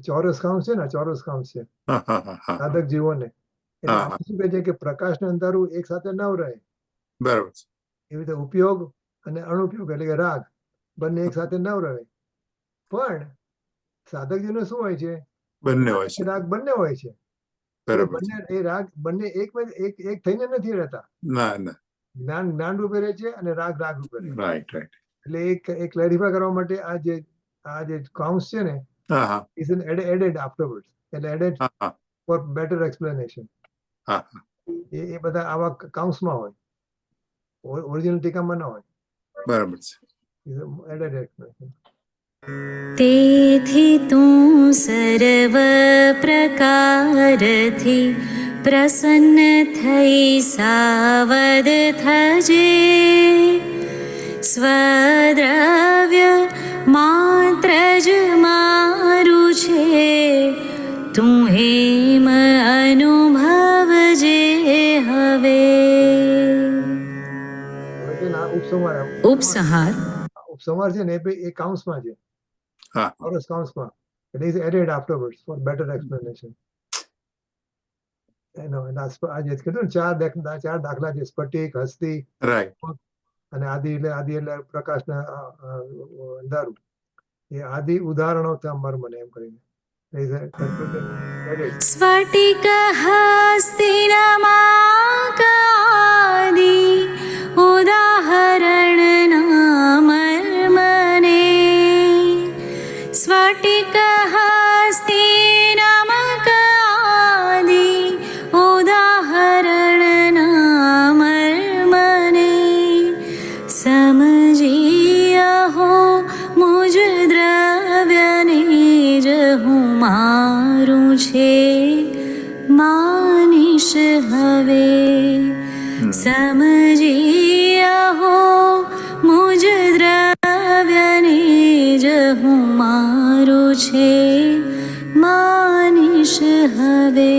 S1: ચોરસ કાઉન્સ છે ને, ચોરસ કાઉન્સ છે
S2: હા હા હા હા.
S1: સાધક જીવોને. એટલે
S2: હા.
S1: આપણે શું કહે છે કે પ્રકાશ ને અંધારું એક સાથે ન રહે.
S2: બરાબર છે.
S1: એવી રીતે ઉપયોગ અને અણુપયોગ એટલે કે રાગ બંને એક સાથે ન રહે. પણ સાધકજીનો શું હોય છે?
S2: બંને હોય છે.
S1: રાગ બંને હોય છે. એ
S2: બરાબર છે.
S1: બંને એ રાગ બંને એક થઈને નથી રહેતા.
S2: ના ના.
S1: જ્ઞાન જ્ઞાન રૂપે રહે છે અને રાગ રાગ રૂપે રહે છે.
S2: Right right.
S1: એટલે એક ક્લેરિફાય કરવા માટે આ જે કાઉન્સ છે ને
S2: હા હા
S1: is an added afterwards. એટલે added
S2: હા હા
S1: for better explanation.
S2: હા.
S1: એ બધા આવા કાઉન્સમાં હોય, ઓરિજિનલ ટીકામાં ના હોય.
S2: બરાબર છે.
S1: Added explanation.
S10: તેથી તું સર્વ પ્રકારથી પ્રસન્ન થઈ સાવધ થજે સ્વદ્રવ્ય માત્ર જ મારું છે તું હેમ અનુભવજે હવે. ઉપસંહાર
S1: ઉપસંહાર છે ને એ કાઉન્સમાં છે.
S2: હા.
S1: ચોરસ કાઉન્સમાં. It is added afterwards for better explanation. એનો આજે કીધું ને ચાર દાખલા છે, સ્ફટિક, હસ્તી
S2: રાઈટ.
S1: અને આદિ એટલે પ્રકાશના અંધારું. એ આદિ ઉદાહરણો મર્મ એમ કરીને
S10: સ્ફટિક હસ્તિનમાકાદિ ઉદાહરણના મર્મને સ્ફટિક હસ્તિનમકાદિ ઉદાહરણના મર્મને સમજીયહો મુજ દ્રવ્યને જ હું મારું છે માનીશ હવે. સમજીયહો મુજ દ્રવ્યને જ હું મારું છે માનીશ હવે.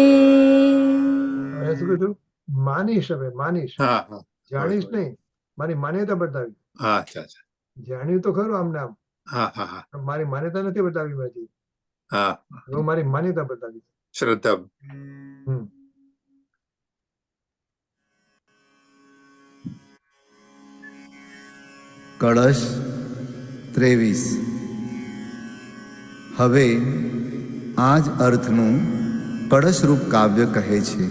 S1: શું કીધું? માનીશ હવે, માનીશ.
S2: હા હા.
S1: જાણીશ નહીં. મારી માન્યતા બતાવી.
S2: હા. અચ્છા અચ્છા.
S1: જાણ્યું તો ખરું આમ નામ.
S2: હા હા હા.
S1: પણ મારી માન્યતા નથી બતાવી મેં હજી.
S2: હા.
S1: હું મારી માન્યતા બતાવી.
S2: શ્રદ્ધા.
S11: કળશ 23. હવે આ જ અર્થનું કળશરૂપ કાવ્ય કહે છે.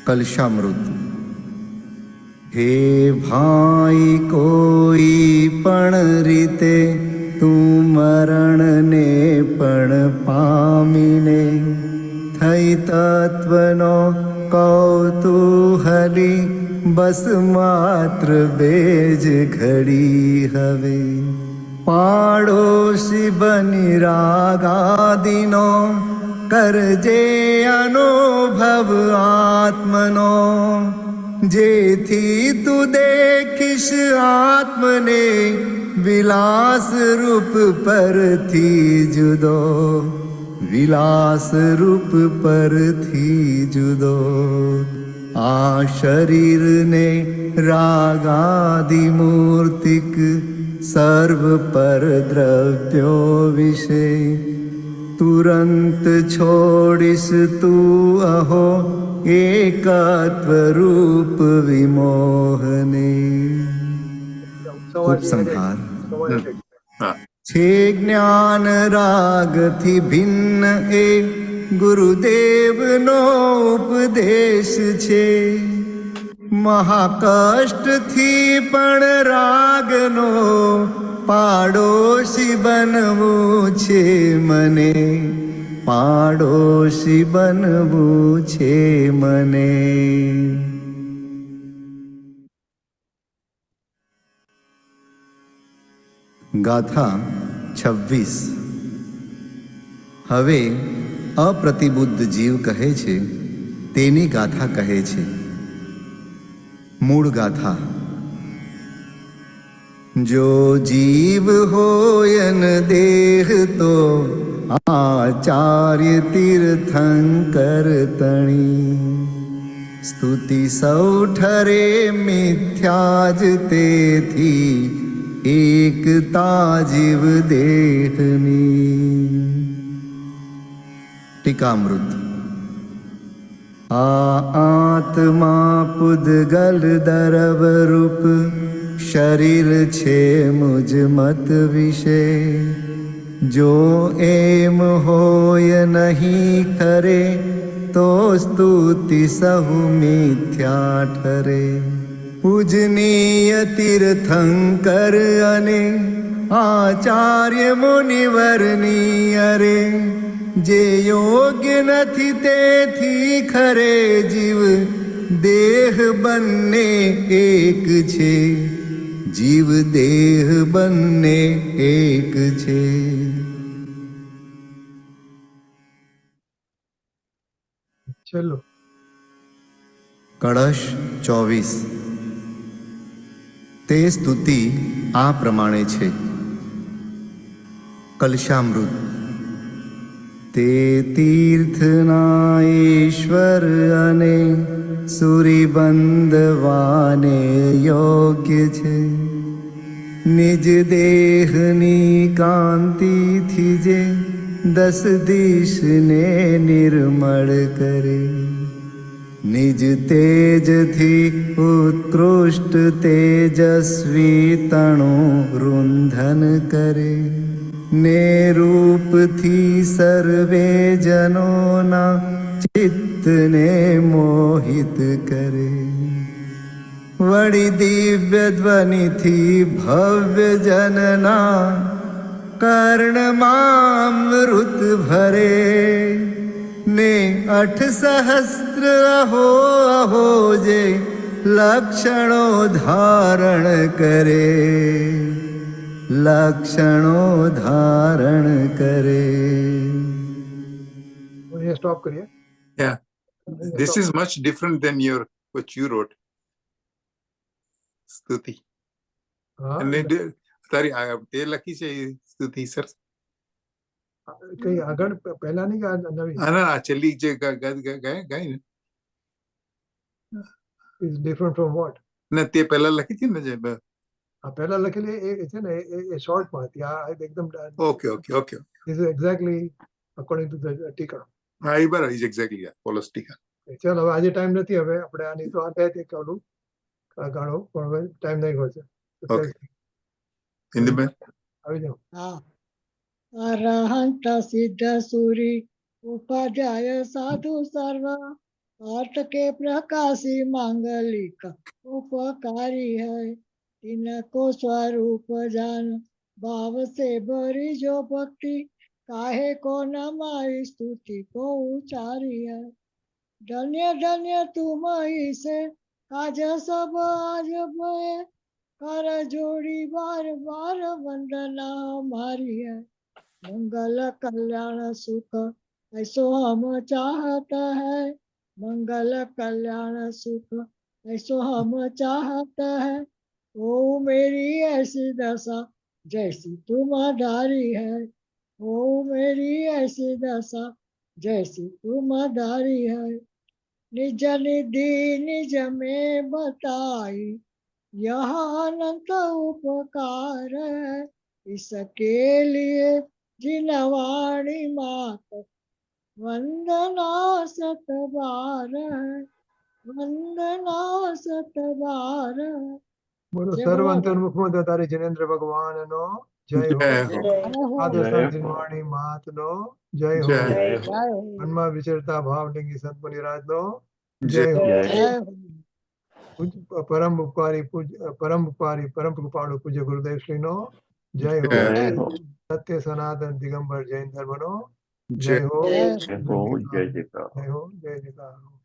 S11: કલશામૃત. હે ભાઈ કોઈ પણ રીતે તું મરણને પણ પામીને થઈ તત્વનો કૌતૂહલી બસ માત્ર બેજ ઘડી હવે. પાડોશી બની રાગાદિનો કરજે અનુભવ આત્મનો જેથી તું દેખીશ આત્મને વિલાસ રૂપ પરથી જુદો વિલાસ રૂપ પરથી જુદો. આ શરીરને રાગાદિ મૂર્તિક સર્વ પર દ્રવ્યો વિશે તુરંત છોડીશ તું અહો એકાત્વ રૂપ વિમોહને. ઉપસંહાર છે જ્ઞાન રાગથી ભિન્ન એ ગુરુદેવનો ઉપદેશ છે. મહાકષ્ટથી પણ રાગનો પાડોશી બનવું છે મને, પાડોશી બનવું છે મને. ગાથા 26. હવે અપ્રતિબુદ્ધ જીવ કહે છે તેની ગાથા કહે છે. મૂળ ગાથા. જો જીવ હોયન દેહ તો આચાર્ય તીર્થંકર તણી. સ્તુતિ સૌ ઠરે મિથ્યા જ તેથી એકતા જીવ દેહની. ટીકામૃત. આ આત્મા પુદ્ગલ દરવ રૂપ શરીર છે મુજ મત વિશે. જો એમ હોય નહીં ખરે તો સ્તુતિ સહુ મિથ્યા ઠરે. પૂજનીય તીર્થંકર અને આચાર્ય મુનિવરની અરે જે યોગ્ય નથી તેથી ખરે જીવ દેહ બંને એક છે, જીવ દેહ બંને એક છે.
S1: ચલો.
S11: કળશ 24. તે સ્તુતિ આ પ્રમાણે છે. કલશામૃત. તે તીર્થના ઈશ્વર અને સુરીબંધવાને યોગ્ય છે. નિજ દેહની કાંતિથી જે 10 દિશને નિર્મળ કરે. નિજ તેજથી ઉત્કૃષ્ટ તેજસ્વી તણું રૂંધન કરે. ને રૂપથી સર્વે જનોના ચિત્તને મોહિત કરે. વળી દિવ્ય ધ્વનિથી ભવ્ય જનના કર્ણમામૃત ભરે. ને 8 સહસ્ત્ર અહો અહો જે લક્ષણો ધારણ કરે, લક્ષણો ધારણ કરે.
S1: સ્ટોપ કરીએ.
S2: Yeah, this is much different than what you wrote. સ્તુતિ. અને તારી તે લખી છે સ્તુતિ સર?
S1: કઈ આગળ પહેલાની કે નવી?
S2: ના, છેલ્લી જે ગાય ને
S1: ઇઝ ડિફરન્ટ ફ્રોમ વોટ?
S2: ને તે પહેલા લખી હતી ને જે
S1: પહેલા લખેલી એ છે ને એ શોર્ટમાં હતી. આ એકદમ
S2: okay okay okay.
S1: This is exactly according to the ટીકા.
S2: હા, એ બરાબર. ઇઝ એક્ઝેક્ટલી ફોલોસ ટીકા.
S1: ચાલો, હવે આજે ટાઈમ નથી. હવે આપણે આની તો આ થાય કાઢું ગાળો, પણ હવે ટાઈમ નહીં હોય છે.
S2: ઓકે. ઇન્દુબેન
S1: આવી જાઓ.
S8: હા. અરહંત સિદ્ધ સુરી ઉપાધ્યાય સાધુ સર્વ अर्थ के प्रकाशी मांगलिक उपकारी है. इनको स्वरूप जान भाव से भरी जो भक्ति काहे को न मारी स्तुति को उचारी है. धन्य धन्य तुम ही से काज सब आज भय कर जोड़ी बार बार वंदना हमारी है. मंगल कल्याण सुख ऐसो हम चाहता है. मंगल कल्याण सुख ऐसो हम चाहता है. ओ मेरी ऐसी दशा जैसी तुम्हारी है. ओ मेरी ऐसी दशा जैसी तुम्हारी है. निज निधि निज में बताई, यह अनंत उपकार है। इसके लिए जिनवाणी मात वंदना सत बार है, वंदना सत बार है।
S1: બોલો
S8: જય
S1: સર્વ
S8: બોલો.
S1: અંતર્મુખ તારી જનેન્દ્ર ભગવાન નો જય હો.
S2: જય હો.
S8: જય હો.
S1: આદર્શ જીનવાણી માત નો જય હો.
S2: જય
S7: જય
S8: જય હો.
S1: મનમાં વિચરતા ભાવલિંગી સંતમુનિરાજ નો જય હો.
S8: જય હો.
S1: પરમ ઉપકારી પરમ કૃપાળુ પૂજ્ય ગુરુદેવ શ્રી નો જય હો.
S2: જય
S8: હો.
S1: સત્ય સનાતન દિગંબર જૈન ધર્મ નો
S2: જય
S1: જય હો.
S8: જય
S1: જય હો. જય જયકાર.